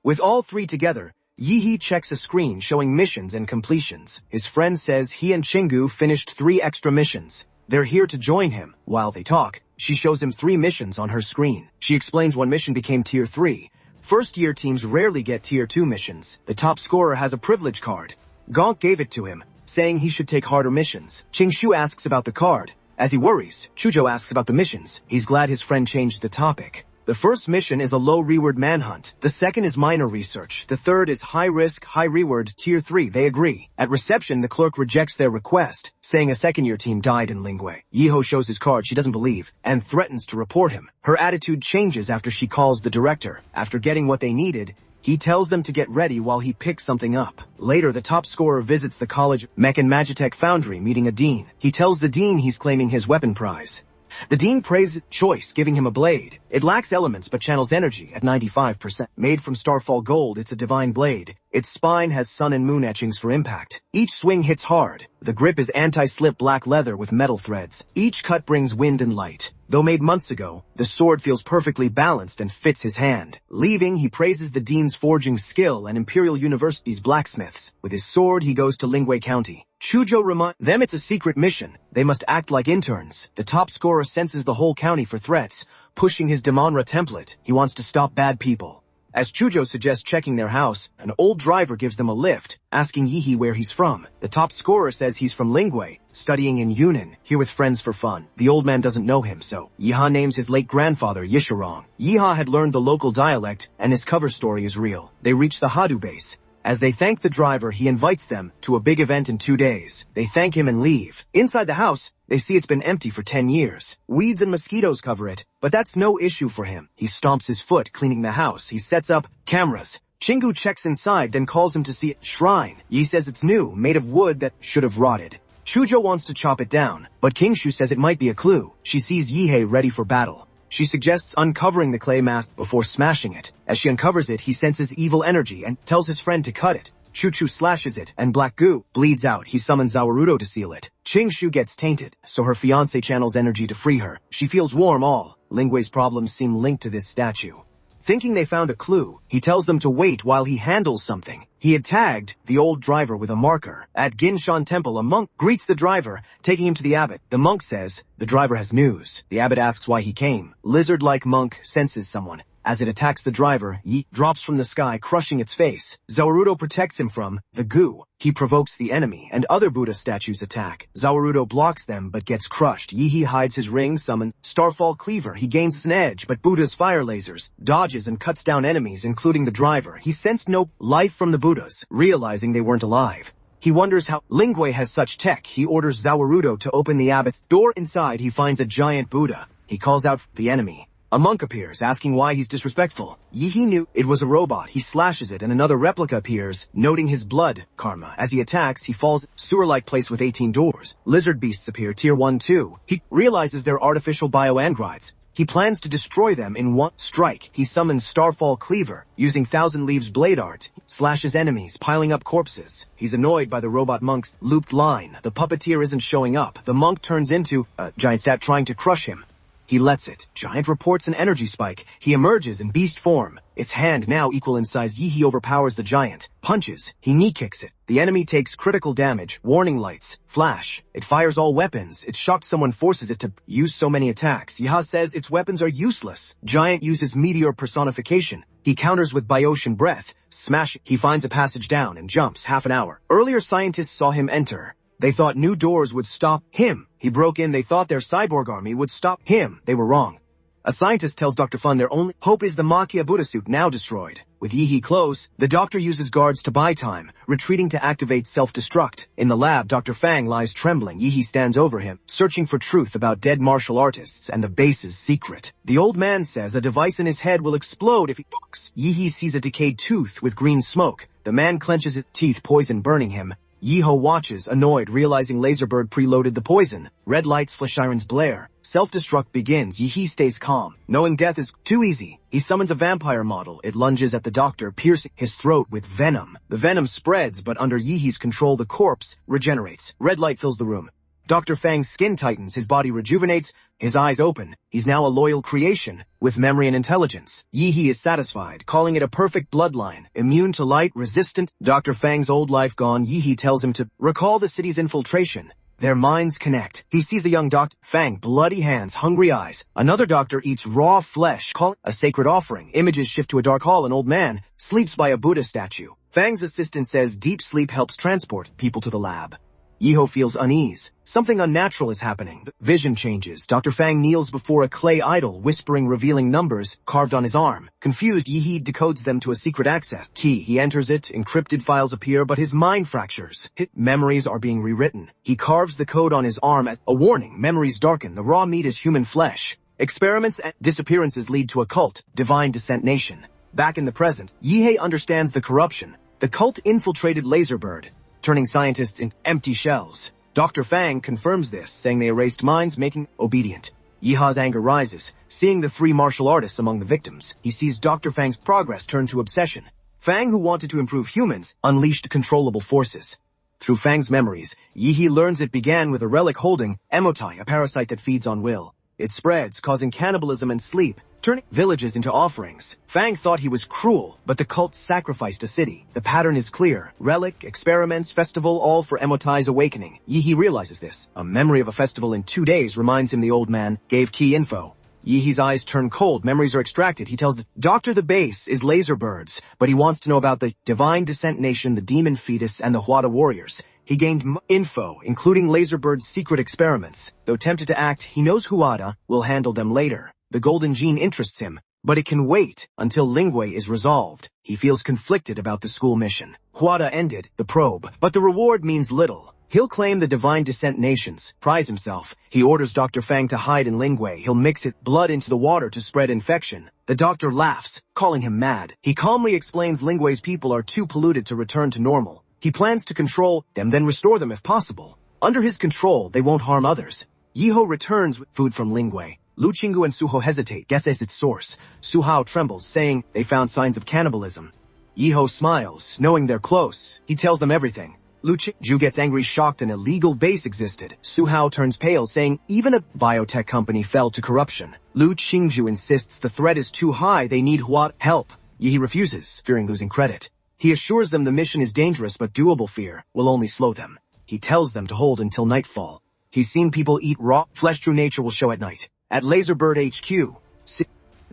With all three together, Yihi checks a screen showing missions and completions. His friend says he and Chingu finished 3 extra missions. They're here to join him. While they talk, she shows him 3 missions on her screen. She explains one mission became Tier 3. First-year teams rarely get Tier 2 missions. The top scorer has a privilege card. Gonk gave it to him, saying he should take harder missions. Qingshu asks about the card. As he worries, Chujo asks about the missions. He's glad his friend changed the topic. The first mission is a low-reward manhunt. The second is minor research. The third is high-risk, high-reward, Tier 3. They agree. At reception, the clerk rejects their request, saying a second-year team died in Lingwei. Yiho shows his card she doesn't believe, and threatens to report him. Her attitude changes after she calls the director. After getting what they needed, he tells them to get ready while he picks something up. Later, the top scorer visits the college Mech and Magitech foundry, meeting a dean. He tells the dean he's claiming his weapon prize. The dean praises choice, giving him a blade. It lacks elements but channels energy at 95%. Made from Starfall Gold, it's a divine blade. Its spine has sun and moon etchings for impact. Each swing hits hard. The grip is anti-slip black leather with metal threads. Each cut brings wind and light. Though made months ago, the sword feels perfectly balanced and fits his hand. Leaving, he praises the dean's forging skill and Imperial University's blacksmiths. With his sword, he goes to Lingwei County. Chujo reminds them it's a secret mission. They must act like interns. The top scorer senses the whole county for threats, pushing his Damonra template. He wants to stop bad people. As Chujo suggests checking their house, an old driver gives them a lift, asking Yihi where he's from. The top scorer says he's from Lingwei, studying in Yunnan, here with friends for fun. The old man doesn't know him, so Yiha names his late grandfather Yishirong. Yiha had learned the local dialect, and his cover story is real. They reach the Huadu base. As they thank the driver, he invites them to a big event in 2 days. They thank him and leave. Inside the house, they see it's been empty for 10 years. Weeds and mosquitoes cover it, but that's no issue for him. He stomps his foot, cleaning the house. He sets up cameras. Chingu checks inside, then calls him to see a shrine. Yi says it's new, made of wood that should have rotted. Chujo wants to chop it down, but Kingshu says it might be a clue. She sees Yihei ready for battle. She suggests uncovering the clay mask before smashing it. As she uncovers it, he senses evil energy and tells his friend to cut it. Chuchu slashes it, and black goo bleeds out. He summons Zawarudo to seal it. Chingshu gets tainted, so her fiancé channels energy to free her. She feels warm all. Lingwei's problems seem linked to this statue. Thinking they found a clue, he tells them to wait while he handles something. He had tagged the old driver with a marker. At Ginshan Temple, a monk greets the driver, taking him to the abbot. The monk says, the driver has news. The abbot asks why he came. Lizard-like monk senses someone. As it attacks the driver, Yi drops from the sky, crushing its face. Zawarudo protects him from the goo. He provokes the enemy, and other Buddha statues attack. Zawarudo blocks them, but gets crushed. Yihi hides his ring, summons Starfall Cleaver. He gains an edge, but Buddha's fire lasers, dodges and cuts down enemies, including the driver. He sensed no life from the Buddhas, realizing they weren't alive. He wonders how Lingwei has such tech. He orders Zawarudo to open the abbot's door. Inside, he finds a giant Buddha. He calls out the enemy. A monk appears, asking why he's disrespectful. Yihi knew it was a robot. He slashes it, and another replica appears, noting his blood karma. As he attacks, he falls sewer-like place with 18 doors. Lizard beasts appear, tier 1-2. He realizes they're artificial bioandroids. He plans to destroy them in one strike. He summons Starfall Cleaver, using Thousand Leaves blade art. Slashes enemies, piling up corpses. He's annoyed by the robot monk's looped line. The puppeteer isn't showing up. The monk turns into a giant stat trying to crush him. He lets it. Giant reports an energy spike. He emerges in beast form. Its hand, now equal in size, Yihi overpowers the giant. Punches. He knee kicks it. The enemy takes critical damage. Warning lights. Flash. It fires all weapons. It's shocked someone forces it to use so many attacks. Yaha says its weapons are useless. Giant uses meteor personification. He counters with Biocean breath. Smash. He finds a passage down and jumps half an hour. Earlier scientists saw him enter. They thought new doors would stop him. He broke in. They thought their cyborg army would stop him. They were wrong. A scientist tells Dr. Fun their only hope is the Makia Buddha suit, now destroyed. With Yihi close, the doctor uses guards to buy time, retreating to activate self-destruct. In the lab, Dr. Fang lies trembling. Yihi stands over him, searching for truth about dead martial artists and the base's secret. The old man says a device in his head will explode if he talks. Yihi sees a decayed tooth with green smoke. The man clenches his teeth, poison burning him. Yiho watches, annoyed, realizing Laserbird preloaded the poison. Red lights flash sirens blare. Self-destruct begins. Yihi stays calm. Knowing death is too easy, he summons a vampire model. It lunges at the doctor, piercing his throat with venom. The venom spreads, but under Yihi's control, the corpse regenerates. Red light fills the room. Dr. Fang's skin tightens, his body rejuvenates, his eyes open. He's now a loyal creation, with memory and intelligence. Yihi is satisfied, calling it a perfect bloodline, immune to light, resistant. Dr. Fang's old life gone, Yihi tells him to recall the city's infiltration. Their minds connect. He sees a young Dr. Fang, bloody hands, hungry eyes. Another doctor eats raw flesh, call it a sacred offering. Images shift to a dark hall. An old man sleeps by a Buddha statue. Fang's assistant says deep sleep helps transport people to the lab. Yiho feels unease. Something unnatural is happening. The vision changes. Dr. Fang kneels before a clay idol, whispering revealing numbers carved on his arm. Confused, Yihi decodes them to a secret access key. He enters it, encrypted files appear, but his mind fractures. His memories are being rewritten. He carves the code on his arm as a warning. Memories darken. The raw meat is human flesh. Experiments and disappearances lead to a cult, Divine Descent Nation. Back in the present, Yihei understands the corruption. The cult infiltrated Laserbird, turning scientists into empty shells. Dr. Fang confirms this, saying they erased minds, making obedient. Yiha's anger rises, seeing the three martial artists among the victims. He sees Dr. Fang's progress turn to obsession. Fang, who wanted to improve humans, unleashed controllable forces. Through Fang's memories, Yihi learns it began with a relic holding Emotai, a parasite that feeds on will. It spreads, causing cannibalism and sleep, turning villages into offerings. Fang thought he was cruel, but the cult sacrificed a city. The pattern is clear. Relic, experiments, festival, all for Emotai's awakening. Yihi realizes this. A memory of a festival in 2 days reminds him the old man gave key info. Yihi's eyes turn cold. Memories are extracted. He tells the doctor the base is Laserbirds, but he wants to know about the Divine Descent Nation, the Demon Fetus, and the Huadu warriors. He gained info, including Laserbird's secret experiments. Though tempted to act, he knows Huadu will handle them later. The golden gene interests him, but it can wait until Lingwei is resolved. He feels conflicted about the school mission. Huadu ended the probe, but the reward means little. He'll claim the Divine Descent Nations, prize himself. He orders Dr. Fang to hide in Lingwei. He'll mix his blood into the water to spread infection. The doctor laughs, calling him mad. He calmly explains Lingwei's people are too polluted to return to normal. He plans to control them, then restore them if possible. Under his control, they won't harm others. Yiho returns with food from Lingwei. Lu Qinggu and Suho hesitate, guesses its source. Su Hao trembles, saying they found signs of cannibalism. Yiho smiles, knowing they're close. He tells them everything. Lu Qingju gets angry, shocked an illegal base existed. Su Hao turns pale, saying even a biotech company fell to corruption. Lu Qingju insists the threat is too high, they need Huadu help. Yihi refuses, fearing losing credit. He assures them the mission is dangerous, but doable. Fear will only slow them. He tells them to hold until nightfall. He's seen people eat raw flesh. True nature will show at night. At Laserbird HQ,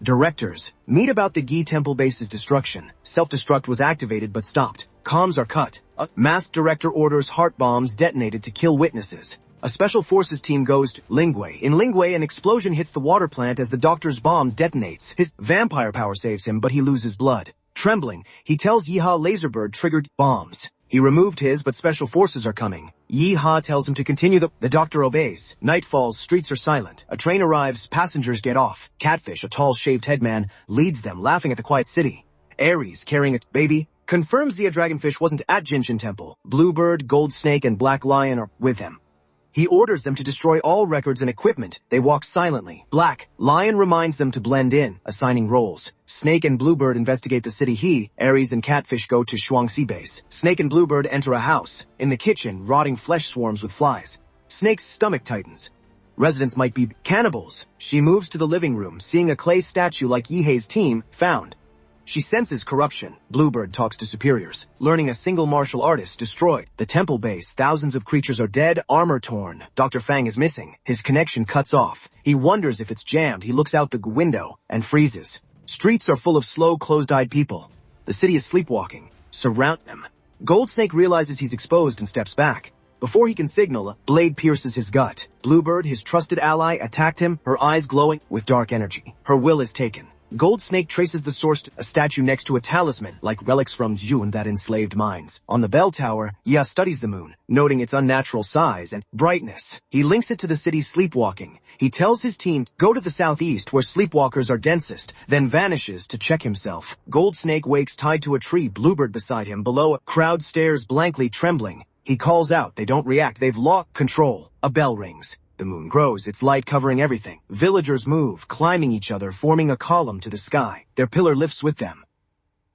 directors meet about the Gi Temple base's destruction. Self-destruct was activated but stopped. Comms are cut. A masked director orders heart bombs detonated to kill witnesses. A special forces team goes to Lingwei. In Lingwei, an explosion hits the water plant as the doctor's bomb detonates. His vampire power saves him, but he loses blood. Trembling, he tells Yiha Laserbird triggered bombs. He removed his, but special forces are coming. Yi-ha tells him to continue the doctor obeys. Night falls, streets are silent. A train arrives, passengers get off. Catfish, a tall shaved headman, leads them, laughing at the quiet city. Ares, carrying a baby, confirms the dragonfish wasn't at Jinshin Temple. Bluebird, Gold Snake, and Black Lion are with him. He orders them to destroy all records and equipment. They walk silently. Black Lion reminds them to blend in, assigning roles. Snake and Bluebird investigate the city. Ares and Catfish go to Shuangxi base. Snake and Bluebird enter a house. In the kitchen, rotting flesh swarms with flies. Snake's stomach tightens. Residents might be cannibals. She moves to the living room, seeing a clay statue like Yihei's team found. She senses corruption. Bluebird talks to superiors. Learning a single martial artist destroyed. The temple base, thousands of creatures are dead, armor torn. Dr. Fang is missing. His connection cuts off. He wonders if it's jammed. He looks out the window and freezes. Streets are full of slow, closed-eyed people. The city is sleepwalking. Surround them. Gold Snake realizes he's exposed and steps back. Before he can signal, a blade pierces his gut. Bluebird, his trusted ally, attacked him, her eyes glowing with dark energy. Her will is taken. Gold Snake traces the source to a statue next to a talisman, like relics from June that enslaved minds. On the bell tower, Ya studies the moon, noting its unnatural size and brightness. He links it to the city's sleepwalking. He tells his team to go to the southeast where sleepwalkers are densest, then vanishes to check himself. Gold Snake wakes tied to a tree, Bluebird beside him. Below, a crowd stares blankly, trembling. He calls out. They don't react. They've lost control. A bell rings. The moon grows, its light covering everything. Villagers move, climbing each other, forming a column to the sky. Their pillar lifts with them.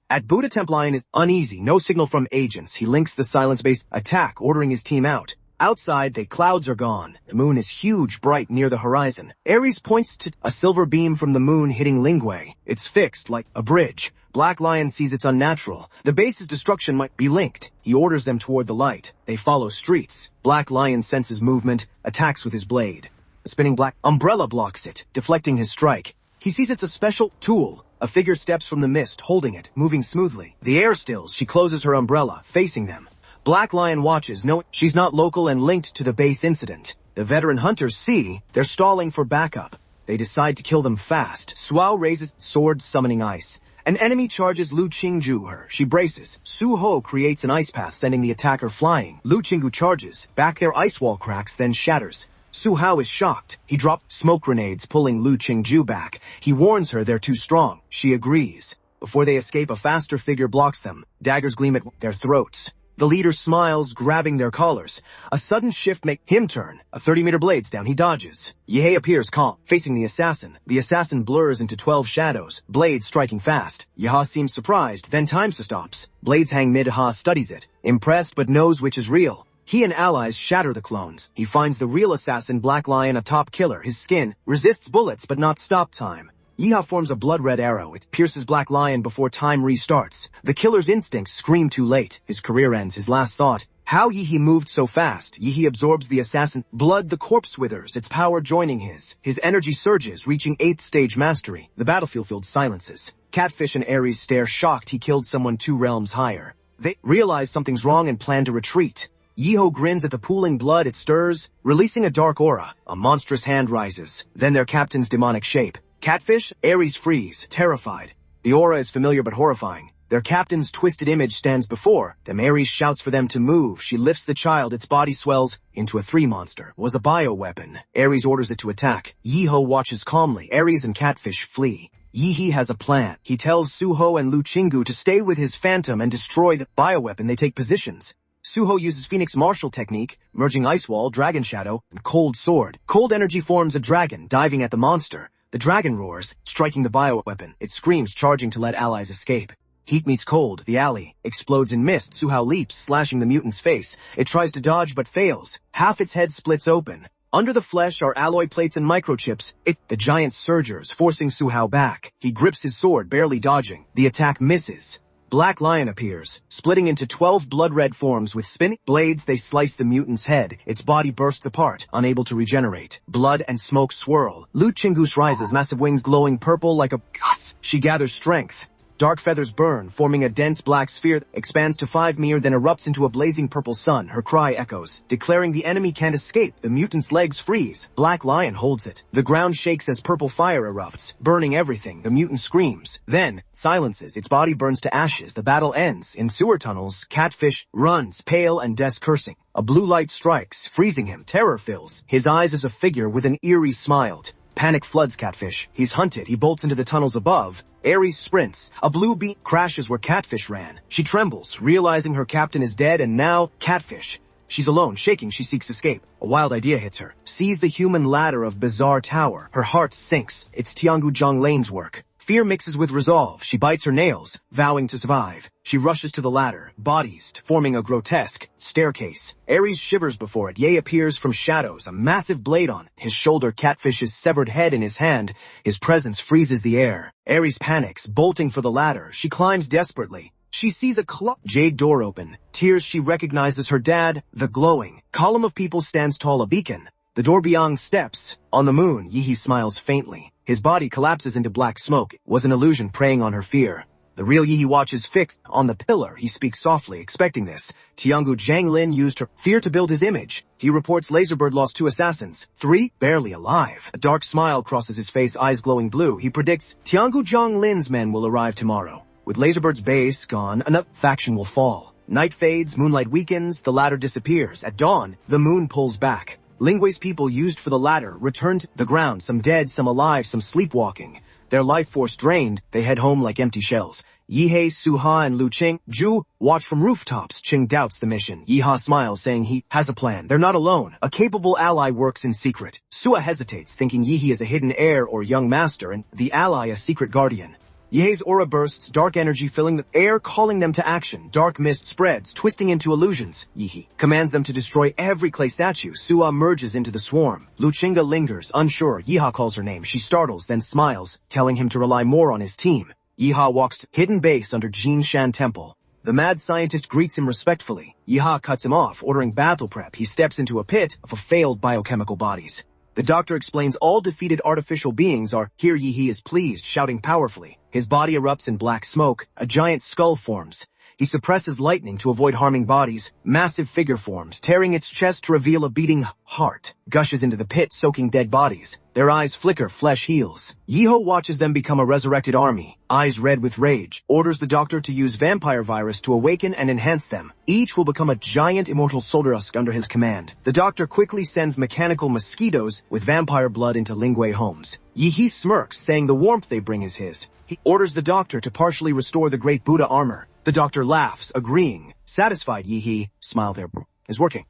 At Buddha Temple, Lion is uneasy, no signal from agents. He links the silence-based attack, ordering his team out. Outside, the clouds are gone. The moon is huge, bright near the horizon. Ares points to a silver beam from the moon hitting Lingwei. It's fixed like a bridge. Black Lion sees it's unnatural. The base's destruction might be linked. He orders them toward the light. They follow streets. Black Lion senses movement, attacks with his blade. A spinning black umbrella blocks it, deflecting his strike. He sees it's a special tool. A figure steps from the mist, holding it, moving smoothly. The air stills. She closes her umbrella, facing them. Black Lion watches, knowing she's not local and linked to the base incident. The veteran hunters see they're stalling for backup. They decide to kill them fast. Suao raises sword, summoning ice. An enemy charges Lu Qingju her. She braces. Su Ho creates an ice path, sending the attacker flying. Lu Qingju charges. Back their ice wall cracks, then shatters. Su Hao is shocked. He drops smoke grenades, pulling Lu Qingju back. He warns her they're too strong. She agrees. Before they escape, a faster figure blocks them. Daggers gleam at their throats. The leader smiles, grabbing their collars. A sudden shift makes him turn. A 30-meter blades down, he dodges. Yehei appears calm, facing the assassin. The assassin blurs into 12 shadows, blades striking fast. Yaha seems surprised, then time stops. Blades hang mid. Ha studies it, impressed but knows which is real. He and allies shatter the clones. He finds the real assassin, Black Lion, a top killer. His skin resists bullets but not stop time. Yiha forms a blood-red arrow. It pierces Black Lion before time restarts. The killer's instincts scream too late. His career ends. His last thought. How Yihi moved so fast. Yihi absorbs the assassin's blood. The corpse withers, its power joining his. His energy surges, reaching 8th stage mastery. The battlefield silences. Catfish and Ares stare, shocked he killed someone 2 realms higher. They realize something's wrong and plan to retreat. Yiho grins at the pooling blood. It stirs, releasing a dark aura. A monstrous hand rises. Then their captain's demonic shape. Catfish, Ares freeze, terrified. The aura is familiar but horrifying. Their captain's twisted image stands before them. Ares shouts for them to move. She lifts the child. Its body swells into a 3 monster. Was a bioweapon. Ares orders it to attack. Yiho watches calmly. Ares and Catfish flee. Yihi has a plan. He tells Suho and Lu Qinggu to stay with his phantom and destroy the bioweapon. They take positions. Suho uses Phoenix Martial technique, merging Ice Wall, Dragon Shadow, and Cold Sword. Cold energy forms a dragon, diving at the monster. The dragon roars, striking the bioweapon. It screams, charging to let allies escape. Heat meets cold. The alley explodes in mist. Suhao leaps, slashing the mutant's face. It tries to dodge but fails. Half its head splits open. Under the flesh are alloy plates and microchips. The giant surges, forcing Suhao back. He grips his sword, barely dodging. The attack misses. Black Lion appears, splitting into 12 blood-red forms with spinning blades. They slice the mutant's head. Its body bursts apart, unable to regenerate. Blood and smoke swirl. Lu Chingus rises, massive wings glowing purple like a gus. She gathers strength. Dark feathers burn, forming a dense black sphere that expands to 5 meters, then erupts into a blazing purple sun. Her cry echoes, declaring the enemy can't escape. The mutant's legs freeze. Black Lion holds it. The ground shakes as purple fire erupts, burning everything. The mutant screams, then silences. Its body burns to ashes. The battle ends. In sewer tunnels, Catfish runs, pale and cursing. A blue light strikes, freezing him. Terror fills his eyes as a figure with an eerie smile. Panic floods Catfish. He's hunted. He bolts into the tunnels above. Ares sprints. A blue beam crashes where Catfish ran. She trembles, realizing her captain is dead, and now Catfish. She's alone, shaking. She seeks escape. A wild idea hits her. Sees the human ladder of Bizarre Tower. Her heart sinks. It's Tiangu Zhonglane's work. Fear mixes with resolve. She bites her nails, vowing to survive. She rushes to the ladder, bodies forming a grotesque staircase. Ares shivers before it. Ye appears from shadows, a massive blade on his shoulder, Catfish's severed head in his hand. His presence freezes the air. Ares panics, bolting for the ladder. She climbs desperately. She sees a jade door open. Tears, she recognizes her dad. The glowing column of people stands tall, a beacon. The door beyond steps. On the moon, Yihi smiles faintly. His body collapses into black smoke. It was an illusion preying on her fear. The real Yihi watches fixed on the pillar. He speaks softly, expecting this. Tiangu Zhanglin used her fear to build his image. He reports Laserbird lost 2 assassins, 3 barely alive. A dark smile crosses his face, eyes glowing blue. He predicts Tiangu Zhanglin's men will arrive tomorrow. With Laserbird's base gone, another faction will fall. Night fades, moonlight weakens, the ladder disappears. At dawn, the moon pulls back. Lingwe's people used for the ladder returned to the ground, some dead, some alive, some sleepwalking. Their life force drained, they head home like empty shells. Yihei, Suha, and Lu Qing, Zhu, watch from rooftops. Qing doubts the mission. Yiha smiles, saying he has a plan. They're not alone. A capable ally works in secret. Suha hesitates, thinking Yihi is a hidden heir or young master, and the ally a secret guardian. Yehei's aura bursts, dark energy filling the air, calling them to action. Dark mist spreads, twisting into illusions. Yihi commands them to destroy every clay statue. Suha merges into the swarm. Luchinga lingers, unsure. Yiha calls her name. She startles, then smiles, telling him to rely more on his team. Yiha walks to hidden base under Jin Shan Temple. The mad scientist greets him respectfully. Yiha cuts him off, ordering battle prep. He steps into a pit of failed biochemical bodies. The doctor explains all defeated artificial beings are here. Yihi is pleased, shouting powerfully. His body erupts in black smoke. A giant skull forms. He suppresses lightning to avoid harming bodies. Massive figure forms, tearing its chest to reveal a beating heart. Gushes into the pit, soaking dead bodies. Their eyes flicker, flesh heals. Yiho watches them become a resurrected army, eyes red with rage. Orders the doctor to use vampire virus to awaken and enhance them. Each will become a giant immortal soldier under his command. The doctor quickly sends mechanical mosquitoes with vampire blood into Lingwei homes. Yihi smirks, saying the warmth they bring is his. He orders the doctor to partially restore the great Buddha armor. The doctor laughs, agreeing. Satisfied, Yihi, smile there, is working.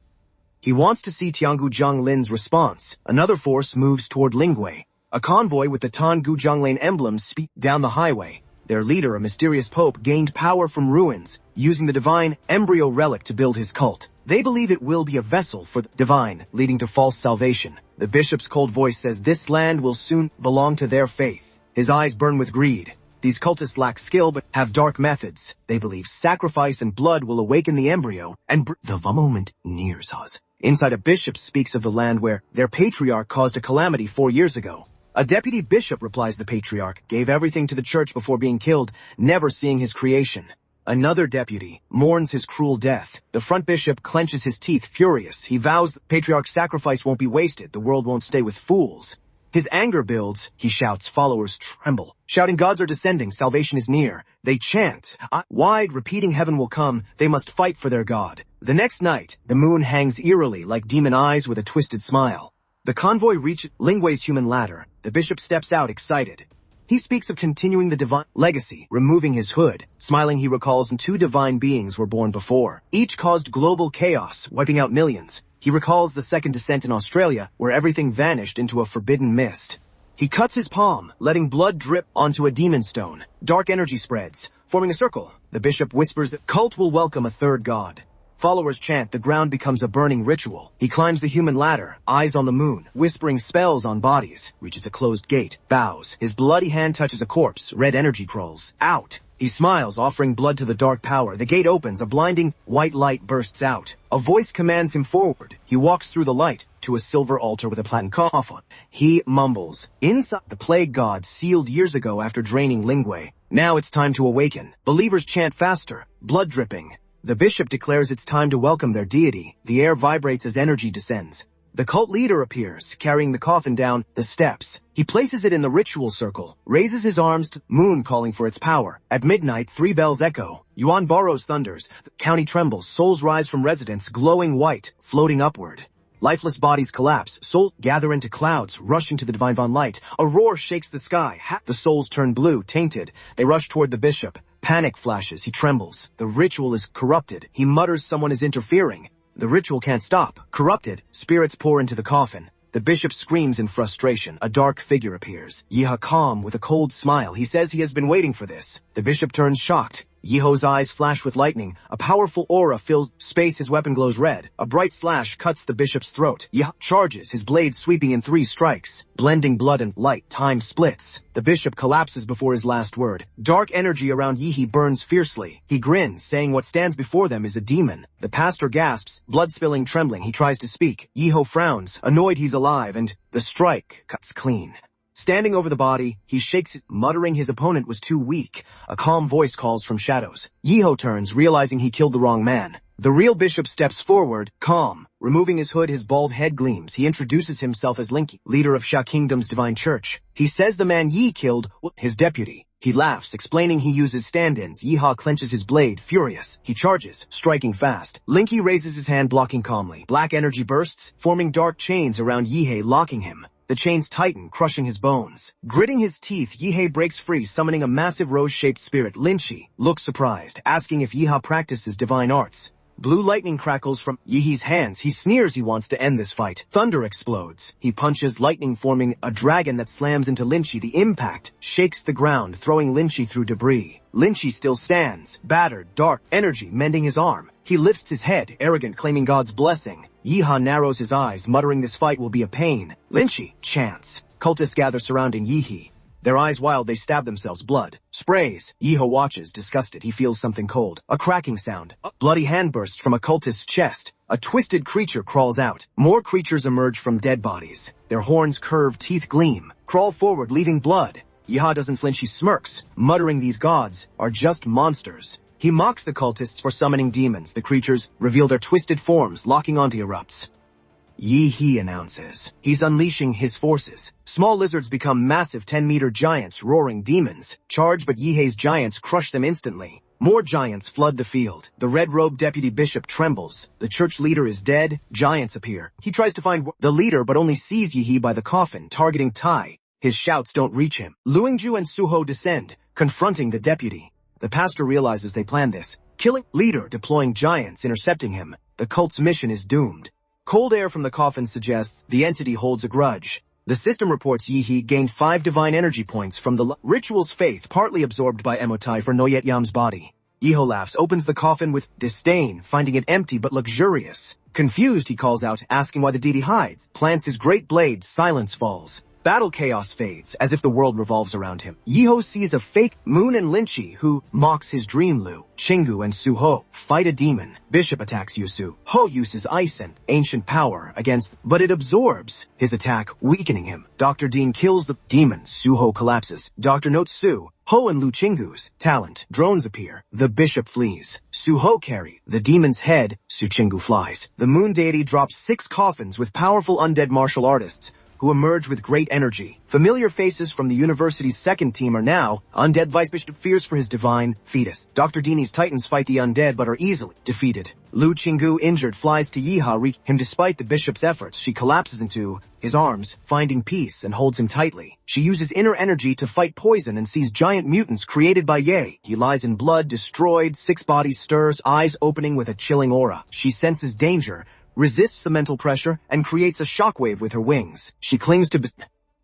He wants to see Tiangu Zhanglin's response. Another force moves toward Lingwei. A convoy with the Tiangu Zhanglin emblem speeds down the highway. Their leader, a mysterious pope, gained power from ruins, using the divine embryo relic to build his cult. They believe it will be a vessel for the divine, leading to false salvation. The bishop's cold voice says this land will soon belong to their faith. His eyes burn with greed. These cultists lack skill but have dark methods. They believe sacrifice and blood will awaken the embryo, and the moment nears us. Inside, a bishop speaks of the land where their patriarch caused a calamity 4 years ago. A deputy bishop, replies the patriarch, gave everything to the church before being killed, never seeing his creation. Another deputy mourns his cruel death. The front bishop clenches his teeth, furious. He vows the patriarch's sacrifice won't be wasted. The world won't stay with fools. His anger builds. He shouts. Followers tremble, shouting, gods are descending. Salvation is near. They chant, wide, repeating heaven will come. They must fight for their god. The next night, the moon hangs eerily like demon eyes with a twisted smile. The convoy reaches Lingwei's human ladder. The bishop steps out, excited. He speaks of continuing the divine legacy, removing his hood. Smiling, he recalls 2 divine beings were born before. Each caused global chaos, wiping out millions. He recalls the second descent in Australia, where everything vanished into a forbidden mist. He cuts his palm, letting blood drip onto a demon stone. Dark energy spreads, forming a circle. The bishop whispers that cult will welcome a third god. Followers chant, the ground becomes a burning ritual. He climbs the human ladder, eyes on the moon, whispering spells on bodies, reaches a closed gate, bows. His bloody hand touches a corpse, red energy crawls out. He smiles, offering blood to the dark power. The gate opens, a blinding white light bursts out. A voice commands him forward. He walks through the light to a silver altar with a platinum coffin. He mumbles. Inside, the plague god sealed years ago after draining Lingwei. Now it's time to awaken. Believers chant faster, blood dripping. The bishop declares it's time to welcome their deity. The air vibrates as energy descends. The cult leader appears, carrying the coffin down the steps. He places it in the ritual circle, raises his arms to moon calling for its power. At midnight, 3 bells echo. Yuan Boros thunders. The county trembles. Souls rise from residents, glowing white, floating upward. Lifeless bodies collapse. Souls gather into clouds, rushing to the divine von light. A roar shakes the sky. The souls turn blue, tainted. They rush toward the bishop. Panic flashes. He trembles. The ritual is corrupted. He mutters someone is interfering. The ritual can't stop. Corrupted, spirits pour into the coffin. The bishop screams in frustration. A dark figure appears. Yiha calm with a cold smile. He says he has been waiting for this. The bishop turns shocked. Yiho's eyes flash with lightning. A powerful aura fills space. His weapon glows red. A bright slash cuts the bishop's throat. Yiha charges, his blade sweeping in 3 strikes. Blending blood and light, time splits. The bishop collapses before his last word. Dark energy around Yihi burns fiercely. He grins, saying what stands before them is a demon. The pastor gasps, blood-spilling, trembling. He tries to speak. Yiho frowns, annoyed he's alive, and the strike cuts clean. Standing over the body, he shakes it, muttering his opponent was too weak. A calm voice calls from shadows. Yiho turns, realizing he killed the wrong man. The real bishop steps forward, calm. Removing his hood, his bald head gleams. He introduces himself as Linky, leader of Sha Kingdom's divine church. He says the man Yi killed was his deputy. He laughs, explaining he uses stand-ins. Yiha clenches his blade, furious. He charges, striking fast. Linky raises his hand, blocking calmly. Black energy bursts, forming dark chains around Yihei, locking him. The chains tighten, crushing his bones. Gritting his teeth, Yihei breaks free, summoning a massive rose-shaped spirit. Linchi looks surprised, asking if Yiha practices divine arts. Blue lightning crackles from Yihi's hands. He sneers he wants to end this fight. Thunder explodes. He punches lightning, forming a dragon that slams into Linchi. The impact shakes the ground, throwing Linchi through debris. Linchi still stands, battered, dark energy mending his arm. He lifts his head, arrogant, claiming God's blessing. Yiha narrows his eyes, muttering this fight will be a pain. Linchi chants. Cultists gather surrounding Yihi. Their eyes wild, they stab themselves. Blood sprays. Yiho watches, disgusted. He feels something cold. A cracking sound. A bloody hand bursts from a cultist's chest. A twisted creature crawls out. More creatures emerge from dead bodies. Their horns curve, teeth gleam. Crawl forward, leaving blood. Yiha doesn't flinch, he smirks, muttering these gods are just monsters. He mocks the cultists for summoning demons. The creatures reveal their twisted forms, locking onto erupts. Yi-He announces. He's unleashing his forces. Small lizards become massive 10-meter giants, roaring demons. Charge, but Yi-Hei's giants crush them instantly. More giants flood the field. The red-robed deputy bishop trembles. The church leader is dead. Giants appear. He tries to find the leader, but only sees Yi-He by the coffin, targeting Tai. His shouts don't reach him. Luingju and Suho descend, confronting the deputy. The pastor realizes they planned this. Killing leader, deploying giants, intercepting him. The cult's mission is doomed. Cold air from the coffin suggests the entity holds a grudge. The system reports Yi-He gained 5 divine energy points from the ritual's faith, partly absorbed by Emotai for Noyet Yam's body. Yiho laughs, opens the coffin with disdain, finding it empty but luxurious. Confused, he calls out, asking why the deity hides. Plants his great blade, silence falls. Battle chaos fades, as if the world revolves around him. Yiho sees a fake Moon and Linchi, who mocks his dream Lu. Chingu and Suho fight a demon. Bishop attacks Yusu. Ho uses ice and ancient power against, but it absorbs his attack, weakening him. Dr. Dean kills the demon. Suho collapses. Dr. notes Su. Ho and Lu Chingu's talent. Drones appear. The bishop flees. Suho carry the demon's head. Su Chingu flies. The moon deity drops 6 coffins with powerful undead martial artists, who emerge with great energy. Familiar faces from the university's second team are now undead. Vice Bishop fears for his divine fetus. Dr. Dini's titans fight the undead but are easily defeated. Lu Chingu, injured, flies to Yiha, reach him despite the bishop's efforts. She collapses into his arms, finding peace, and holds him tightly. She uses inner energy to fight poison and sees giant mutants created by Ye. He lies in blood, destroyed. 6 bodies stirs, eyes opening with a chilling aura. She senses danger, resists the mental pressure, and creates a shockwave with her wings. She clings to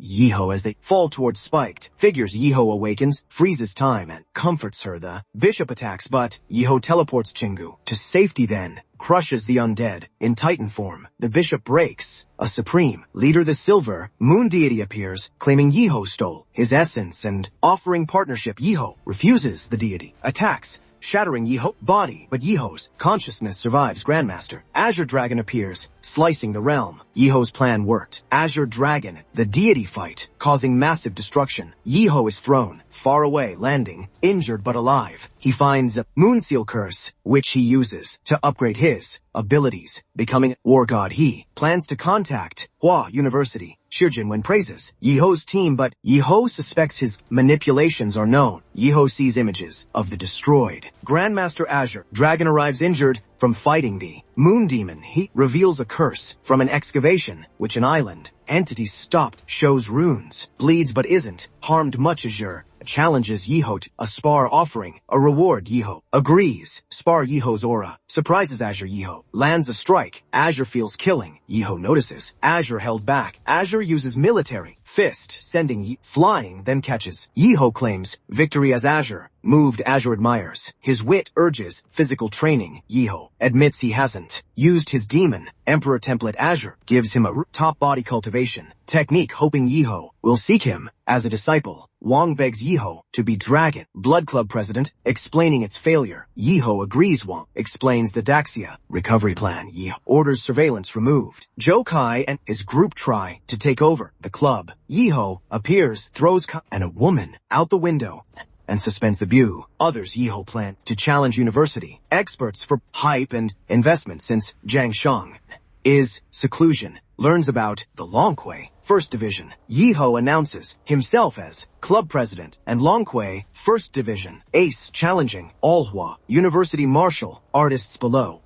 Yiho as they fall towards spiked figures. Yiho awakens, freezes time, and comforts her. The bishop attacks, but Yiho teleports Chingu to safety, then crushes the undead. In Titan form, the bishop breaks. A supreme leader, the silver moon deity, appears, claiming Yiho stole his essence and offering partnership. Yiho refuses. The deity attacks, shattering Yeho's body. But Yeho's consciousness survives Grandmaster. Azure Dragon appears, slicing the realm. Yeho's plan worked. Azure Dragon, the deity fight, causing massive destruction. Yeho is thrown far away, landing injured but alive. He finds a Moonseal curse, which he uses to upgrade his abilities, becoming war god. He plans to contact Hua University. Shirjin when praises Yeho's team, but Yeho suspects his manipulations are known. Yeho sees images of the destroyed Grandmaster Azure Dragon arrives injured from fighting the Moon Demon. He reveals a curse from an excavation, which an island entity stopped, shows runes, bleeds but isn't harmed much. Azure challenges Yeho to a spar, offering a reward. Yeho agrees. Spar Yeho's aura surprises Azure. Yeho lands a strike. Azure feels killing. Yeho notices Azure held back. Azure uses military fist, sending flying, then catches. Yeho claims victory as Azure moved. Azure admires his wit, urges physical training. Yeho admits he hasn't used his demon Emperor template. Azure gives him a top body cultivation technique, hoping Yeho will seek him as a disciple. Wong begs Yeho to be Dragon Blood Club president, explaining its failure. Yeho agrees. Wong explains the Daxia recovery plan. Yeho orders surveillance removed. Joe Kai and his group try to take over the club. Yeho appears, throws Kai and a woman out the window, and suspends the view. Others Yeho plan to challenge university experts for hype and investment, since Zhang Shang is seclusion. Learns about the Longquay First Division. Yeho announces himself as club president, and Longquay First Division ace challenging Alhua University Marshal artists below.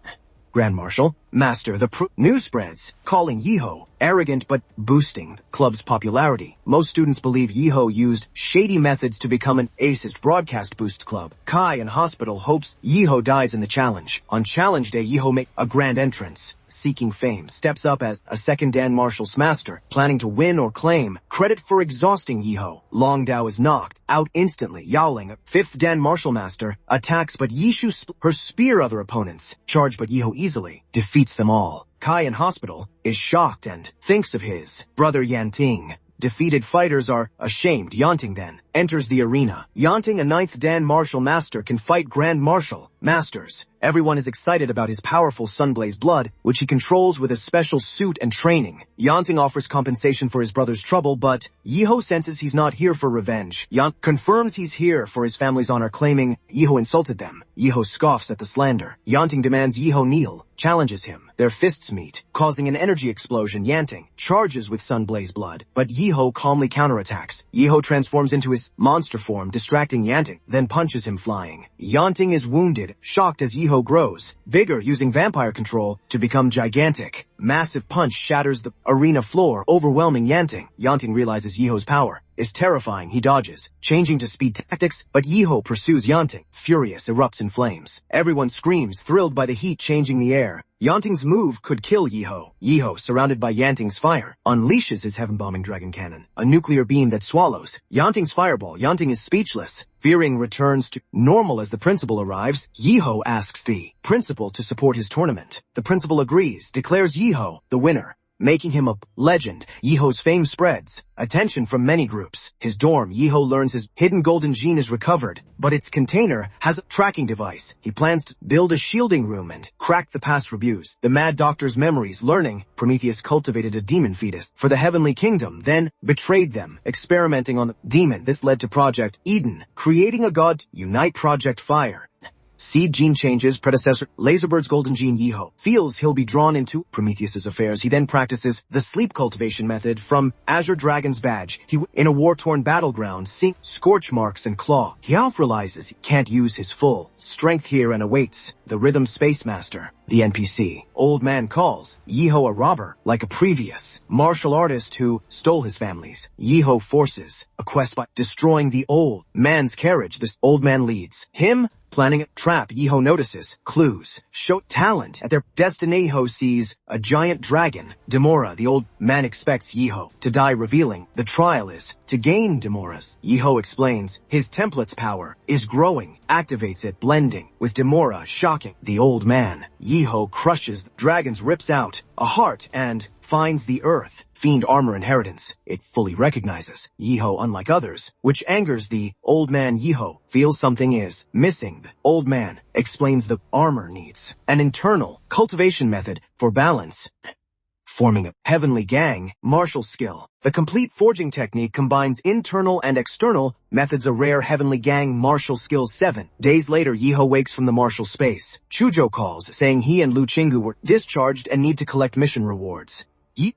Grand Marshal, master the news spreads, calling Yeho arrogant but boosting the club's popularity. Most students believe Yeho used shady methods to become an acist broadcast boost club. Kai in hospital hopes Yeho dies in the challenge. On challenge day, Yeho makes a grand entrance, seeking fame, steps up as a second Dan Marshall's master, planning to win or claim credit for exhausting Yeho. Long Dao is knocked out instantly. Yaoling, a fifth Dan Marshall master, attacks, but Yishu her spear other opponents. Charge, but Yeho easily defeats them all. Kai in hospital is shocked and thinks of his brother Yanting. Defeated fighters are ashamed. Yanting then enters the arena. Yanting, a ninth Dan Marshall master, can fight Grand Marshal masters. Everyone is excited about his powerful Sunblaze blood, which he controls with a special suit and training. Yanting offers compensation for his brother's trouble, but Yeho senses he's not here for revenge. Yanting confirms he's here for his family's honor, claiming Yeho insulted them. Yeho scoffs at the slander. Yanting demands Yeho kneel, challenges him. Their fists meet, causing an energy explosion. Yanting charges with Sunblaze blood, but Yeho calmly counterattacks. Yeho transforms into his monster form, distracting Yanting, then punches him flying. Yanting is wounded, shocked as Yeho grows bigger, using vampire control to become gigantic. Massive punch shatters the arena floor, overwhelming Yanting. Yanting realizes Yeho's power is terrifying. He dodges, changing to speed tactics, but Yeho pursues Yanting. Furious, erupts in flames. Everyone screams, thrilled by the heat changing the air. Yanting's move could kill Yeho. Yeho, surrounded by Yanting's fire, unleashes his heaven-bombing dragon cannon, a nuclear beam that swallows Yanting's fireball. Yanting is speechless. Fearing returns to normal as the principal arrives. Yeho asks the principal to support his tournament. The principal agrees, declares Yeho the winner, making him a legend. Yeho's fame spreads attention from many groups. His dorm, Yeho learns his hidden golden gene is recovered, but its container has a tracking device. He plans to build a shielding room and crack the past reviews. The mad doctor's memories, learning Prometheus cultivated a demon fetus for the heavenly kingdom, then betrayed them, experimenting on the demon. This led to Project Eden, creating a god to unite Project Fire. Seed gene changes, predecessor Laserbird's golden gene. Yeho feels he'll be drawn into Prometheus's affairs. He then practices the sleep cultivation method from Azure Dragon's badge. In a war-torn battleground, seeing scorch marks and claw, he realizes he can't use his full strength here and awaits the Rhythm Space Master, the NPC. Old man calls Yeho a robber, like a previous martial artist who stole his family's. Yeho forces a quest by destroying the old man's carriage. This old man leads him, planning a trap. Yeho notices clues show talent at their destiny. Yeho sees a giant dragon, Demora. The old man expects Yeho to die, revealing the trial is to gain Demora's. Yeho explains his template's power is growing. activates it, blending with Demora, shocking. The old man, Yeho, crushes the dragons, rips out a heart, and finds the earth. Fiend armor inheritance. It fully recognizes Yeho unlike others, which angers the old man. Yeho feels something is missing. The old man explains the armor needs an internal cultivation method for balance, forming a heavenly gang martial skill. The complete forging technique combines internal and external methods, a rare heavenly gang martial skill 7. Days later, Yeho wakes from the martial space. Chujo calls, saying he and Lu Chingu were discharged and need to collect mission rewards.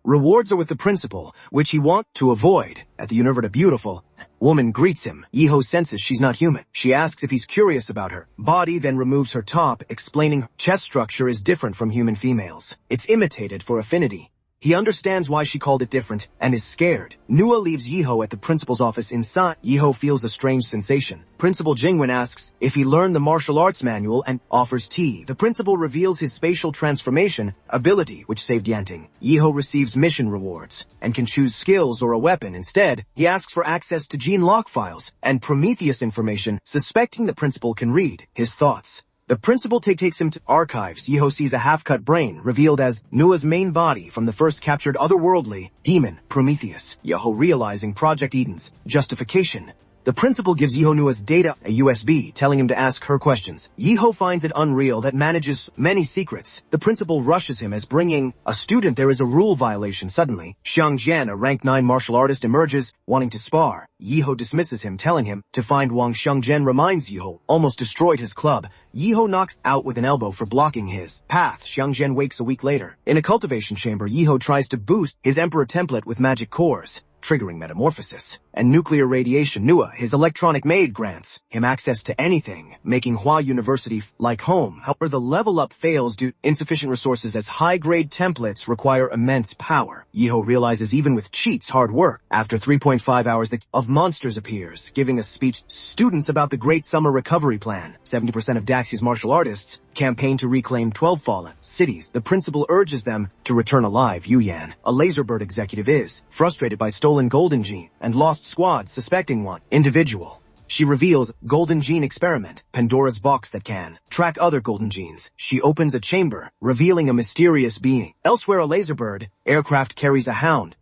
Rewards are with the principal, which he wants to avoid. At the University, a beautiful woman greets him. Yeho senses she's not human. She asks if he's curious about her body, then removes her top, explaining her chest structure is different from human females. It's imitated for affinity. He understands why she called it different, and is scared. Nua leaves Yeho at the principal's office. Inside, Yeho feels a strange sensation. Principal Jingwen asks if he learned the martial arts manual and offers tea. The principal reveals his spatial transformation ability, which saved Yanting. Yeho receives mission rewards, and can choose skills or a weapon. Instead, he asks for access to gene lock files and Prometheus information, suspecting the principal can read his thoughts. The principal takes him to archives. Yeho sees a half-cut brain, revealed as Nua's main body from the first captured otherworldly demon, Prometheus. Yeho realizing Project Eden's justification. The principal gives Yeho Nua's data, a USB, telling him to ask her questions. Yeho finds it unreal that manages many secrets. The principal rushes him as bringing a student there is a rule violation. Suddenly, Xiang Jian, a rank 9 martial artist, emerges, wanting to spar. Yeho dismisses him, telling him to find Wang. Xiang Jian reminds Yeho almost destroyed his club. Yeho knocks out with an elbow for blocking his path. Xiang Jian wakes a week later. In a cultivation chamber, Yeho tries to boost his emperor template with magic cores, triggering metamorphosis and nuclear radiation. Nua, his electronic maid, grants him access to anything, making Huadu University like home. However, the level up fails due to insufficient resources, as high-grade templates require immense power. Yeho realizes even with cheats, hard work. After 3.5 hours, the of monsters appears, giving a speech to students about the Great Summer Recovery Plan. 70% of Daxia's martial artists campaign to reclaim 12 fallen cities. The principal urges them to return alive. Yuyan, a laserbird executive, is frustrated by stolen golden gene and lost squad, suspecting one individual. She reveals golden gene experiment, Pandora's box that can track other golden genes. She opens a chamber, revealing a mysterious being. Elsewhere, a laserbird aircraft carries a hound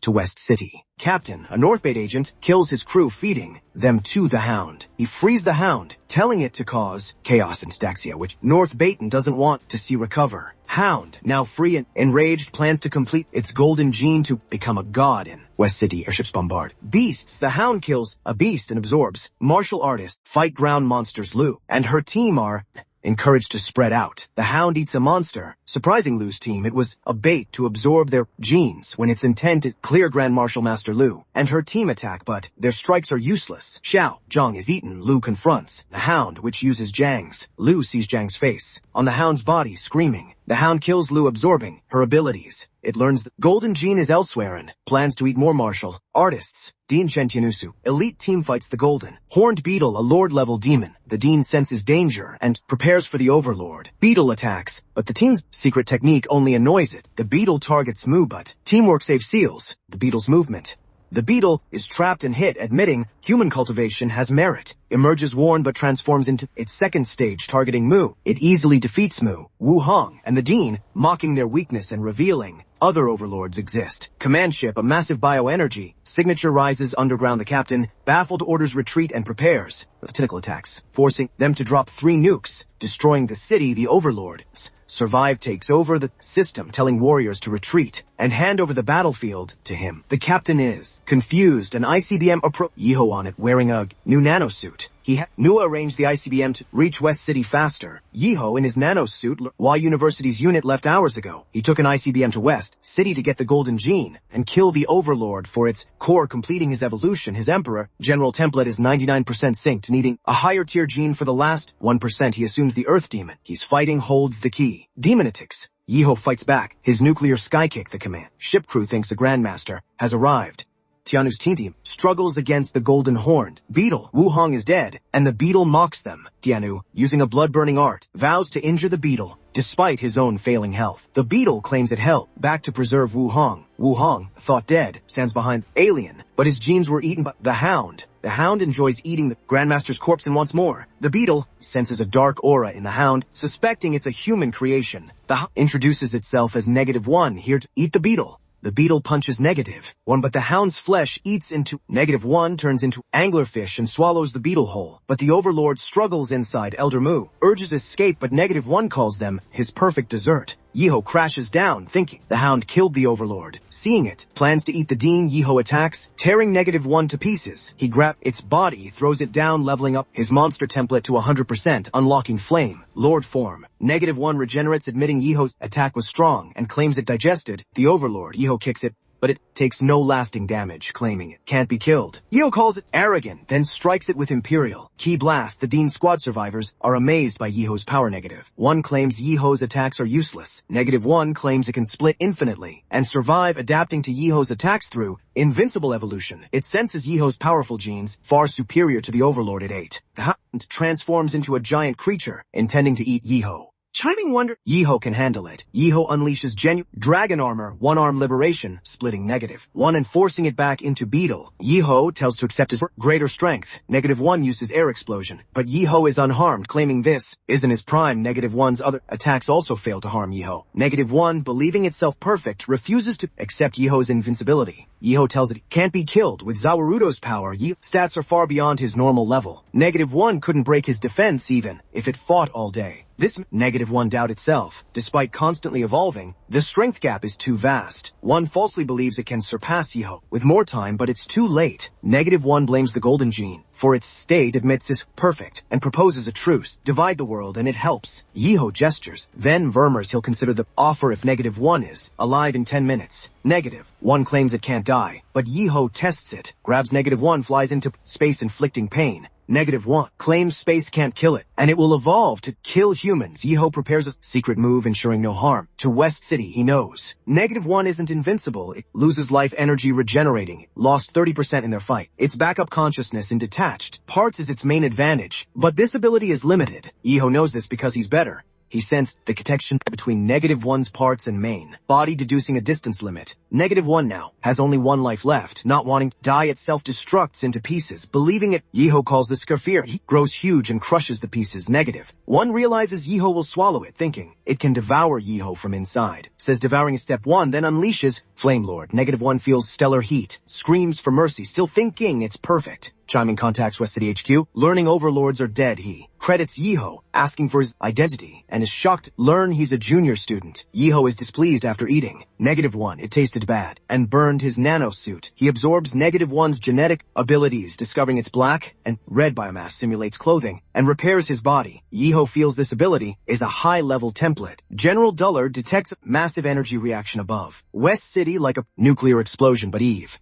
to West City. Captain, a Northbait agent, kills his crew, feeding them to the hound. He frees the hound, telling it to cause chaos in Daxia, which Northbait doesn't want to see recover. Hound, now free and enraged, plans to complete its golden gene to become a god in West City. Airships bombard beasts. The hound kills a beast and absorbs martial artists. Fight ground monsters. Lu and her team are encouraged to spread out. The hound eats a monster. Surprising Lu's team, it was a bait to absorb their genes when its intent is clear. Grand Marshal Master Lu and her team attack, but their strikes are useless. Xiao Zhang is eaten. Lu confronts the hound, which uses Zhang's. Lu sees Zhang's face on the hound's body, screaming. The hound kills Lu, absorbing her abilities. It learns the golden gene is elsewhere and plans to eat more martial artists. Dean Shentianusu, elite team, fights the golden horned beetle, a lord-level demon. The Dean senses danger and prepares for the overlord. Beetle attacks, but the team's secret technique only annoys it. The beetle targets Mu, but teamwork saves seals the beetle's movement. The beetle is trapped and hit, admitting human cultivation has merit. Emerges worn but transforms into its second stage, targeting Mu. It easily defeats Mu, Wu Hong, and the Dean, mocking their weakness and revealing other overlords exist. Command ship, a massive bioenergy signature, rises underground. The captain, baffled, orders retreat and prepares for tentacle attacks, forcing them to drop 3 nukes, destroying the city. The overlords survive, takes over the system, telling warriors to retreat and hand over the battlefield to him. The captain is confused. An ICBM approach. Yeho on it, wearing a new nanosuit. Nua arranged the ICBM to reach West City faster. Yeho, in his nanosuit, while University's unit left hours ago. He took an ICBM to West City to get the golden gene and kill the overlord for its core, completing his evolution. His emperor general template is 99% synced, needing a higher tier gene for the last 1%. He assumes the Earth demon he's fighting holds the key. Demonetics. Yeho fights back, his nuclear skykick the command. Ship crew thinks the Grandmaster has arrived. Tianu's team struggles against the golden-horned beetle. Wuhong is dead, and the beetle mocks them. Tianu, using a blood-burning art, vows to injure the beetle, despite his own failing health. The beetle claims it held back to preserve Wuhong. Wuhong, thought dead, stands behind Alien, but his genes were eaten by the Hound. The Hound enjoys eating the Grandmaster's corpse and wants more. The beetle senses a dark aura in the Hound, suspecting it's a human creation. The Hound introduces itself as -1, here to eat the beetle. The beetle punches -1, but the Hound's flesh eats into -1, turns into anglerfish and swallows the beetle whole. But the Overlord struggles inside Elder Mu, urges escape, but -1 calls them his perfect dessert. Yiho crashes down, thinking the Hound killed the Overlord. Seeing it, plans to eat the Dean. Yiho attacks, tearing -1 to pieces. He grabs its body, throws it down, leveling up his monster template to 100%, unlocking Flame Lord form. -1 regenerates, admitting Yiho's attack was strong, and claims it digested the Overlord. Yiho kicks it, but it takes no lasting damage, claiming it can't be killed. Yiho calls it arrogant, then strikes it with Imperial Key Blast. The Dean Squad survivors are amazed by Yiho's power. -1 claims Yiho's attacks are useless. -1 claims it can split infinitely and survive, adapting to Yiho's attacks through invincible evolution. It senses Yiho's powerful genes, far superior to the Overlord it ate. The Hound transforms into a giant creature, intending to eat Yiho. Chiming wonder, Yiho can handle it. Yiho unleashes genuine dragon armor, one-arm liberation, splitting -1 and forcing it back into beetle. Yiho tells to accept his greater strength. -1 uses air explosion, but Yiho is unharmed, claiming this isn't his prime. -1's other attacks also fail to harm Yiho. -1, believing itself perfect, refuses to accept Yiho's invincibility. Yiho tells it can't be killed. With Zawarudo's power, Yiho's stats are far beyond his normal level. -1 couldn't break his defense even if it fought all day. This -1 doubt itself. Despite constantly evolving, the strength gap is too vast. One falsely believes it can surpass Yiho with more time, but it's too late. -1 blames the golden gene for its state, admits is perfect, and proposes a truce. Divide the world and it helps. Yiho gestures, then murmurs he'll consider the offer if -1 is alive in 10 minutes. -1 claims it can't die, but Yiho tests it, grabs -1, flies into space inflicting pain. -1 claims space can't kill it, and it will evolve to kill humans. Yiho prepares a secret move ensuring no harm. To West City, he knows. -1 isn't invincible. It loses life energy regenerating. It lost 30% in their fight. Its backup consciousness in detached parts is its main advantage, but this ability is limited. Yiho knows this because he's better. He sensed the connection between -1's parts and main body, deducing a distance limit. -1 now has only 1 life left. Not wanting to die, it self-destructs into pieces. Believing it, Yiho calls this Skafir. He grows huge and crushes the pieces. -1 realizes Yiho will swallow it, thinking it can devour Yiho from inside. Says devouring is step 1, then unleashes Flame Lord. -1 feels stellar heat, screams for mercy, still thinking it's perfect. Chiming contacts West City HQ, learning overlords are dead. He credits Yiho, asking for his identity, and is shocked to learn he's a junior student. Yiho is displeased after eating -1. It tasted bad, and burned his nanosuit. He absorbs -1's genetic abilities, discovering its black and red biomass simulates clothing, and repairs his body. Yiho feels this ability is a high-level template. General Duller detects a massive energy reaction above West City, like a nuclear explosion, but Eve.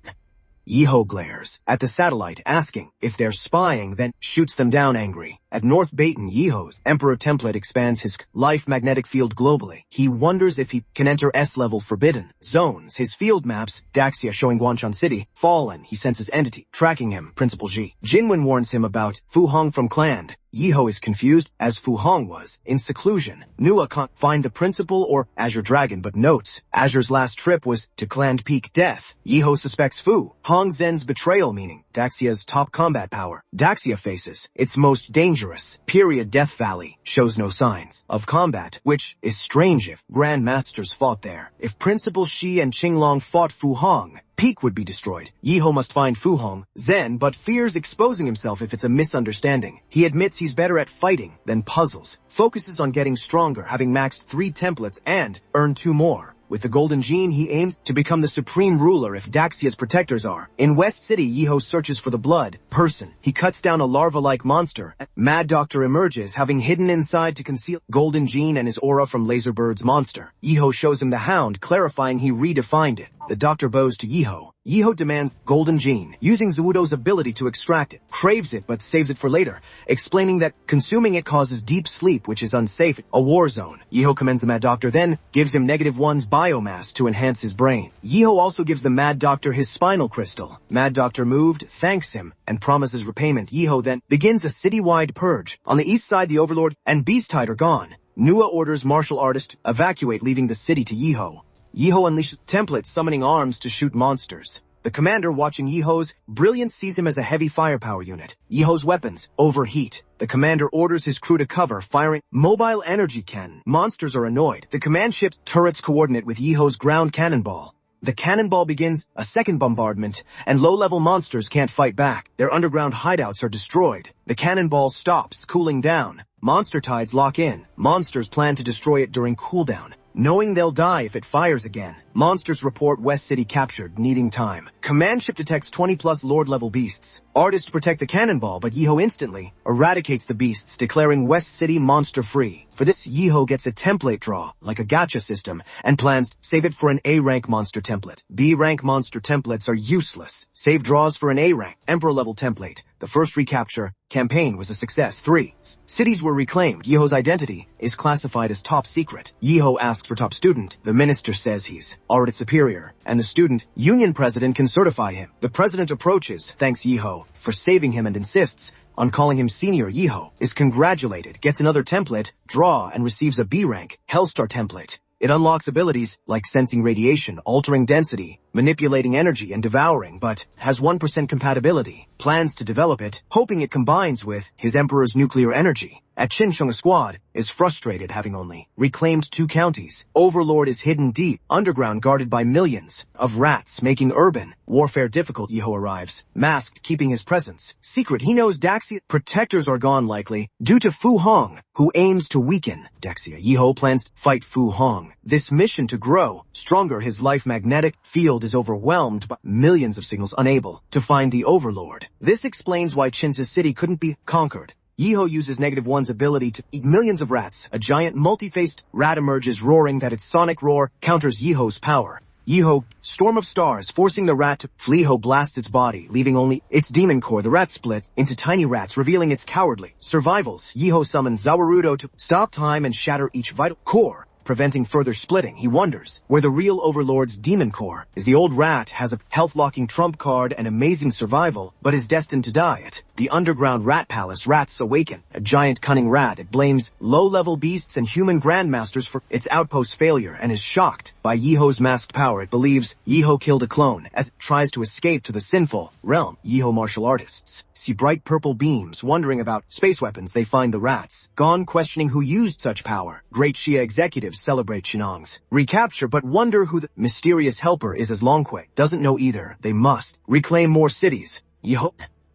Yiho glares at the satellite, asking if they're spying, then shoots them down angry. At North Baton, Yiho's Emperor template expands his life magnetic field globally. He wonders if he can enter S-level forbidden zones. His field maps, Daxia showing Guanchan City, fallen. He senses entity tracking him, Principal Ji. Jinwen warns him about Fu Hong from Clan. Yiho is confused, as Fu Hong was, in seclusion. Nua can't find the principal or Azure Dragon, but notes Azure's last trip was to Clan Peak Death. Yiho suspects Fu Hong Zen's betrayal, meaning Daxia's top combat power. Daxia faces its most dangerous period. Death Valley shows no signs of combat, which is strange if Grandmasters fought there. If Principal Shi and Qinglong fought Fu Hong, Peak would be destroyed. Yiho must find Fu Hong Zen, but fears exposing himself if it's a misunderstanding. He admits he's better at fighting than puzzles, focuses on getting stronger, having maxed 3 templates and earned 2 more. With the golden gene, he aims to become the supreme ruler if Daxia's protectors are. In West City, Yiho searches for the blood person. He cuts down a larva-like monster. Mad Doctor emerges, having hidden inside to conceal golden gene and his aura from Laserbird's monster. Yiho shows him the Hound, clarifying he redefined it. The doctor bows to Yeho. Yeho demands golden gene, using Zuudo's ability to extract it, craves it but saves it for later, explaining that consuming it causes deep sleep which is unsafe, a war zone. Yeho commends the Mad Doctor, then gives him -1's biomass to enhance his brain. Yeho also gives the Mad Doctor his spinal crystal. Mad Doctor moved, thanks him, and promises repayment. Yeho then begins a citywide purge. On the east side, the Overlord and Beasttide are gone. Nua orders martial artists to evacuate, leaving the city to Yeho. Yeho unleashes templates summoning arms to shoot monsters. The commander, watching Yeho's brilliance, sees him as a heavy firepower unit. Yeho's weapons overheat. The commander orders his crew to cover, firing mobile energy cannon. Monsters are annoyed. The command ship's turrets coordinate with Yeho's ground cannonball. The cannonball begins a second bombardment, and low-level monsters can't fight back. Their underground hideouts are destroyed. The cannonball stops, cooling down. Monster tides lock in. Monsters plan to destroy it during cooldown, knowing they'll die if it fires again. Monsters report West City captured, needing time. Command ship detects 20+ Lord-level beasts. Artists protect the cannonball, but Yeho instantly eradicates the beasts, declaring West City monster-free. For this, Yeho gets a template draw, like a gacha system, and plans to save it for an A-rank monster template. B-rank monster templates are useless. Save draws for an A-rank, Emperor-level template. The first recapture campaign was a success. 3. Cities were reclaimed. Yeho's identity is classified as top secret. Yeho asks for top student. The minister says he's already superior, and the student union president can certify him. The president approaches, thanks Yeho for saving him, and insists on calling him senior. Yeho is congratulated, gets another template, draw, and receives a B-rank Hellstar template. It unlocks abilities like sensing radiation, altering density, manipulating energy, and devouring, but has 1% compatibility. Plans to develop it, hoping it combines with his Emperor's nuclear energy. At Chinchunga Squad is frustrated, having only reclaimed 2 counties. Overlord is hidden deep, underground, guarded by millions of rats, making urban warfare difficult. Yeho arrives, masked, keeping his presence secret. He knows Daxia protectors are gone, likely due to Fu Hong, who aims to weaken Daxia. Yeho plans to fight Fu Hong. This mission to grow stronger, his life magnetic field is overwhelmed by millions of signals, unable to find the Overlord. This explains why Chin's city couldn't be conquered. Yeho uses -1's ability to eat millions of rats. A giant multi-faced rat emerges, roaring that its sonic roar counters Yeho's power. Yeho, storm of stars, forcing the rat to flee. Yeho blasts its body, leaving only its demon core. The rat splits into tiny rats, revealing its cowardly survivals. Yeho summons Zawarudo to stop time and shatter each vital core, preventing further splitting. He wonders where the real Overlord's demon core is. The old rat has a health-locking trump card and amazing survival, but is destined to die at the underground rat palace. Rats awaken. A giant cunning rat. It blames low-level beasts and human grandmasters for its outpost failure and is shocked by Yeho's masked power. It believes Yeho killed a clone as it tries to escape to the sinful realm. Yeho martial artists see bright purple beams, wondering about space weapons. They find the rats gone, questioning who used such power. Great Shia executives celebrate Chinong's recapture, but wonder who the mysterious helper is, as Longque doesn't know either. They must reclaim more cities. Yeho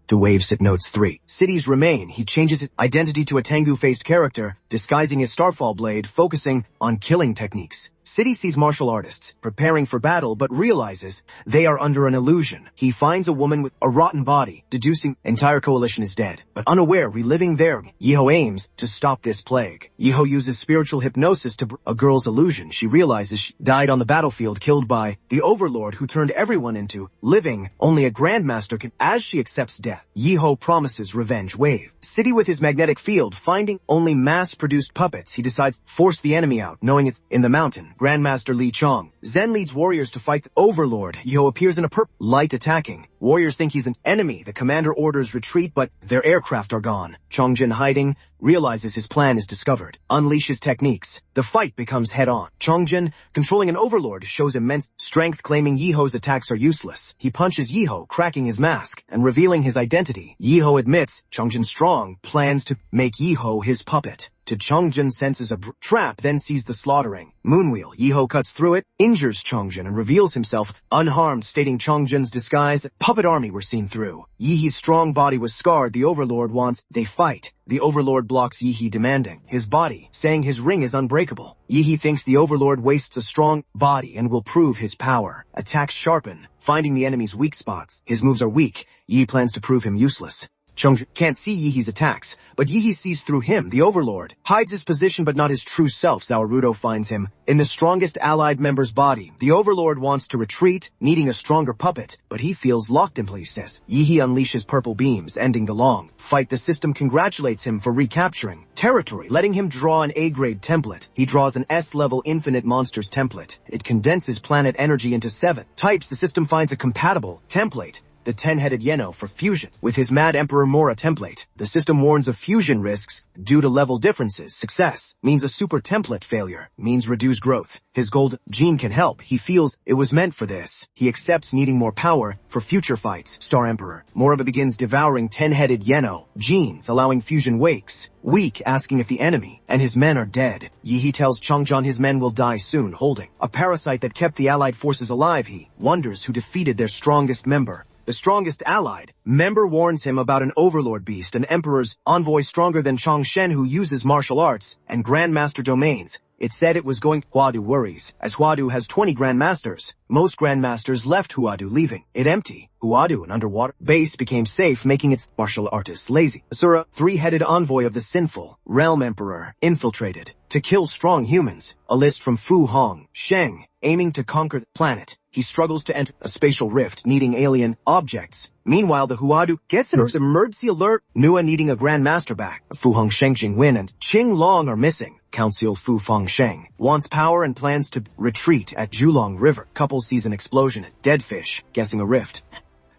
to waves it. Notes 3. Cities remain. He changes his identity to a Tengu-faced character, disguising his Starfall blade, focusing on killing techniques. City sees martial artists preparing for battle, but realizes they are under an illusion. He finds a woman with a rotten body, deducing entire coalition is dead, but unaware reliving there. Yeho aims to stop this plague. Yeho uses spiritual hypnosis to a girl's illusion. She realizes she died on the battlefield, killed by the Overlord, who turned everyone into living. Only a Grandmaster can. As she accepts death, Yeho promises revenge. Wave City with his magnetic field, finding only mass-produced puppets. He decides to force the enemy out, knowing it's in the mountain. Grandmaster Li Chong. Zen leads warriors to fight the Overlord. Yeho appears in a light attacking. Warriors think he's an enemy. The commander orders retreat, but their aircraft are gone. Chongjin, hiding, realizes his plan is discovered. Unleashes techniques. The fight becomes head-on. Chongjin, controlling an Overlord, shows immense strength, claiming Yeho's attacks are useless. He punches Yeho, cracking his mask and revealing his identity. Yeho admits Chongjin strong, plans to make Yeho his puppet. To Chongjin senses a trap, then sees the slaughtering Moonwheel. Yeho cuts through it, injures Chongjin, and reveals himself unharmed, stating Chongjin's disguise that puppet army were seen through. Yehi's strong body was scarred. The Overlord wants they fight. The Overlord blocks Yehi, demanding his body, saying his ring is unbreakable. Yehi thinks the Overlord wastes a strong body and will prove his power. Attacks sharpen, finding the enemy's weak spots. His moves are weak. Yehi plans to prove him useless. Chung can't see Yihee's attacks, but Yihee sees through him. The Overlord hides his position but not his true self. Zawarudo finds him in the strongest allied member's body. The Overlord wants to retreat, needing a stronger puppet, but he feels locked in place, says. Yihee unleashes purple beams, ending the long fight. The system congratulates him for recapturing territory, letting him draw an A-grade template. He draws an S-level infinite monsters template. It condenses planet energy into 7 types. The system finds a compatible template, the 10-headed Yahello, for fusion. With his Mad Emperor Mora template, the system warns of fusion risks due to level differences. Success means a super template, failure means reduced growth. His gold gene can help. He feels it was meant for this. He accepts needing more power for future fights. Star Emperor Mora begins devouring 10-headed Yahello genes, allowing fusion wakes. Weak, asking if the enemy and his men are dead. Yihee tells Changjan his men will die soon, holding a parasite that kept the allied forces alive. He wonders who defeated their strongest member. The strongest allied member warns him about an overlord beast, an emperor's envoy stronger than Changshen, who uses martial arts and grandmaster domains. It said it was going. Huadu worries, as Huadu has 20 grandmasters. Most grandmasters left Huadu, leaving it empty. Huadu, an underwater base, became safe, making its martial artists lazy. Asura, 3-headed envoy of the sinful realm emperor, infiltrated to kill strong humans. A list from Fu Hong Sheng, aiming to conquer the planet. He struggles to enter a spatial rift, needing alien objects. Meanwhile, the Huadu gets an emergency alert. Nua needing a grandmaster back. Fu Hongsheng, Jingwen, and Qing Long are missing. Council Fu Fengsheng wants power and plans to retreat at Julong River. Couple sees an explosion at Deadfish, guessing a rift.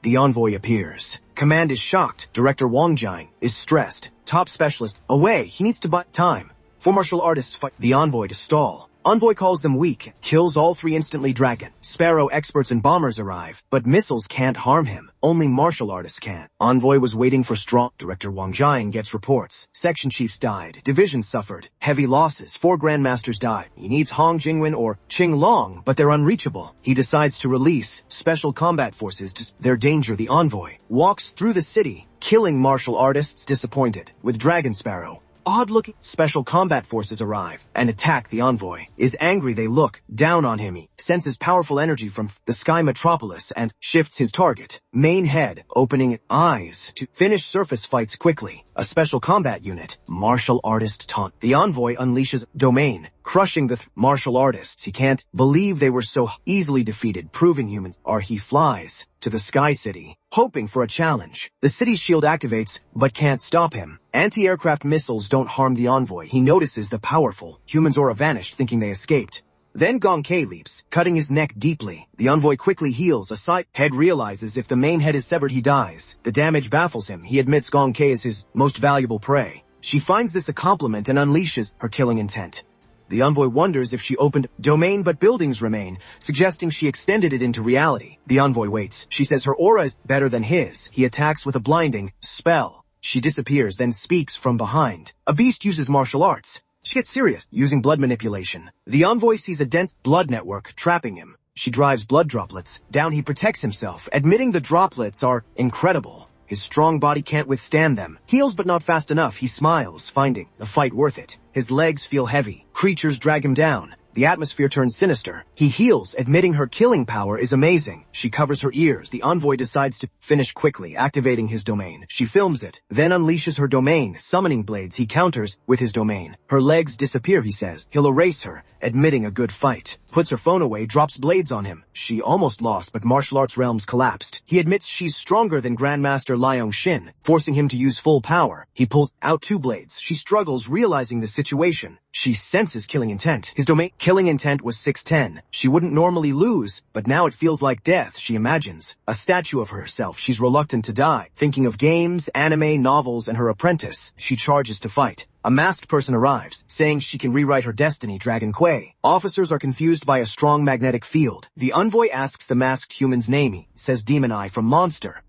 The envoy appears. Command is shocked. Director Wang Jiang is stressed. Top specialist away. He needs to buy time. 4 martial artists fight the envoy to stall. Envoy calls them weak, kills all 3 instantly. Dragon, Sparrow experts and bombers arrive, but missiles can't harm him. Only martial artists can. Envoy was waiting for strong. Director Wang Jiang gets reports. Section chiefs died. Division suffered heavy losses. 4 grandmasters died. He needs Hong Jingwen or Qing Long, but they're unreachable. He decides to release special combat forces to their danger. The envoy walks through the city, killing martial artists. Disappointed with Dragon Sparrow. Odd-looking special combat forces arrive and attack the envoy. Is angry. They look down on him. He senses powerful energy from the sky metropolis and shifts his target. Main head opening its eyes to finish surface fights quickly. A special combat unit. Martial artist taunt. The envoy unleashes domain, crushing the martial artists. He can't believe they were so easily defeated, proving humans are. He flies to the Sky City, hoping for a challenge. The city's shield activates, but can't stop him. Anti-aircraft missiles don't harm the envoy. He notices the powerful humans aura vanished, thinking they escaped. Then Gonk leaps, cutting his neck deeply. The envoy quickly heals. A side head realizes if the main head is severed, he dies. The damage baffles him. He admits Gonk is his most valuable prey. She finds this a compliment and unleashes her killing intent. The envoy wonders if she opened domain, but buildings remain, suggesting she extended it into reality. The envoy waits. She says her aura is better than his. He attacks with a blinding spell. She disappears, then speaks from behind. A beast uses martial arts. She gets serious, using blood manipulation. The envoy sees a dense blood network trapping him. She drives blood droplets down. He protects himself, admitting the droplets are incredible. His strong body can't withstand them. Heals but not fast enough. He smiles, finding the fight worth it. His legs feel heavy. Creatures drag him down. The atmosphere turns sinister. He heals, admitting her killing power is amazing. She covers her ears. The envoy decides to finish quickly, activating his domain. She films it, then unleashes her domain, summoning blades. He counters with his domain. Her legs disappear, he says. He'll erase her, admitting a good fight. Puts her phone away, drops blades on him. She almost lost, but martial arts realms collapsed. He admits she's stronger than Grandmaster Liang Xin, forcing him to use full power. He pulls out 2 blades. She struggles, realizing the situation. She senses killing intent. His domain killing intent was 610. She wouldn't normally lose, but now it feels like death. She imagines a statue of herself. She's reluctant to die, thinking of games, anime, novels, and her apprentice. She charges to fight. A masked person arrives, saying she can rewrite her destiny. Dragon Quay. Officers are confused by a strong magnetic field. The envoy asks the masked human's name. He says Demon Eye from Monster.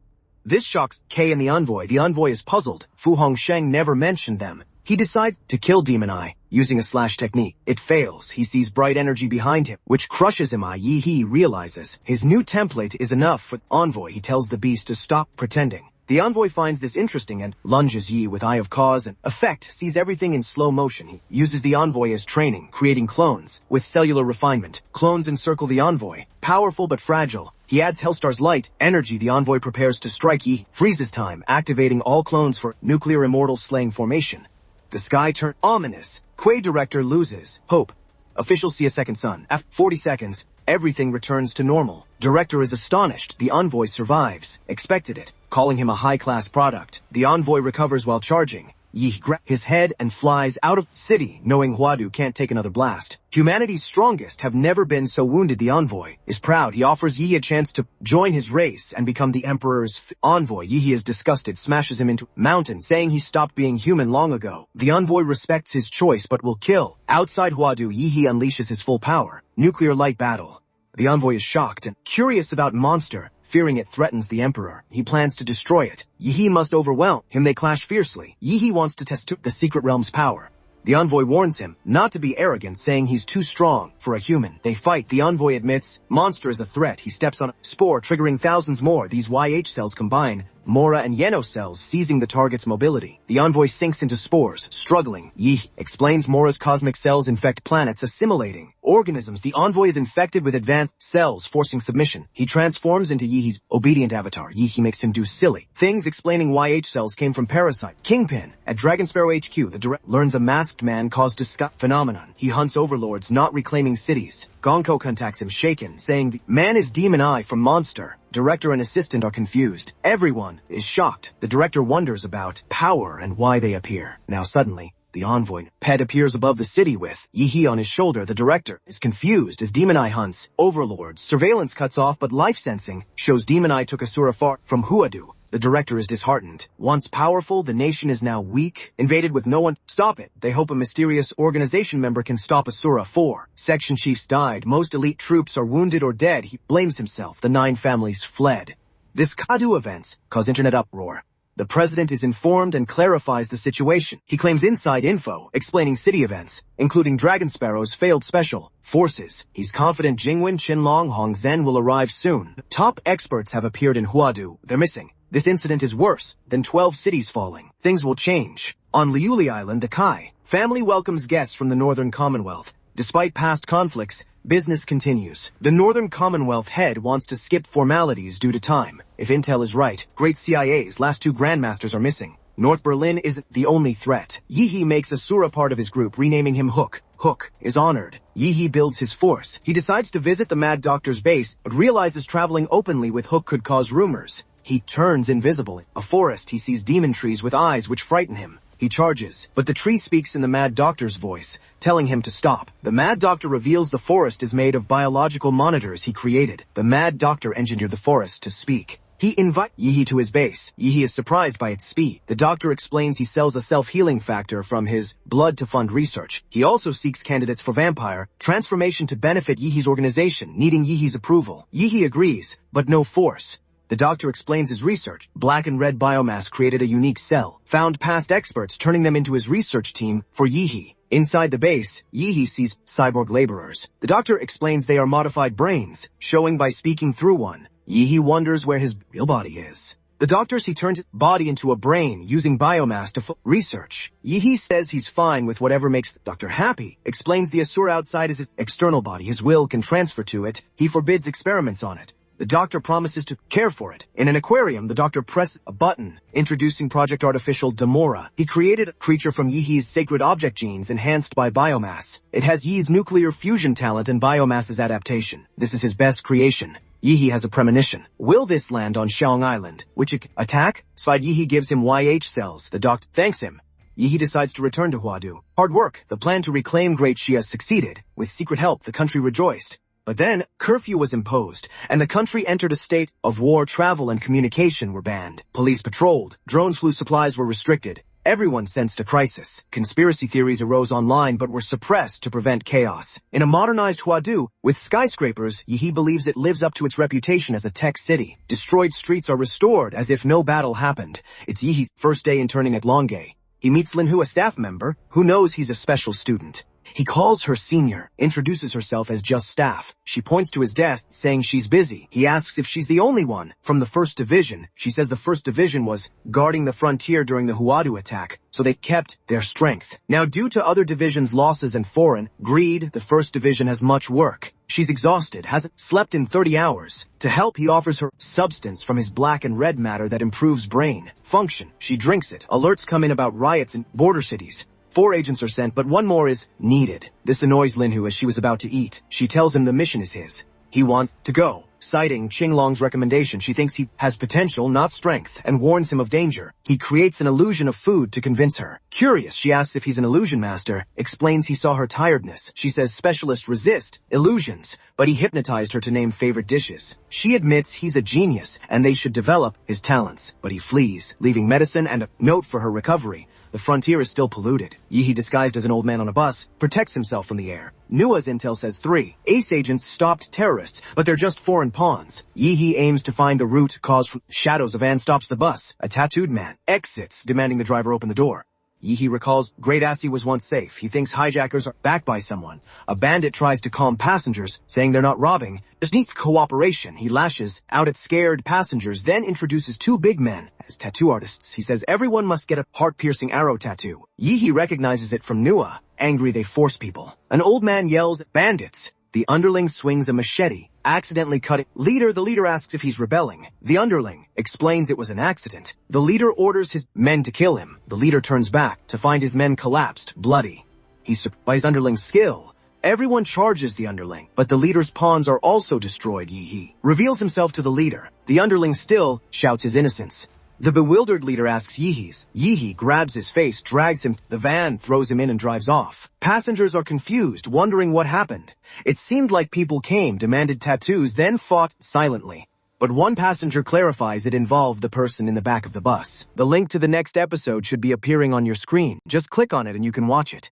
This shocks Kay and the envoy. The envoy is puzzled. Fu Hongsheng never mentioned them. He decides to kill Demon Eye using a slash technique. It fails. He sees bright energy behind him, which crushes him. Yihee realizes his new template is enough for envoy. He tells the beast to stop pretending. The envoy finds this interesting and lunges Yi with Eye of Cause and Effect, sees everything in slow motion. He uses the envoy as training, creating clones with cellular refinement. Clones encircle the envoy, powerful but fragile. He adds Hellstar's light energy. The envoy prepares to strike. Yi freezes time, activating all clones for nuclear immortal slaying formation. The sky turns ominous. Quay director loses hope. Officials see a second sun. After 40 seconds, everything returns to normal. Director is astonished. The envoy survives. Expected it, calling him a high-class product. The envoy recovers while charging. Yi grabs his head and flies out of city, knowing Huadu can't take another blast. Humanity's strongest have never been so wounded. The envoy is proud. He offers Yi a chance to join his race and become the Emperor's envoy. Yi is disgusted, smashes him into mountain, saying he stopped being human long ago. The envoy respects his choice but will kill. Outside Huadu, Yi unleashes his full power. Nuclear light battle. The envoy is shocked and curious about monster. Fearing it threatens the Emperor, he plans to destroy it. Yi must overwhelm him. They clash fiercely. Yi wants to test the secret realm's power. The envoy warns him not to be arrogant, saying he's too strong for a human. They fight. The envoy admits monster is a threat. He steps on a spore, triggering thousands more. These YH cells combine Mora and Yeno cells, seizing the target's mobility. The envoy sinks into spores, struggling. Yi explains Mora's cosmic cells infect planets, assimilating organisms. The envoy is infected with advanced cells, forcing submission. He transforms into Yi's obedient avatar. Yi makes him do silly things, explaining YH cells came from Parasite. Kingpin at Dragonsparrow HQ, the direct learns a masked man caused disguise phenomenon. He hunts overlords, not reclaiming cities. Gonk contacts him, shaken, saying the man is Demon Eye from Monster. Director and assistant are confused. Everyone is shocked. The director wonders about power and why they appear. Now suddenly, the envoy pet appears above the city with Yi on his shoulder. The director is confused as Demon Eye hunts overlords. Surveillance cuts off, but life sensing shows Demon Eye took Asura far from Huadu. The director is disheartened. Once powerful, the nation is now weak, invaded with no one to stop it. They hope a mysterious organization member can stop Asura. 4 section chiefs died. Most elite troops are wounded or dead. He blames himself. The 9 families fled. This Huadu events cause internet uproar. The president is informed and clarifies the situation. He claims inside info, explaining city events, including Dragon Sparrow's failed special forces. He's confident Jingwen, Qinlong, Hongzhen will arrive soon. Top experts have appeared in Huadu. They're missing. This incident is worse than 12 cities falling. Things will change. On Liuli Island, the Kai family welcomes guests from the Northern Commonwealth. Despite past conflicts, business continues. The Northern Commonwealth head wants to skip formalities due to time. If intel is right, great CIA's last 2 grandmasters are missing. North Berlin isn't the only threat. Yi makes Asura part of his group, renaming him Hook. Hook is honored. Yi builds his force. He decides to visit the Mad Doctor's base, but realizes traveling openly with Hook could cause rumors. He turns invisible. A forest, he sees demon trees with eyes which frighten him. He charges, but the tree speaks in the Mad Doctor's voice, telling him to stop. The Mad Doctor reveals the forest is made of biological monitors he created. The Mad Doctor engineered the forest to speak. He invites Yi to his base. Yi is surprised by its speed. The doctor explains he sells a self-healing factor from his blood to fund research. He also seeks candidates for vampire transformation to benefit Yi's organization, needing Yi's approval. Yi agrees, but no force. The doctor explains his research. Black and red biomass created a unique cell, found past experts, turning them into his research team for Yi. Inside the base, Yi sees cyborg laborers. The doctor explains they are modified brains, showing by speaking through one. Yi wonders where his real body is. The doctors he turned his body into a brain using biomass to research. Yi says he's fine with whatever makes the doctor happy. Explains the Asura outside is his external body. His will can transfer to it. He forbids experiments on it. The doctor promises to care for it. In an aquarium, the doctor presses a button, introducing Project Artificial Demora. He created a creature from Yi's sacred object genes enhanced by biomass. It has Yi's nuclear fusion talent and biomass's adaptation. This is his best creation. Yi has a premonition. Will this land on Xiaong Island, which it attack? Side Yi gives him YH cells. The doctor thanks him. Yi decides to return to Huadu. Hard work. The plan to reclaim Great Xia succeeded. With secret help, the country rejoiced. But then, curfew was imposed, and the country entered a state of war. Travel and communication were banned. Police patrolled. Drones flew. Supplies were restricted. Everyone sensed a crisis. Conspiracy theories arose online but were suppressed to prevent chaos. In a modernized Huadu, with skyscrapers, Yi believes it lives up to its reputation as a tech city. Destroyed streets are restored as if no battle happened. It's Yi's first day interning at Longgay. He meets Linhu, a staff member, who knows he's a special student. He calls her senior, introduces herself as just staff. She points to his desk, saying she's busy. He asks if she's the only one from the 1st Division. She says the 1st Division was guarding the frontier during the Huadu attack, so they kept their strength. Now, due to other divisions' losses and foreign greed, the 1st Division has much work. She's exhausted, hasn't slept in 30 hours. To help, he offers her substance from his black and red matter that improves brain function. She drinks it. Alerts come in about riots in border cities. 4 agents are sent, but 1 more is needed. This annoys Linhu as she was about to eat. She tells him the mission is his. He wants to go. Citing Qinglong's recommendation, she thinks he has potential, not strength, and warns him of danger. He creates an illusion of food to convince her. Curious, she asks if he's an illusion master, explains he saw her tiredness. She says specialists resist illusions, but he hypnotized her to name favorite dishes. She admits he's a genius, and they should develop his talents, but he flees, leaving medicine and a note for her recovery. The frontier is still polluted. Yihi, disguised as an old man on a bus, protects himself from the air. Nua's intel says 3 ace agents stopped terrorists, but they're just foreign pawns. Yihi aims to find the root cause from shadows. A van stops the bus. A tattooed man exits, demanding the driver open the door. Yihi recalls Great Assi was once safe. He thinks hijackers are backed by someone. A bandit tries to calm passengers, saying they're not robbing, just needs cooperation. He lashes out at scared passengers, then introduces 2 big men as tattoo artists. He says everyone must get a heart-piercing arrow tattoo. Yihi recognizes it from Nua. Angry, they force people. An old man yells, "Bandits!" The underling swings a machete, accidentally cutting the leader asks if he's rebelling. The underling explains it was an accident. The leader orders his men to kill him. The leader turns back to find his men collapsed, bloody. He's surprised by his underling's skill. Everyone charges the underling, but the leader's pawns are also destroyed. Yihi reveals himself to the leader. The underling still shouts his innocence. The bewildered leader asks Yihi's. Yihi grabs his face, drags him to the van, throws him in and drives off. Passengers are confused, wondering what happened. It seemed like people came, demanded tattoos, then fought silently. But one passenger clarifies it involved the person in the back of the bus. The link to the next episode should be appearing on your screen. Just click on it and you can watch it.